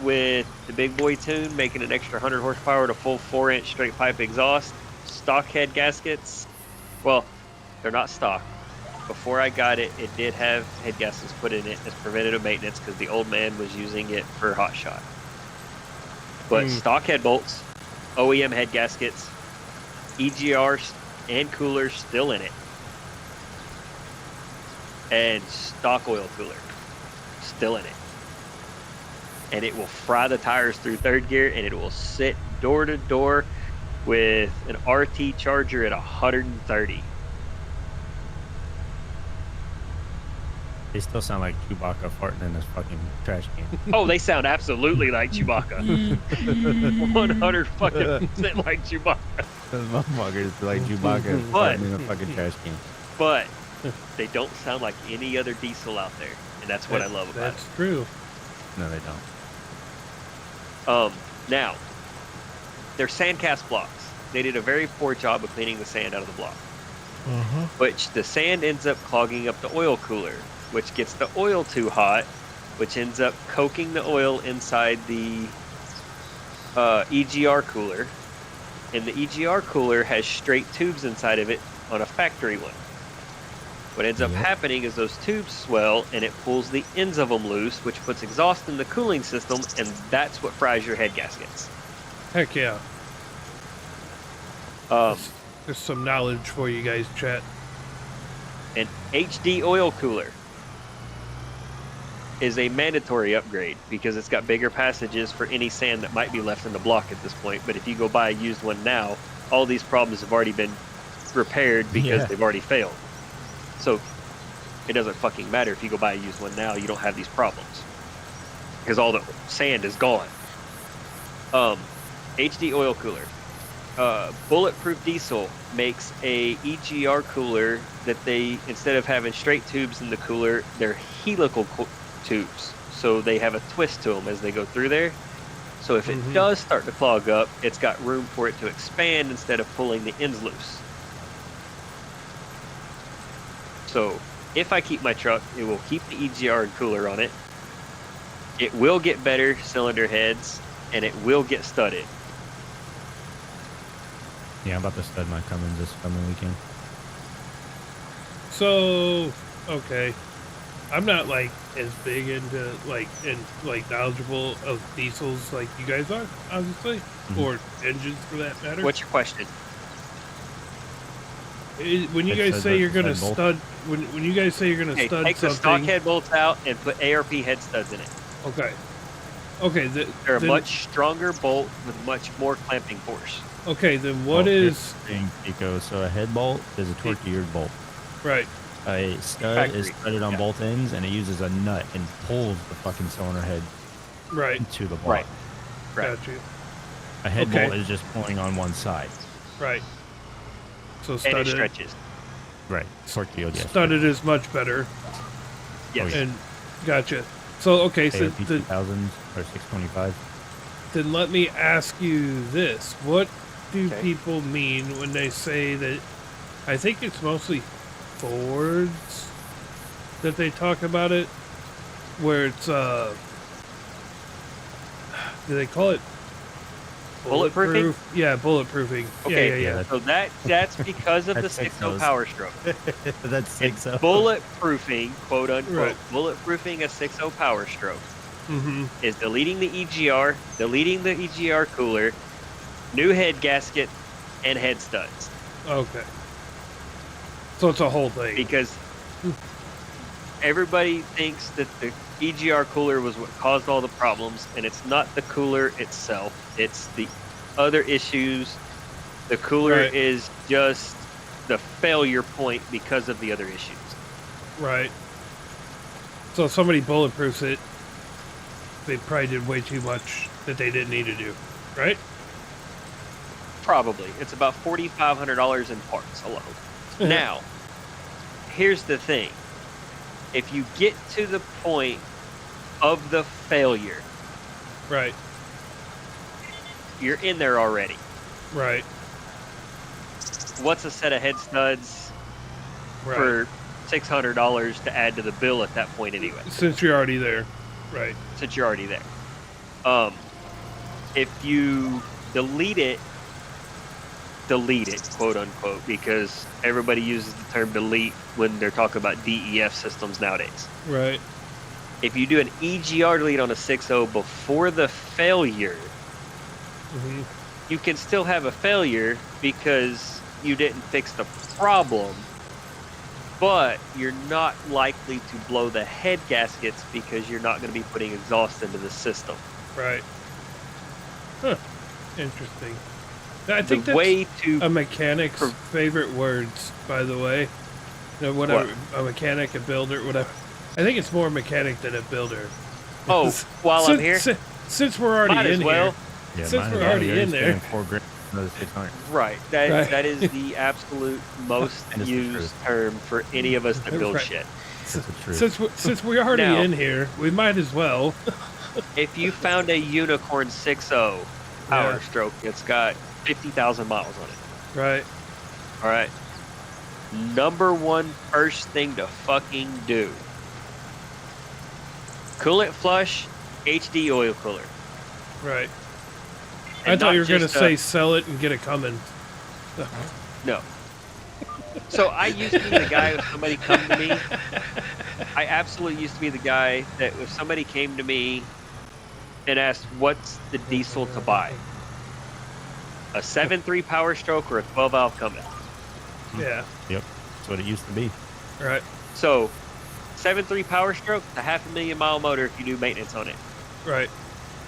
with the big boy tune, making an extra 100 horsepower to full 4-inch straight pipe exhaust. Stock head gaskets. Well, they're not stock. Before I got it, it did have head gaskets put in it as preventative maintenance because the old man was using it for hot shot. But stock head bolts, OEM head gaskets, EGRs and coolers still in it. And stock oil cooler still in it. And it will fry the tires through third gear, and it will sit door to door with an RT Charger at 130. They still sound like Chewbacca farting in this fucking trash can. Oh, they sound absolutely like Chewbacca. 100% like Chewbacca. Those motherfuckers like Chewbacca But- farting in a fucking trash can. But they don't sound like any other diesel out there, and that's what I love about it. That's true. No, they don't. Now, they're sandcast blocks. They did a very poor job of cleaning the sand out of the block, which the sand ends up clogging up the oil cooler, which gets the oil too hot, which ends up coking the oil inside the EGR cooler, and the EGR cooler has straight tubes inside of it on a factory one. What ends up happening is those tubes swell and it pulls the ends of them loose, which puts exhaust in the cooling system, and that's what fries your head gaskets. Heck yeah. There's some knowledge for you guys, chat. An HD oil cooler is a mandatory upgrade because it's got bigger passages for any sand that might be left in the block at this point. But if you go buy a used one now, all these problems have already been repaired because they've already failed. So it doesn't fucking matter if you go buy a used one now, you don't have these problems because all the sand is gone. HD oil cooler. Bulletproof Diesel makes a EGR cooler that they, instead of having straight tubes in the cooler, they're helical tubes. So they have a twist to them as they go through there. So if it does start to clog up, it's got room for it to expand instead of pulling the ends loose. So if I keep my truck, it will keep the EGR and cooler on it. It will get better cylinder heads, and it will get studded. Yeah, I'm about to stud my Cummins this coming weekend. So, okay. I'm not like as big into like knowledgeable of diesels like you guys are, obviously. or engines for that matter. What's your question? When you It guys says say you're versus gonna head bolt. stud, when you guys say you're gonna Okay, stud take the stock something, head bolts out and put ARP head studs in it. okay, okay, They're a then, much stronger bolt with much more clamping force. okay. Then what here's is the thing, Pico? So a head bolt is a torque geared bolt. right? A stud is Factory, threaded on yeah. both ends, and it uses a nut and pulls the fucking cylinder head Right, into the bolt. Right. Right. got you. A head Okay. bolt is just pulling on one side. Right. So And it studded, stretches. Right. Torque geared, yes. studded is much better, Yes. yeah. and gotcha. So okay, so ARP 2000 or 625. then let me ask you this: what do Okay. people mean when they say that? I think it's mostly Fords that they talk about it, where it's do they call it Bulletproofing? bulletproof? Yeah, bulletproofing. Okay, yeah. So that's because of the That's 6.0 6.0s. Power Stroke. That's It's 6 bulletproofing, quote unquote, Right. bulletproofing a 6.0 Power Stroke Mm-hmm. is deleting the EGR, deleting the EGR cooler, new head gasket, and head studs. Okay. So it's a whole thing. Because everybody thinks that the EGR cooler was what caused all the problems, and it's not the cooler itself. It's the other issues. The cooler Right. is just the failure point because of the other issues. Right. So if somebody bulletproofs it, they probably did way too much that they didn't need to do, right? Probably. It's about $4,500 in parts alone. Now, here's the thing. If you get to the point of the failure, Right. you're in there already. Right. What's a set of head studs Right. for $600 to add to the bill at that point anyway, Since you're already there. Right. since you're already there? If you delete it, quote unquote, because everybody uses the term delete when they're talking about DEF systems nowadays. Right. If you do an EGR delete on a 6.0 before the failure, Mm-hmm. you can still have a failure because you didn't fix the problem, but you're not likely to blow the head gaskets because you're not going to be putting exhaust into the system. Right. Huh. Interesting. I think The that's way to a mechanic's for- favorite words, by the way. You know, whatever. A mechanic, a builder, whatever. I think it's more mechanic than a builder. oh, while I'm here, Since we're already might as in well. here. Yeah, Since mine we're is already already in there. $4,000 another 600. Right. Right. That is the absolute most And it's the used truth. term for any of us that build Right. shit. That's the truth. Since we're already Now- in here, we might as well. If you found a Unicorn 6.0 Power Yeah. Stroke, it's got 50,000 miles on it. Right. All right. Number one first thing to fucking do. Coolant flush, HD oil cooler. Right. And I thought not you were going to just say sell it and get it coming. no. So I used to be the guy if somebody come to me. I absolutely used to be the guy that if somebody came to me and asked what's the diesel to buy, a 7.3 Power Stroke or a 12 valve Cummins. Yeah. Yep. That's what it used to be. Right. So 7.3 Power Stroke, a 500,000 mile motor if you do maintenance on it. Right.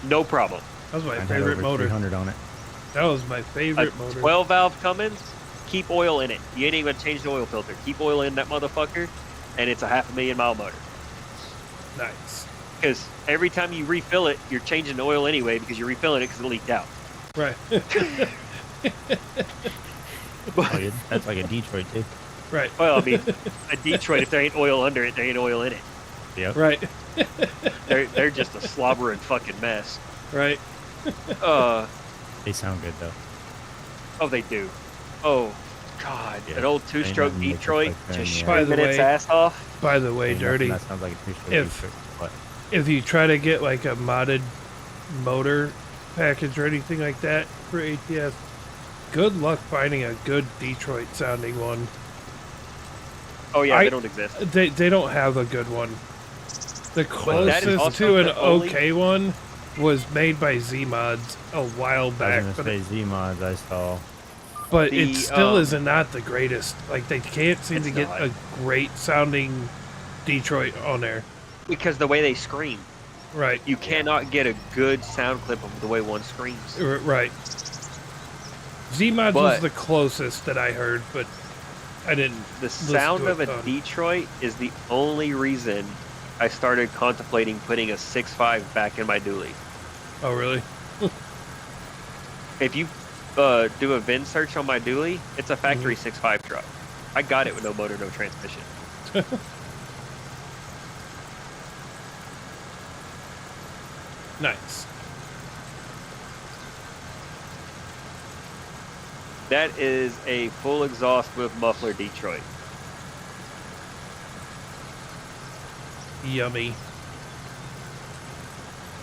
No problem. That was my Mine had favorite over motor. 300 on it. That was my A favorite motor. 12 valve Cummins, keep oil in it. You ain't even change the oil filter. Keep oil in that motherfucker, and it's a 500,000 mile motor. Nice. Because every time you refill it, you're changing the oil anyway because you're refilling it because it leaked out. Right. Oh, yeah, that's like a Detroit too. right. Well, I mean, a Detroit, if there ain't oil under it, there ain't oil in it. Yep. Right. They're just a slobbering fucking mess. Right. They sound good though. Oh, they do. Oh, God. Yeah, An old two-stroke nothing makes it Detroit like that, just yeah. By the screaming its way- ass off. By the way, Ain't Dirty, nothing That sounds like a Detroit. If- Detroit, but if you try to get like a modded motor package or anything like that for ATS, good luck finding a good Detroit sounding one. Oh, yeah, I- they don't exist. They don't have a good one. The that is closest also to an the only- okay one was made by Z-Mods a while I back, was but gonna say Z-Mods I saw. but it The, still is not the greatest. Like, they can't seem It's to get not. a great sounding Detroit on there. Because the way they scream, Right, you cannot get a good sound clip of the way one screams. right. Z-Mods was But- the closest that I heard, but I didn't. The listen sound to of it a ton. Detroit is the only reason I started contemplating putting a 6.5 back in my dually. Oh, really? If you do a VIN search on my dually, it's a factory 6.5 truck. I got it with no motor, no transmission. Nice. That is a full exhaust with muffler Detroit. Yummy.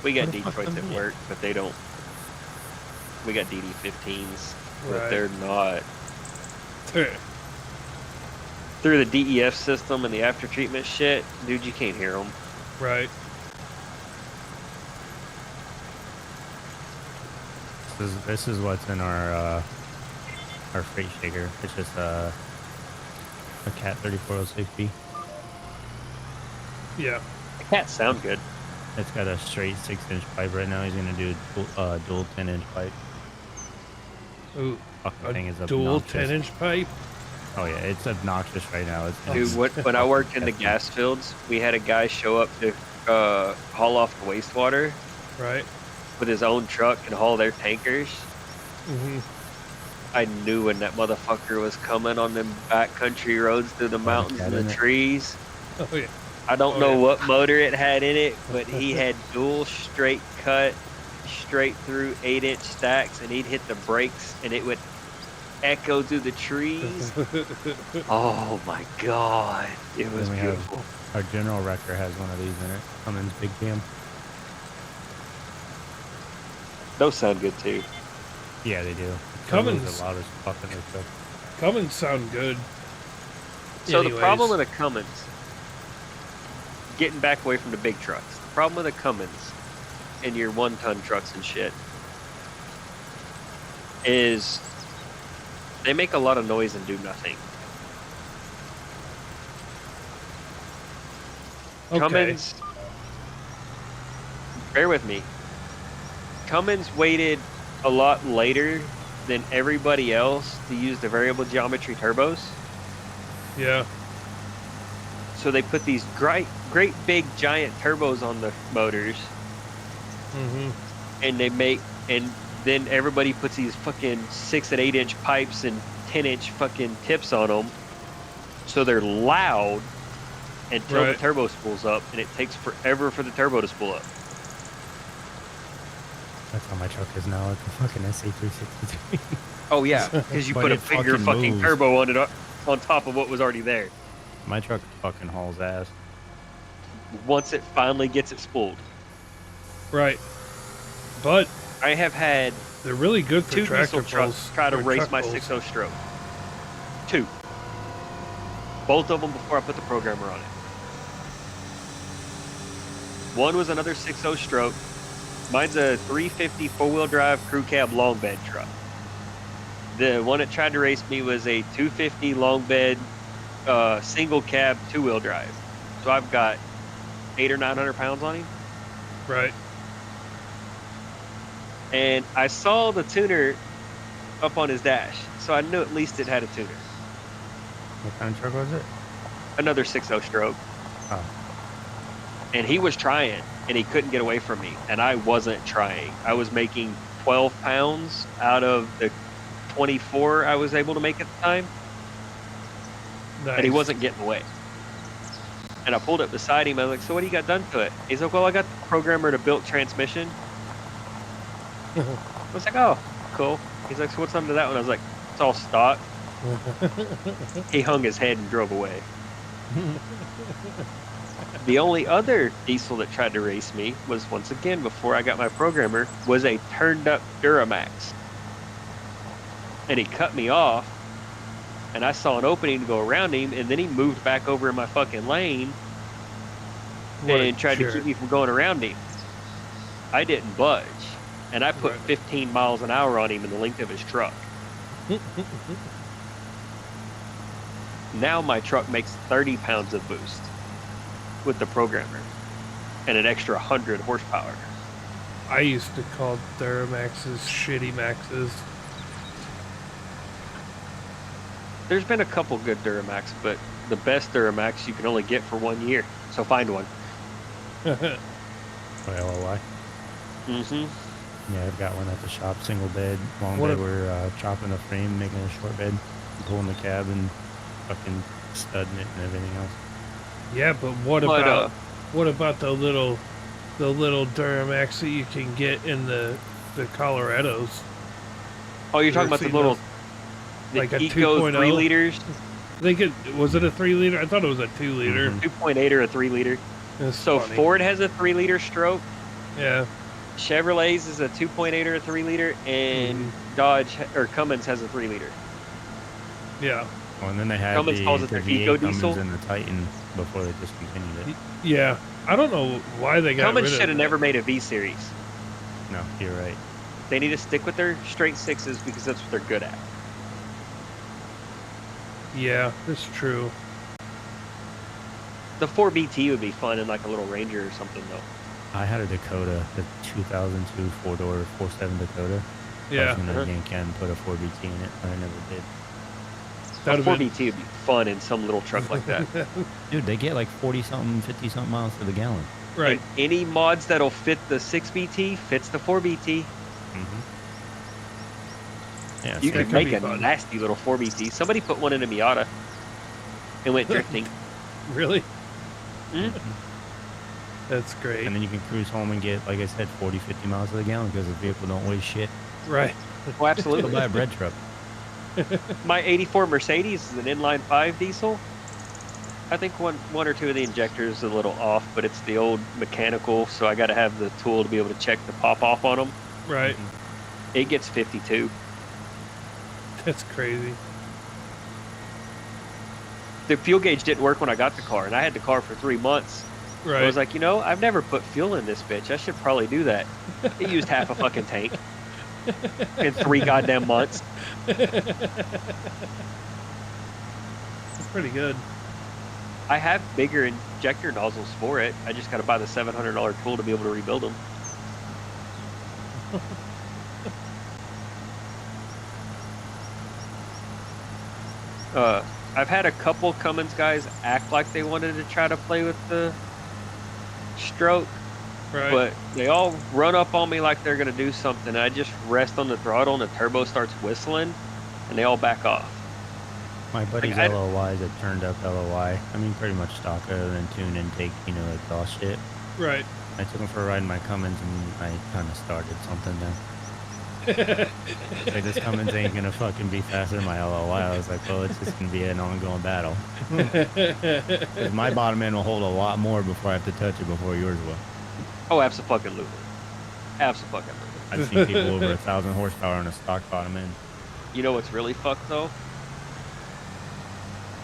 We got What the fuck Detroits am at I- work, but they don't. We got DD15s, but Right. they're not. Through the DEF system and the after treatment shit, dude, you can't hear them. Right. This is what's in our freight shaker. It's just a Cat 3406B. Yeah. The cats sound good. It's got a straight 6-inch pipe right now. He's gonna do a dual 10-inch pipe. Ooh, Fucking thing a is dual obnoxious. 10-inch pipe. Oh yeah, it's obnoxious right now. It's Dude, when I worked in the gas fields, we had a guy show up to haul off the wastewater Right. with his own truck and haul their tankers. Mm-hmm. I knew when that motherfucker was coming on them backcountry roads through the mountains and the cabinet. trees. Oh, yeah. I don't Oh, know yeah. what motor it had in it, but he had dual straight cut, straight through 8-inch stacks, and he'd hit the brakes and it would echo through the trees. Oh my god, it was Then we have- beautiful. Our general wrecker has one of these in it. Cummins Big Cam. Those sound good too. Yeah, they do. Cummins- The loudest fuck in their truck. Cummins sound good. So the problem Anyways. with a Cummins, getting back away from the big trucks, the problem with a Cummins and your 1-ton trucks and shit is they make a lot of noise and do nothing. Okay. Cummins, bear with me. Cummins waited a lot later than everybody else to use the variable geometry turbos. Yeah. So they put these great big giant turbos on the motors, Mm-hmm. and then everybody puts these fucking 6 and 8-inch pipes and 10-inch fucking tips on them, so they're loud until Right. the turbo spools up, and it takes forever for the turbo to spool up. That's how my truck is now. It's a fucking SA363. Oh yeah, because you But put a it bigger fucking moves. turbo on it on top of what was already there. My truck fucking hauls ass. Once it finally gets it spooled, Right. But I have had they're really good for 2 tractor diesel trucks pulls. try to or race truck my pulls. 6.0 stroke. 2. Both of them before I put the programmer on it. One was another 6.0 stroke. Mine's a 350 4-wheel drive crew cab long bed truck. The one that tried to race me was a 250 long bed single cab 2-wheel drive. So I've got 800 or 900 pounds on him. Right. And I saw the tuner up on his dash, so I knew at least it had a tuner. What kind of truck was it? Another 6.0 stroke. Oh. And he was trying, and he couldn't get away from me, and I wasn't trying. I was making 12 pounds out of the 24 I was able to make at the time, Nice. and he wasn't getting away. And I pulled up beside him. I was like, "So what do you got done to it?" He's like, "Well, I got the programmer to built transmission." I was like, "Oh, cool." He's like, "So what's under that one?" I was like, "It's all stock." He hung his head and drove away. The only other diesel that tried to race me was, once again, before I got my programmer, was a turned up Duramax. And he cut me off, and I saw an opening to go around him, and then he moved back over in my fucking lane What a and tried to jerk. keep me from going around him. I didn't budge, and I put Right. 15 miles an hour on him in the length of his truck. Now my truck makes 30 pounds of boost with the programmer and an extra 100 horsepower. I used to call Duramaxes shitty maxes. There's been a couple good Duramax, but the best Duramax you can only get for 1 year. So find one. LOI. Mm-hmm. Yeah, I've got one at the shop, single bed, long What bed. a- We're chopping the frame, making a short bed, pulling the cab, and fucking studding it and everything else. Yeah, but what But, about the little Duramax that you can get in the Colorados? Oh, you're You talking ever about the seen little those? the Like a Eco 2.0? 3 liters, Was it a 3 liter? I thought it was a 2 liter. Mhm. 2.8 or a 3 liter. It's So funny. Ford has a 3 liter stroke. Yeah. Chevrolet's is a 2.8 or a 3 liter, and Dodge or Cummins has a 3 liter. Yeah. Oh, and then they had Cummins calls it the their V8 Eco Cummins diesel. and the Titan before they discontinued it. Yeah. I don't know why they got Cummins rid of should have that. never made a V series. No, you're right. They need to stick with their straight sixes because that's what they're good at. Yeah, that's true. The 4BT would be fun in like a little Ranger or something though. I had a Dakota, the 2002 four-door 4.7 Dakota. I Yeah. was gonna Uh-huh. yank and put a 4BT in it, but I never did. A That'd have been 4BT would be fun in some little truck like that. Dude, they get like 40-something, 50-something miles to the gallon. right. And any mods that'll fit the 6BT fits the 4BT. Mm-hmm. Yeah, You so that could could make be a fun. nasty little 4BT. Somebody put one in a Miata and went drifting. Really? Mhm. That's great. and then you can cruise home and get, like I said, 40, 50 miles to the gallon because the vehicle don't weigh shit. Right. Oh, Go absolutely. buy a bread truck. My 84 Mercedes is an inline 5 diesel. I think one or two of the injectors is a little off, but it's the old mechanical, so I got to have the tool to be able to check the pop off on them. Right. It gets 52. That's crazy. The fuel gauge didn't work when I got the car, and I had the car for 3 months. Right. I was like, I've never put fuel in this bitch. I should probably do that. It used half a fucking tank in 3 goddamn months. That's pretty good. I have bigger injector nozzles for it. I just got to buy the $700 tool to be able to rebuild them. I've had a couple Cummins guys act like they wanted to try to play with the stroke, Right. but they all run up on me like they're going to do something. I just rest on the throttle and the turbo starts whistling, and they all back off. My buddy's I- LOY is a turned up LOY. I mean, pretty much stock other than tune intake, exhaust shit. Right. I took him for a ride in my Cummins and I kind of started something then. Like, this Cummins ain't gonna fucking be faster than my LOY. I was like, well, it's just gonna be an ongoing battle. 'Cause my bottom end will hold a lot more before I have to touch it before yours will. Oh, absolutely. Absolutely. I've seen people over 1,000 horsepower on a stock bottom end. You know what's really fucked though?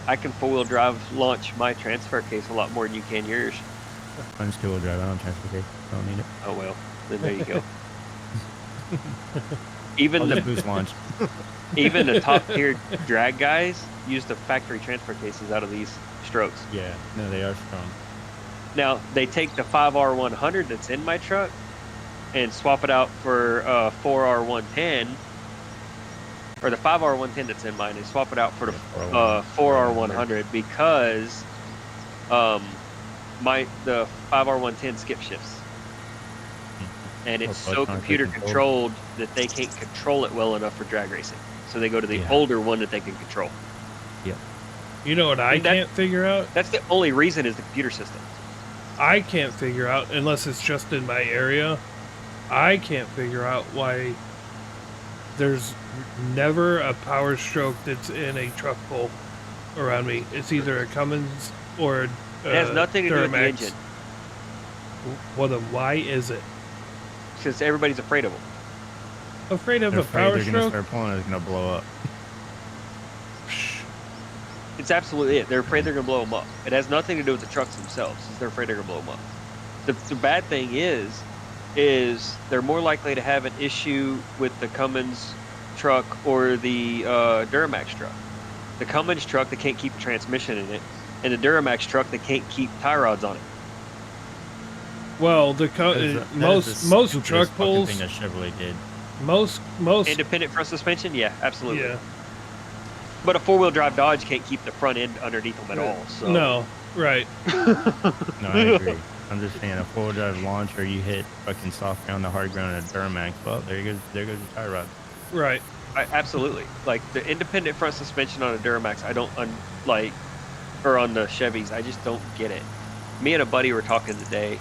I can 4-wheel drive launch my transfer case a lot more than you can yours. I'm just 2-wheel drive. I don't transfer case. Don't need it. Oh well, then there you go. Even I'll the just boost launch. even the top tier drag guys use the factory transfer cases out of these strokes. Yeah, no, they are strong. Now they take the 5R100 that's in my truck and swap it out for 4R110, or the 5R110 that's in mine, and swap it out for the 4R100 because the 5R110 skip shifts. And it's Oh, so electronically computer controlled. controlled that they can't control it well enough for drag racing. So they go to the Yeah. older one that they can control. You know what I And that- can't figure out? That's the only reason is the computer system. I can't figure out, unless it's just in my area, I can't figure out why there's never a Power Stroke that's in a truck pull around me. It's either a Cummins or It has nothing to do with the Duramax. engine Well, then why is it? because everybody's afraid of them. Afraid of They're a afraid Power they're gonna Stroke? start pulling. It's gonna blow up. Psh, It's absolutely it. They're afraid they're going to blow them up. It has nothing to do with the trucks themselves. They're afraid they're going to blow them up. The bad thing is is they're more likely to have an issue with the Cummins truck or the Duramax truck. The Cummins truck, they can't keep a transmission in it, and the Duramax truck, they can't keep tie rods on it. Well, most truck thing pulls, that Chevrolet did. most Independent front suspension, yeah, absolutely. yeah. But a 4-wheel drive Dodge can't keep the front end underneath them at all. So. No, right. No, I agree. I'm just saying, a 4-wheel drive launcher, you hit fucking soft ground, the hard ground, and a Duramax. Well, there goes your tie rod. Right. Absolutely. Like the independent front suspension on a Duramax, I don't like, or on the Chevys, I just don't get it. Me and a buddy were talking today,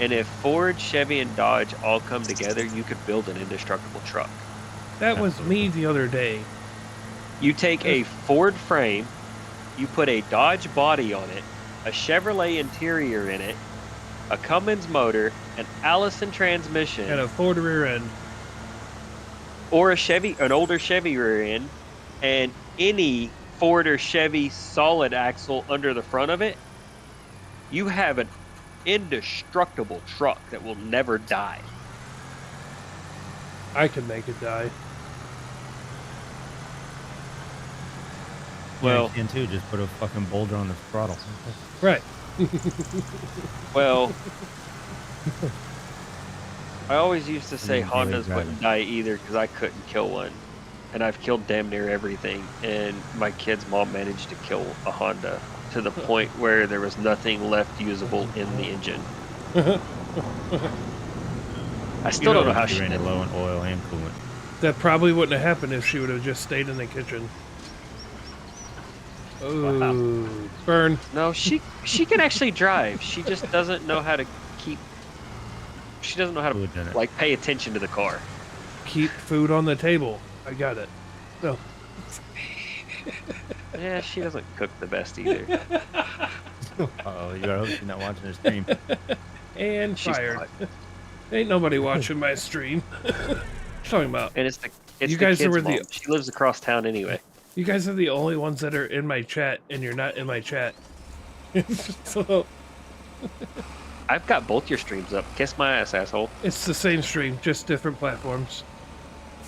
and if Ford, Chevy, and Dodge all come together, you could build an indestructible truck. That was me the other day. You take a Ford frame, you put a Dodge body on it, a Chevrolet interior in it, a Cummins motor, an Allison transmission, And a Ford rear end. or an older Chevy rear end, and any Ford or Chevy solid axle under the front of it, you have an indestructible truck that will never die. I could make it die. Well- Yeah, you can too. Just put a fucking boulder on the throttle. Right. Well, I always used to say mean, daily Hondas driving. wouldn't die either because I couldn't kill one. And I've killed damn near everything. And my kid's mom managed to kill a Honda to the point where there was nothing left usable in the engine. I still don't know how she ran did it it. low in oil and coolant. That probably wouldn't have happened if she would have just stayed in the kitchen. Oh, burn. No, she can actually drive. She just doesn't know how to keep. She doesn't know how to Fluid in it. like pay attention to the car. Keep food on the table. I got it. No. Yeah, she doesn't cook the best either. Oh, you gotta hope she's not watching the stream. And She's fired. not. Ain't nobody watching my stream. What you talking about? And it's You the guys kid's were mom. the- She lives across town anyway. You guys are the only ones that are in my chat, and you're not in my chat. So I've got both your streams up. Kiss my ass, asshole. it's the same stream, just different platforms.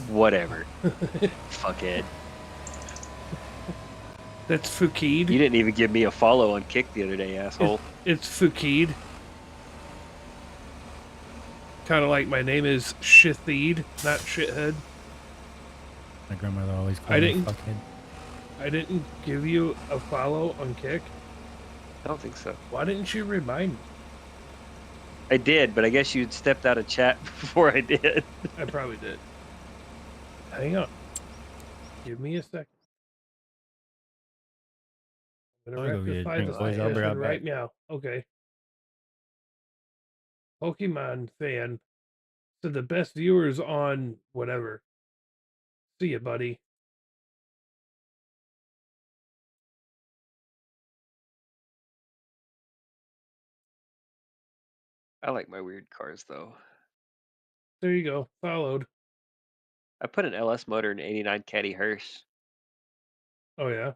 Whatever. Fuckhead. That's Fukid. You didn't even give me a follow on Kick the other day, asshole. It's Fukid. Kind of like my name is Shithid, not Shithead. My grandmother always I called me didn't- fuckhead. I didn't give you a follow on Kick. I don't think so. Why didn't you remind me? I did, but I guess you'd stepped out of chat before I did. I probably did. Hang on. Give me a second. I'm I'll gonna go get a rectify drink, this boys. I'll be password right right now. Okay. Pokemon fan said the best viewers on whatever. See ya, buddy. I like my weird cars, though. There you go. Followed. I put an LS motor in an 89 Caddy hearse. Oh yeah.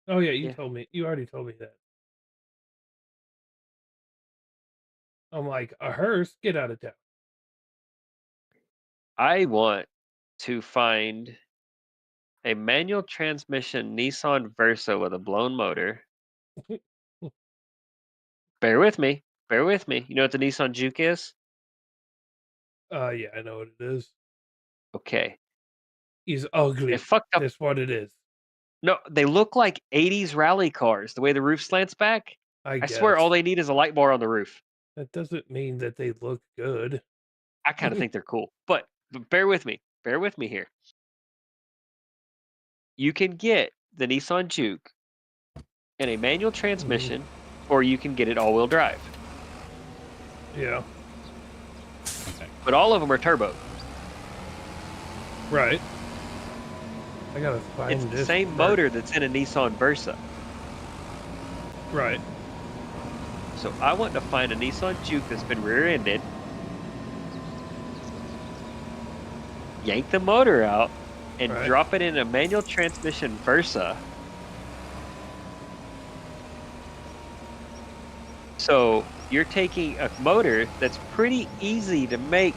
Oh yeah, you Yeah. told me. You already told me that. I'm like, a hearse? Get out of town. I want to find a manual transmission Nissan Versa with a blown motor. Bear with me. Bear with me. You know what the Nissan Juke is? Yeah, I know what it is. Okay. He's ugly. It fucked up. That's what it is. No, they look like 80s rally cars, the way the roof slants back. I swear guess. all they need is a light bar on the roof. That doesn't mean that they look good. I kind of think they're cool. But bear with me. Bear with me here. You can get the Nissan Juke in a manual transmission, or you can get it all-wheel drive. Yeah. But all of them are turbo. Right. I gotta find It's the this same part. motor that's in a Nissan Versa. Right. So I want to find a Nissan Juke that's been rear-ended, yank the motor out, and Right. drop it in a manual transmission Versa. So you're taking a motor that's pretty easy to make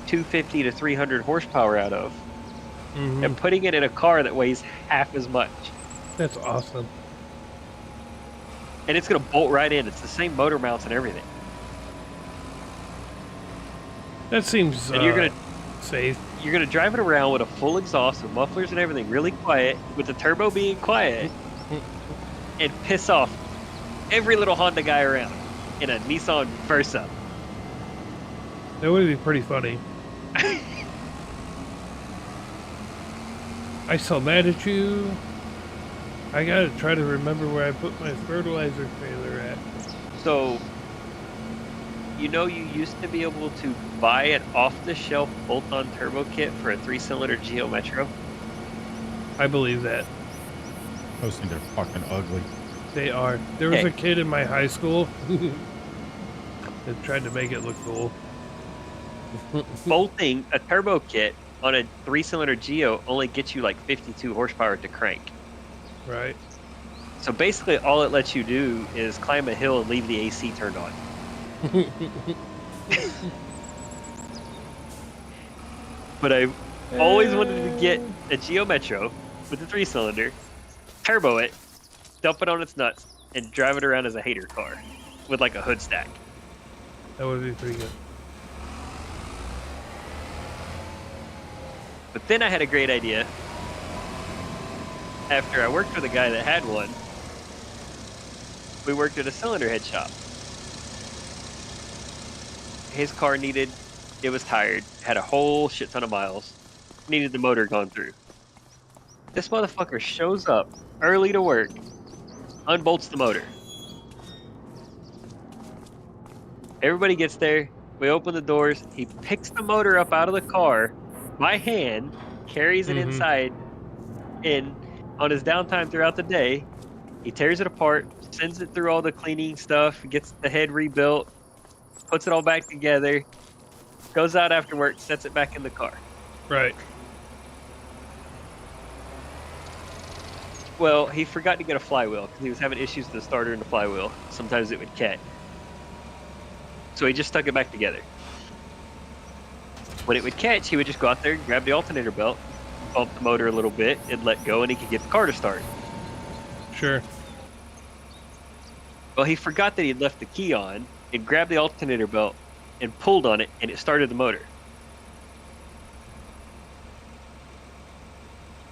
250 to 300 horsepower out of and putting it in a car that weighs half as much. That's awesome. And it's going to bolt right in. It's the same motor mounts and everything. That seems And you're gonna safe. You're going to drive it around with a full exhaust with mufflers and everything really quiet, with the turbo being quiet, and piss off every little Honda guy around in a Nissan Versa. That would be pretty funny. I so mad at you. I gotta try to remember where I put my fertilizer trailer at. So, you know, you used to be able to buy an off-the-shelf bolt-on turbo kit for a 3-cylinder Geo Metro. I believe that. Those things are fucking ugly. They are. There was Hey. a kid in my high school that tried to make it look cool. Bolting a turbo kit on a 3-cylinder Geo only gets you like 52 horsepower to crank. Right. So basically, all it lets you do is climb a hill and leave the AC turned on. But I always wanted to get a Geo Metro with a 3-cylinder, turbo it, dump it on its nuts, and drive it around as a hater car with like a hood stack. That would be pretty good. But then I had a great idea. After I worked with a guy that had one, we worked at a cylinder head shop. His car it was tired, had a whole shit ton of miles, needed the motor gone through. This motherfucker shows up early to work, unbolts the motor. Everybody gets there, we open the doors, he picks the motor up out of the car by hand, carries it inside, and on his downtime throughout the day, he tears it apart, sends it through all the cleaning stuff, gets the head rebuilt, puts it all back together, goes out after work, sets it back in the car. Right. Well, he forgot to get a flywheel because he was having issues with the starter and the flywheel. Sometimes it would catch. So he just stuck it back together. When it would catch, he would just go out there, grab the alternator belt, bump the motor a little bit, and let go, and he could get the car to start. Sure. Well, he forgot that he'd left the key on and grabbed the alternator belt and pulled on it, and it started the motor.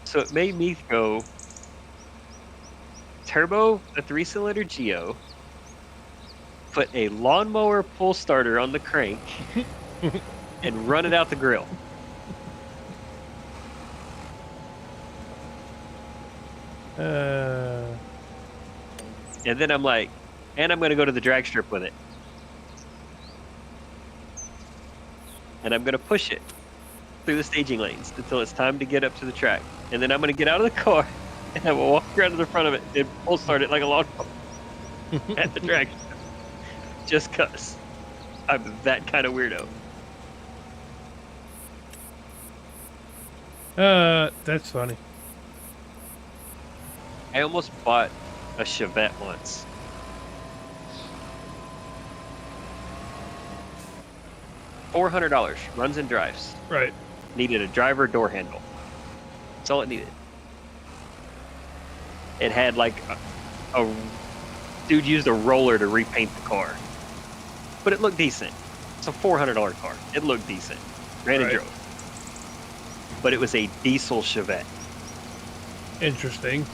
So it made me go turbo a 3-cylinder Geo, put a lawnmower pull starter on the crank, and run it out the grill. And then I'm like, and I'm going to go to the drag strip with it. And I'm going to push it through the staging lanes until it's time to get up to the track. And then I'm going to get out of the car and I will walk around to the front of it and pull start it like a lawnmower at the drag strip. Just cuz I'm that kind of weirdo. That's funny. I almost bought a Chevette once. $400, runs and drives. Right. Needed a driver door handle. That's all it needed. It had like a dude used a roller to repaint the car. But it looked decent. It's a $400 car. It looked decent. Ran and Right. drove. But it was a diesel Chevette. Interesting.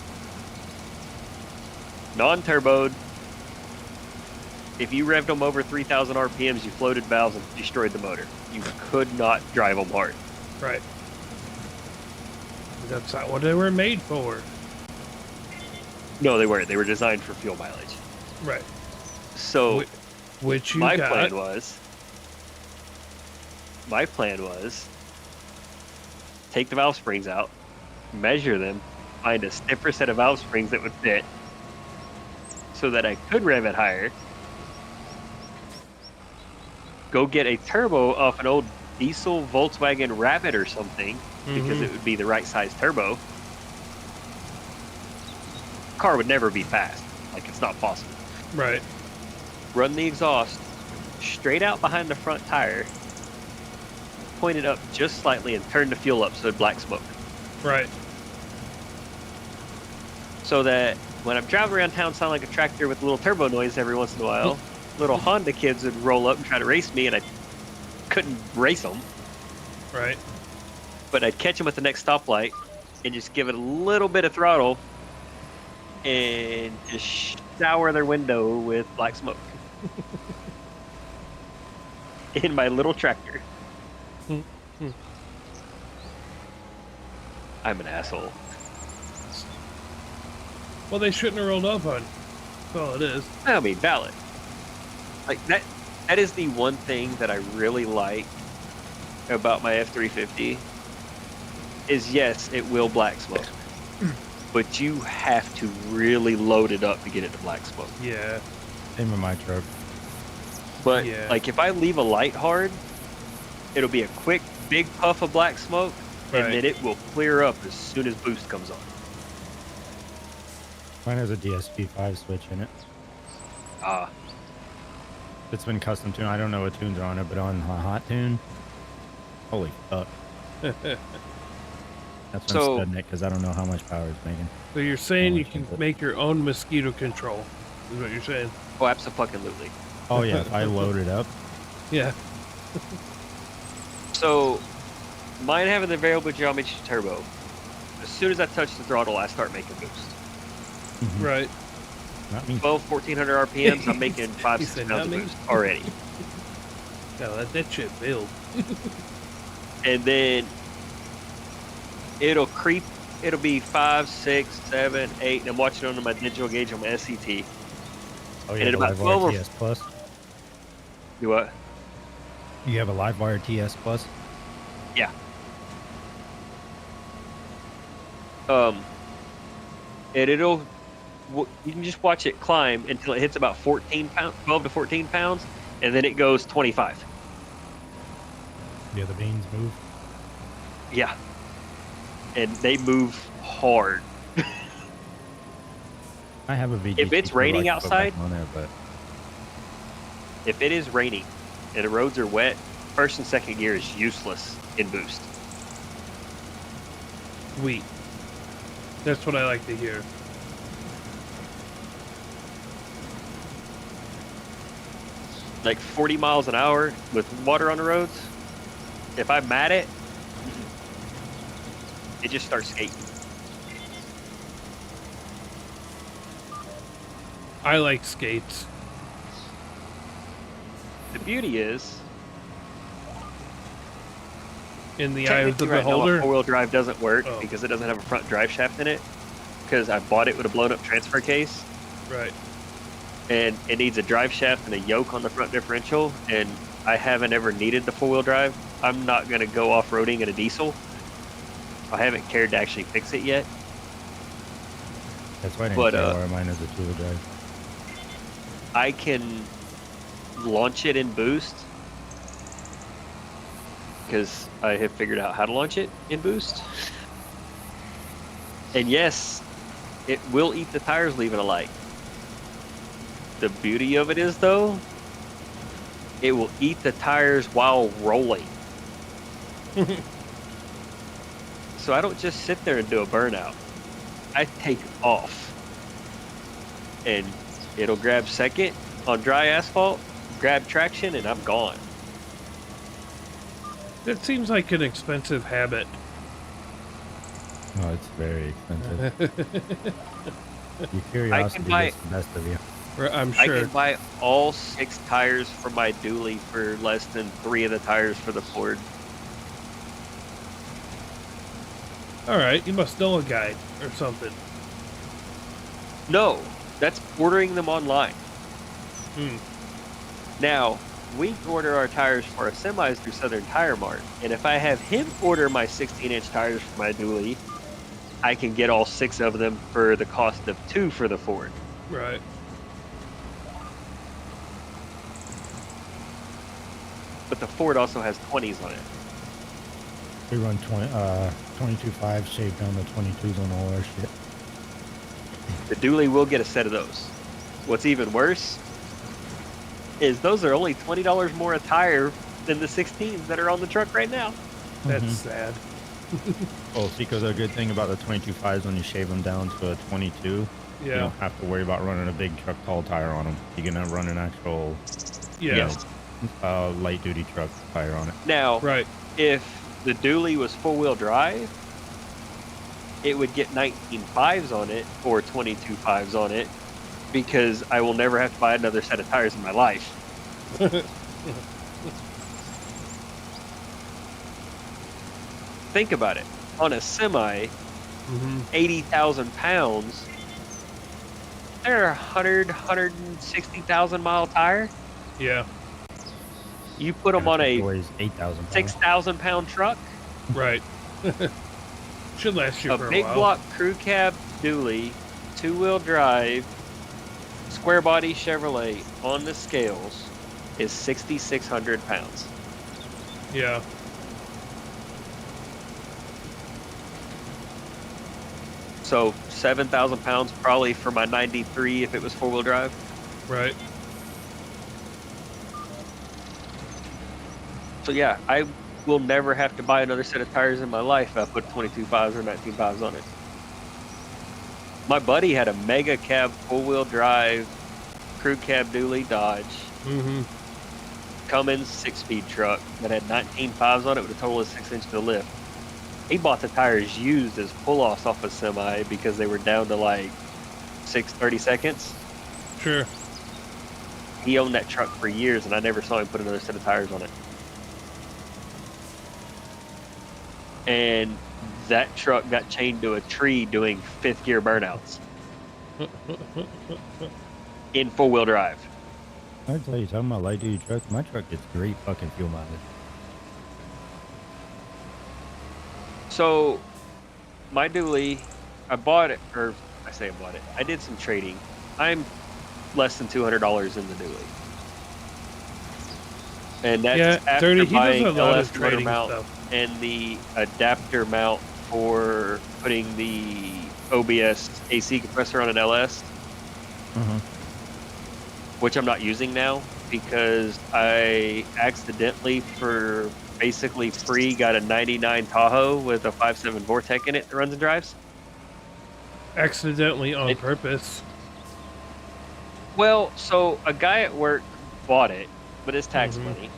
Non-turboed. If you revved them over 3,000 RPMs, you floated valves and destroyed the motor. You could not drive them hard. Right. That's not what they were made for. No, they weren't. They were designed for fuel mileage. Right. So Which you my got. plan was take the valve springs out, measure them, find a stiffer set of valve springs that would fit so that I could rev it higher, go get a turbo off an old diesel Volkswagen Rabbit or something because it would be the right size turbo. Car would never be fast. Like, it's not possible. Right. run the exhaust straight out behind the front tire, point it up just slightly, and turn the fuel up so it black smoke. Right. So that when I'm driving around town sounding like a tractor with a little turbo noise every once in a while, little Honda kids would roll up and try to race me, and I couldn't race them. Right. But I'd catch them at the next stoplight and just give it a little bit of throttle and just shower their window with black smoke. In my little tractor. I'm an asshole. Well, they shouldn't have rolled up on. That's all it is. I mean, valid. Like that is the one thing that I really like about my F-350 is, yes, it will black smoke. But you have to really load it up to get it to black smoke. Yeah. Same with my truck. But Yeah. like if I leave a light hard, it'll be a quick big puff of black smoke, Right. and then it will clear up as soon as boost comes on. Mine has a DSP5 switch in it. It's been custom tuned. I don't know what tunes are on it, but on a hot tune, holy fuck. That's why I'm So- studying it, because I don't know how much power it's making. So you're saying you Oh, can shit. make your own mosquito control? Is what you're saying? Oh, absolutely. Oh yeah, if I load it up. Yeah. So mine having the variable geometry turbo, as soon as I touch the throttle, I start making boost. Mhm. Right. Not me. 1400 RPMs, I'm making 5-6 said, pounds of "Not me." boost already. No, let that shit build. And then it'll creep. It'll be 5, 6, 7, 8, and I'm watching it on my digital gauge on my SCT. Oh, you and have at a about Livewire 12 or- TS Plus? Do what? You have a Livewire TS Plus? Yeah. And you can just watch it climb until it hits about 14 pounds, 12 to 14 pounds, and then it goes 25. Yeah, the beans move. Yeah. And they move hard. I have a VG. If it's raining outside- on there, but If it is raining and the roads are wet, first and second gear is useless in boost. Sweet. That's what I like to hear. Like 40 miles an hour with water on the roads, if I'm at it, it just starts skating. I like skates. The beauty is, In the eye of the technically right now, my beholder. four-wheel drive doesn't work Oh. because it doesn't have a front drive shaft in it, because I bought it with a blown-up transfer case, Right. and it needs a drive shaft and a yoke on the front differential, and I haven't ever needed the four-wheel drive. I'm not going to go off-roading in a diesel. I haven't cared to actually fix it yet. that's why I didn't But, care why mine is a two-wheel drive. I can launch it in boost because I have figured out how to launch it in boost. And yes, it will eat the tires leaving a light. The beauty of it is, though, it will eat the tires while rolling. So I don't just sit there and do a burnout. I take off. And it'll grab second on dry asphalt, grab traction, and I'm gone. That seems like an expensive habit. No, it's very expensive. Your curiosity buy- gets the best of you. I'm I sure. can buy all 6 tires for my dually for less than 3 of the tires for the Ford. All right, you must know a guy or something. No, that's ordering them online. Hmm. Now, we order our tires for our semis through Southern Tire Mart, and if I have him order my 16-inch tires for my dually, I can get all 6 of them for the cost of 2 for the Ford. Right. But the Ford also has 20s on it. We run 22.5, shave down the 22s on all our shit. The dually will get a set of those. What's even worse is those are only $20 more a tire than the 16s that are on the truck right now. That's Mhm. sad. Well, Seiko, the good thing about the 22.5s when you shave them down to a 22, you Yeah. don't have to worry about running a big truck tall tire on them. You're gonna run an actual Yeah. Yes. light duty truck tire on it. Now, Right. if the dually was four-wheel drive, it would get 19.5s on it or 22.5s on it, because I will never have to buy another set of tires in my life. Think about it. On a semi, Mm-hmm. 80,000 pounds, they're a 160,000 mile tire. Yeah. You put them And on it a weighs 8,000 pounds. 6,000 pound truck, Right. Should last you a for a big while. block crew cab dually, 2-wheel drive, square body Chevrolet on the scales is 6,600 pounds. Yeah. So 7,000 pounds probably for my 93 if it was 4-wheel drive. Right. So yeah, I will never have to buy another set of tires in my life if I put 22.5s or 19.5s on it. My buddy had a mega cab 4-wheel drive crew cab dually Dodge Mm-hmm. Cummins 6-speed truck that had 19.5s on it with a total of 6 inches of lift. He bought the tires used as pull-offs off a semi because they were down to like 30 seconds. Sure. He owned that truck for years, and I never saw him put another set of tires on it. And that truck got chained to a tree doing 5th gear burnouts in 4-wheel drive. I tell you, talking about light duty trucks, my truck gets great fucking fuel mileage. So, my dually, I bought it, or I say I bought it. I did some trading. I'm less than $200 in the dually, and that's Yeah, after Dirty. He does buying a lot LS of motor trading mount stuff. and the adapter mount for putting the OBS AC compressor on an LS, Mm-hmm. which I'm not using now because I accidentally, for basically free, got a 99 Tahoe with a 5.7 Vortec in it that runs and drives. Accidentally on It- purpose. Well, so a guy at work bought it, but it's tax Mhm. money,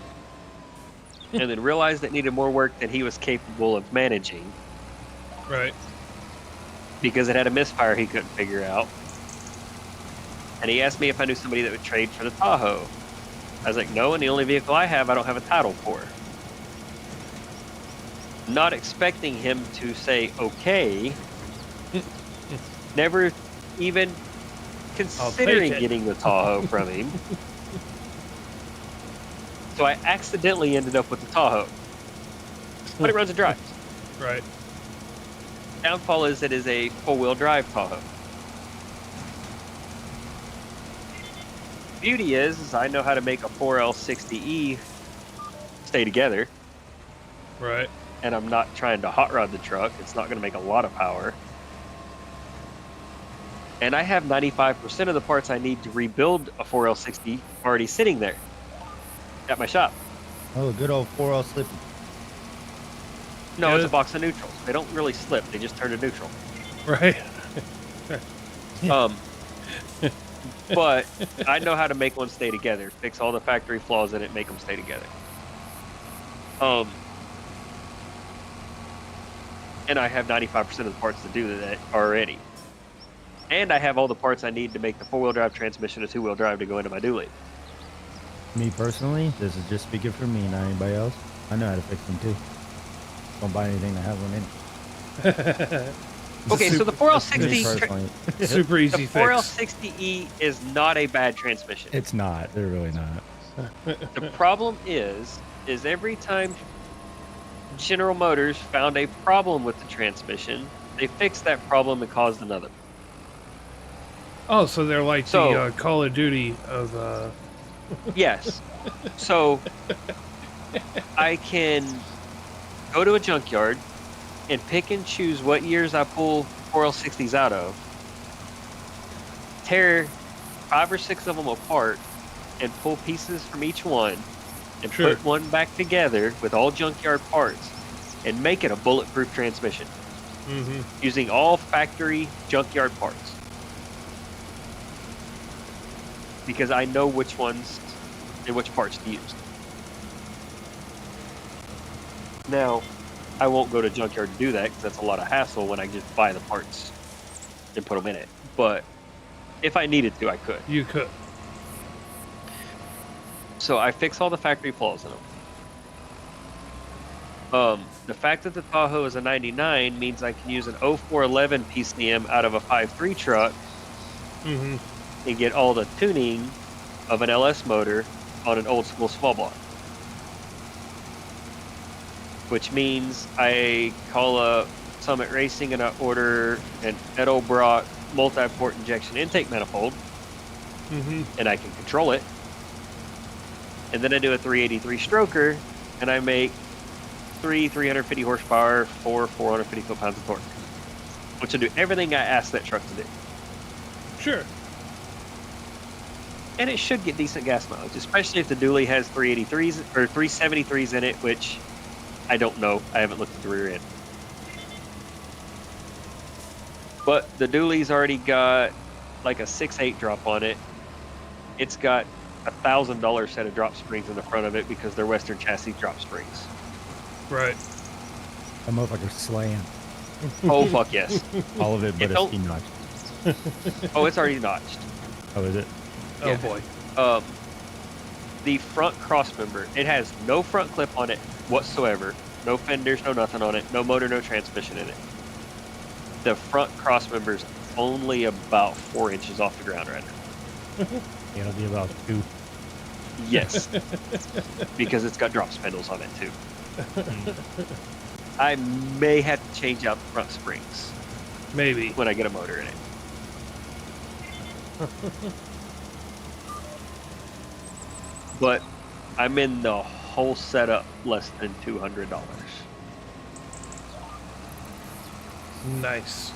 and then realized it needed more work than he was capable of managing Right. because it had a misfire he couldn't figure out. And he asked me if I knew somebody that would trade for the Tahoe. I was like, no, and the only vehicle I have, I don't have a title for. Not expecting him to say okay, never even considering it. getting the Tahoe from him. So I accidentally ended up with the Tahoe, but it runs and drives. Right. Downfall is it is a 4-wheel drive Tahoe. Beauty is I know how to make a 4L60E stay together, Right. and I'm not trying to hot rod the truck. It's not going to make a lot of power. And I have 95% of the parts I need to rebuild a 4L60 already sitting there at my shop. Oh, good old 4L slip. No, Yeah. it's a box of neutrals. They don't really slip. They just turn to neutral. Right. But I know how to make one stay together. Fix all the factory flaws in it, make them stay together. And I have 95% of the parts to do that already. And I have all the parts I need to make the 4-wheel drive transmission a 2-wheel drive to go into my dually. Me personally, this is just speaking for me, not anybody else. I know how to fix them too. Don't buy anything that has one in it. Okay, so the Me 4L60, personally, Super the easy fix. 4L60E is not a bad transmission. it's not. They're really not. The problem is every time General Motors found a problem with the transmission, they fixed that problem and caused another. Oh, so they're like So- the Call of Duty of Yes. So I can go to a junkyard and pick and choose what years I pull 4L60s out of, tear 5 or 6 of them apart, and pull pieces from each one and Sure. put one back together with all junkyard parts and make it a bulletproof transmission Mm-hmm. using all factory junkyard parts. Because I know which ones and which parts to use. Now, I won't go to junkyard to do that because that's a lot of hassle when I just buy the parts and put them in it. But if I needed to, I could. You could. So I fix all the factory flaws in them. The fact that the Tahoe is a 99 means I can use an 0411 PCM out of a 5.3 truck Mm-hmm. and get all the tuning of an LS motor on an old school small block. Which means I call up Summit Racing and I order an Edelbrock multi-port injection intake manifold, Mm-hmm. and I can control it. And then I do a 383 stroker, and I make 350 horsepower, 450 foot-pounds of torque. Which will do everything I asked that truck to do. Sure. And it should get decent gas mileage, especially if the dually has 383s or 373s in it, which I don't know. I haven't looked at the rear end. But the dually's already got like a 6.8 drop on it. It's got $1,000 set of drop springs in the front of it because they're Western chassis drop springs. Right. That motherfucker's slaying. Oh, fuck yes. All of it, but It it's don't- notched. Oh, it's already notched. Oh, is it? Oh Yeah. boy. The front cross member, it has no front clip on it whatsoever. No fenders, no nothing on it. No motor, no transmission in it. The front cross member's only about 4 inches off the ground right now. It'll be about 2. Yes. Because it's got drop spindles on it too. I may have to change out the front springs Maybe. when I get a motor in it. But I'm in the whole setup less than $200. Nice.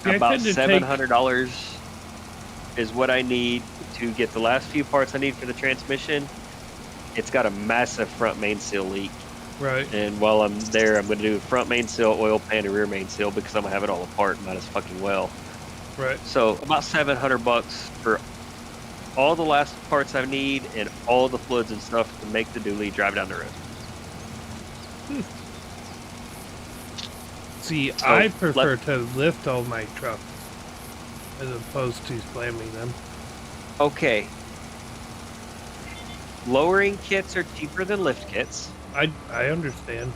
See, I About tend to $700 is what I need to get the last few parts I need for the transmission. It's got a massive front main seal leak. Right. And while I'm there, I'm going to do front main seal, oil pan, and rear main seal because I'm going to have it all apart, might as fucking well. Right. So about $700 for all the last parts I need and all the fluids and stuff to make the dually drive down the road. See, So, I prefer to lift all my trucks as opposed to slamming them. Okay. Lowering kits are cheaper than lift kits. I understand.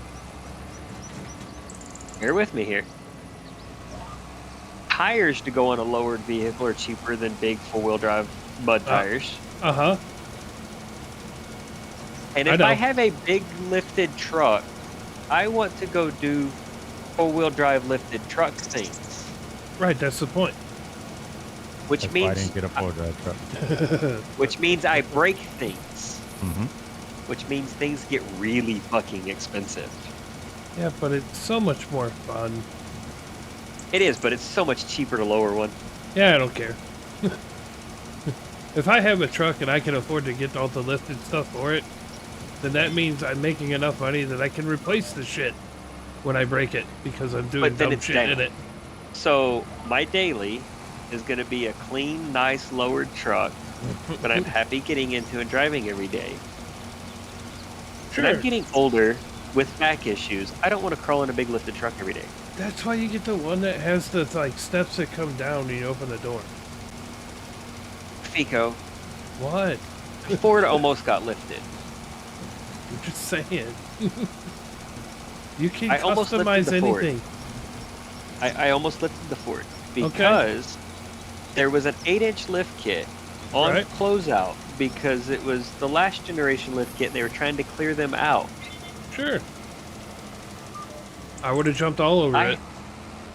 Bear with me here. Tires to go on a lowered vehicle are cheaper than big four-wheel drive mud tires. Uh-huh. And I if know. I have a big lifted truck, I want to go do four-wheel drive lifted truck things. Right, that's the point. Which That's why I means didn't get a 4-drive truck. which means I break things. Mm-hmm. Which means things get really fucking expensive. Yeah, but it's so much more fun. It is, but it's so much cheaper to lower one. Yeah, I don't care. If I have a truck and I can afford to get all the lifted stuff for it, then that means I'm making enough money that I can replace the shit when I break it because I'm doing But then dumb it's shit in down. it. So my daily is going to be a clean, nice, lowered truck that I'm happy getting into and driving every day. Sure. And I'm getting older with back issues. I don't want to crawl in a big lifted truck every day. That's why you get the one that has the like steps that come down when you open the door. Fico, What? Ford almost got lifted. I'm just saying. You can I almost lifted customize the Ford. anything. I almost lifted the Ford because there was an 8-inch lift kit on Right. closeout because it was the last generation lift kit and they were trying to clear them out. Sure. I would have jumped all over it.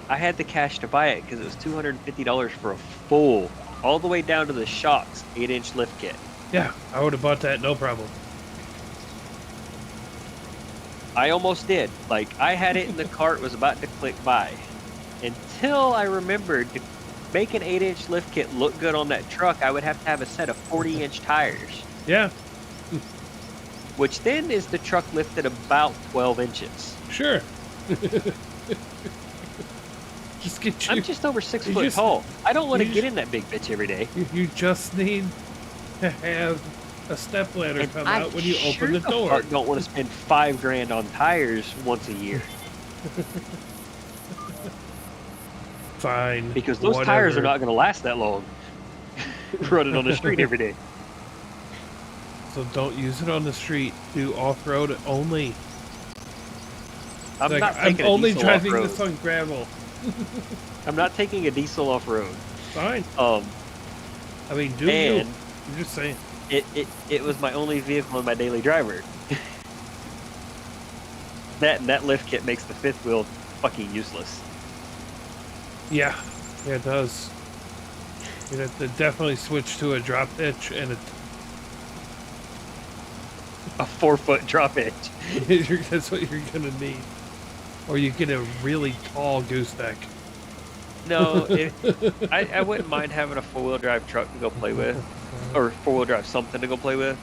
I had the cash to buy it because it was $250 for a full, all the way down to the shocks, 8-inch lift kit. Yeah, I would have bought that, no problem. I almost did. Like, I had it in the cart, was about to click buy. Until I remembered to make an 8-inch lift kit look good on that truck, I would have to have a set of 40-inch tires, Yeah, which then is the truck lifted about 12 inches. sure. Just get you. I'm just over 6 you foot just tall. I don't want to you get just in that big bitch every day. you just need to have a step ladder And come I out when you sure open the the door. fuck don't want to spend $5,000 on tires once a year Fine. because those tires are whatever. not going to last that long running on the street every day. So don't use it on the street. Do off-road only. I'm Like, not I'm taking a only diesel driving off-road. this on gravel. I'm not taking a diesel off-road. Fine. Um, I mean, do you? and I'm just saying. it was my only vehicle in my daily driver. That lift kit makes the fifth wheel fucking useless. Yeah, it does. You have to definitely switch to a drop hitch and A 4-foot drop hitch. that's what you're gonna need. Or you get a really tall gooseneck. No, I wouldn't mind having a 4-wheel drive truck to go play with, or 4-wheel drive something to go play with.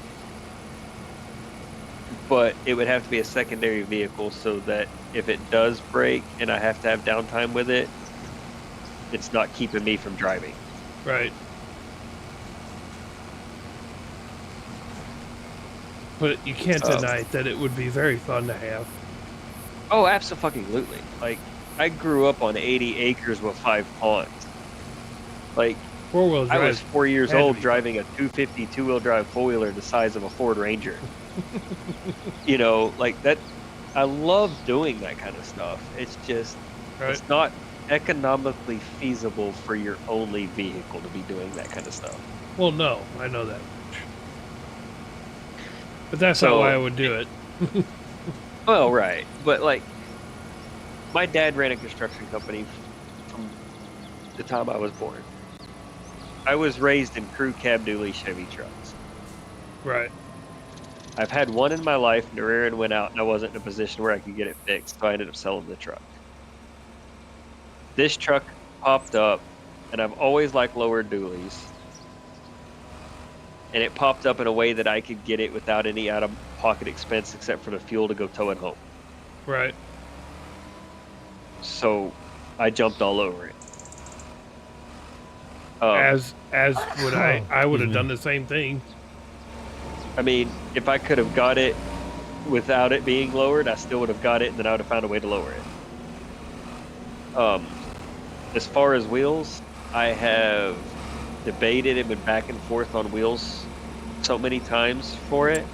But it would have to be a secondary vehicle so that if it does break and I have to have downtime with it, it's not keeping me from driving. Right. But you can't deny that it would be very fun to have. Oh, absolutely. Like, I grew up on 80 acres with 5 ponds. Like, Four-wheel drive. I was 4 years had to old be driving a 250 two-wheel drive four-wheeler the size of a Ford Ranger. You know, like that. I love doing that kind of stuff. It's just, right. it's not economically feasible for your only vehicle to be doing that kind of stuff. Well, no, I know that much. But that's So- not why I would do it. Well, right. But, like, my dad ran a construction company from the time I was born. I was raised in crew cab dually Chevy trucks. Right. I've had one in my life, and the rear end went out, and I wasn't in a position where I could get it fixed, so I ended up selling the truck. This truck popped up, and I've always liked lower dualies. And it popped up in a way that I could get it without any out-of-pocket expense except for the fuel to go tow it home. Right. So I jumped all over it. As would I would have Excuse me. done the same thing. I mean, if I could have got it without it being lowered, I still would have got it, and then I would have found a way to lower it. As far as wheels, I have debated and been back and forth on wheels so many times for it.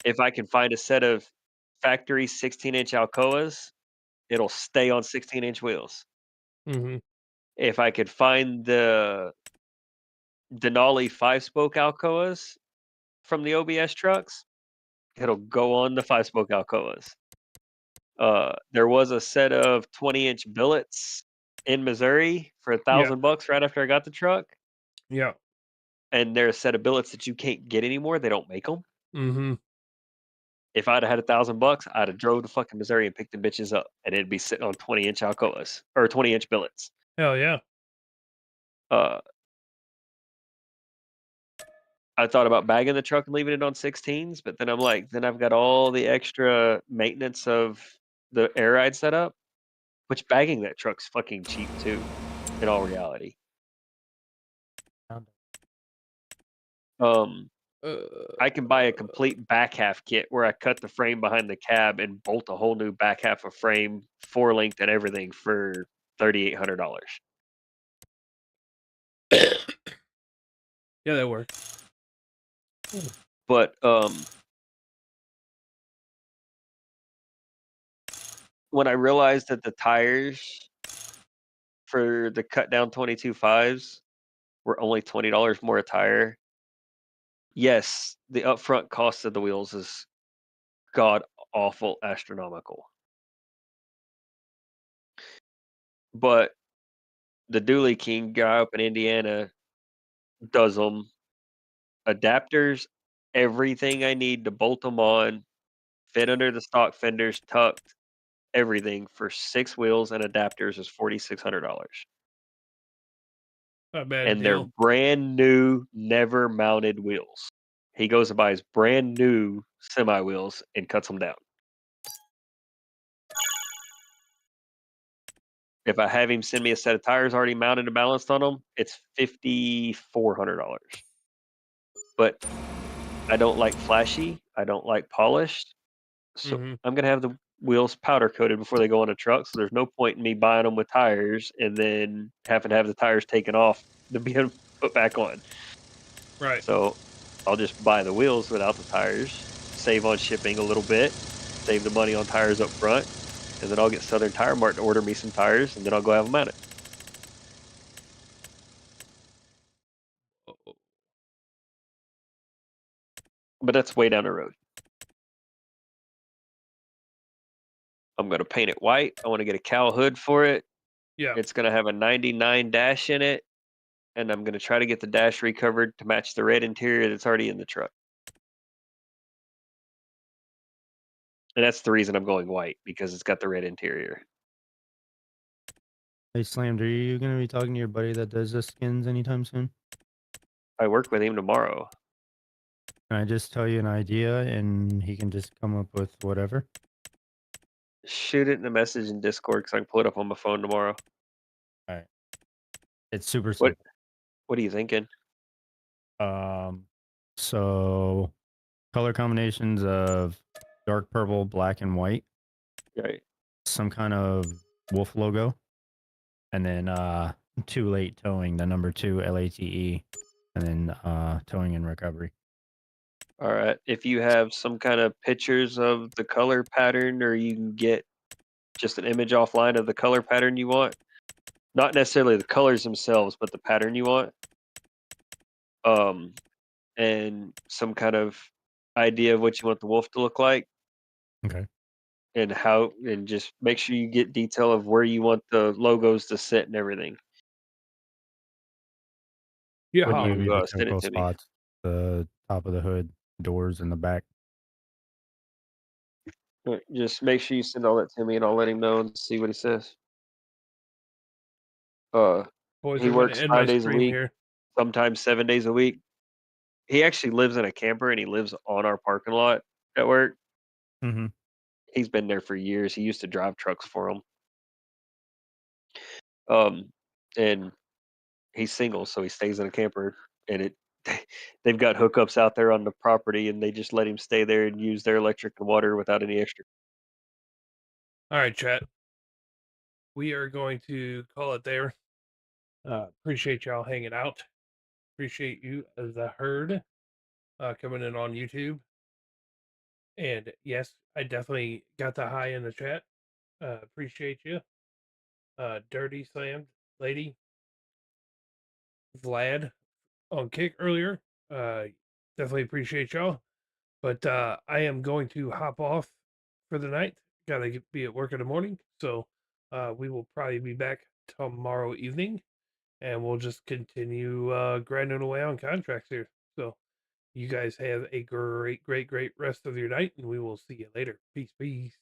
If I can find a set of factory 16-inch Alcoas, it'll stay on 16-inch wheels. Mm-hmm. If I could find the Denali 5-spoke Alcoas from the OBS trucks, it'll go on the 5-spoke Alcoas. There was a set of 20-inch billets in Missouri for $1,000 right after I got the truck, Yeah. and they're a set of billets that you can't get anymore. They don't make them. Mm-hmm. If I'd have had $1,000, I'd have drove to fucking Missouri and picked the bitches up, and it'd be sitting on 20-inch Alcoas or 20-inch billets. Hell yeah. I thought about bagging the truck and leaving it on 16s, but then I'm like, then I've got all the extra maintenance of the air ride setup, which bagging that truck's fucking cheap too, in all reality. I can buy a complete back half kit where I cut the frame behind the cab and bolt a whole new back half of frame, 4-length and everything for $3,800. Yeah, that works. But when I realized that the tires for the cut down 22.5s were only $20 more a tire, yes, the upfront cost of the wheels is god awful astronomical. But the Dually King guy up in Indiana does them. Adapters, everything I need to bolt them on, fit under the stock fenders tucked, everything for 6 wheels and adapters is $4,600. Not a bad And they're deal. brand new, never mounted wheels. He goes and buys brand new semi wheels and cuts them down. If I have him send me a set of tires already mounted and balanced on them, it's $5,400. But I don't like flashy. I don't like polished. So Mhm. I'm gonna have the wheels powder coated before they go on a truck. So there's no point in me buying them with tires and then having to have the tires taken off to be put back on. Right. So I'll just buy the wheels without the tires, save on shipping a little bit, save the money on tires up front, and then I'll get Southern Tire Mart to order me some tires, and then I'll go have them mounted. Oh, But that's way down the road. I'm gonna paint it white. I want to get a cowl hood for it. yeah. It's gonna have a 99 dash in it, and I'm gonna try to get the dash recovered to match the red interior that's already in the truck. And that's the reason I'm going white because it's got the red interior. Hey, Slammed, are you gonna be talking to your buddy that does the skins anytime soon? I work with him tomorrow. Can I just tell you an idea and he can just come up with whatever? Shoot it in a message in Discord because I can pull it up on my phone tomorrow. All right. It's super What simple. What are you thinking? Um, so color combinations of dark purple, black, and white, Right. some kind of wolf logo, and then too late towing, the number 2 LATE, and then towing and recovery. All right. If you have some kind of pictures of the color pattern, or you can get just an image offline of the color pattern you want, not necessarily the colors themselves, but the pattern you want, um, and some kind of idea of what you want the wolf to look like, Okay. and how, and just make sure you get detail of where you want the logos to sit and everything when Yeah. Maybe you the send it typical to me. spots, the top of the hood, doors in the back. Just make sure you send all that to me, and I'll let him know and see what he says. Uh, Boys, he I'm gonna works end my 5 days a stream week, here. sometimes 7 days a week. He actually lives in a camper, and he lives on our parking lot at work. Mm-hmm. He's been there for years. He used to drive trucks for him. And he's single, so he stays in a camper, and it they've got hookups out there on the property, and they just let him stay there and use their electric and water without any extra. All right, chat. We are going to call it there. Appreciate y'all hanging out. Appreciate you, the herd, coming in on YouTube. And yes, I definitely got the high in the chat. Appreciate you. Dirty Slammed Lady, Vlad on Kick earlier. Definitely appreciate y'all. But I am going to hop off for the night. Gotta be at work in the morning. So we will probably be back tomorrow evening, and we'll just continue grinding away on contracts here. So you guys have a great, great, great rest of your night, and we will see you later. Peace, peace.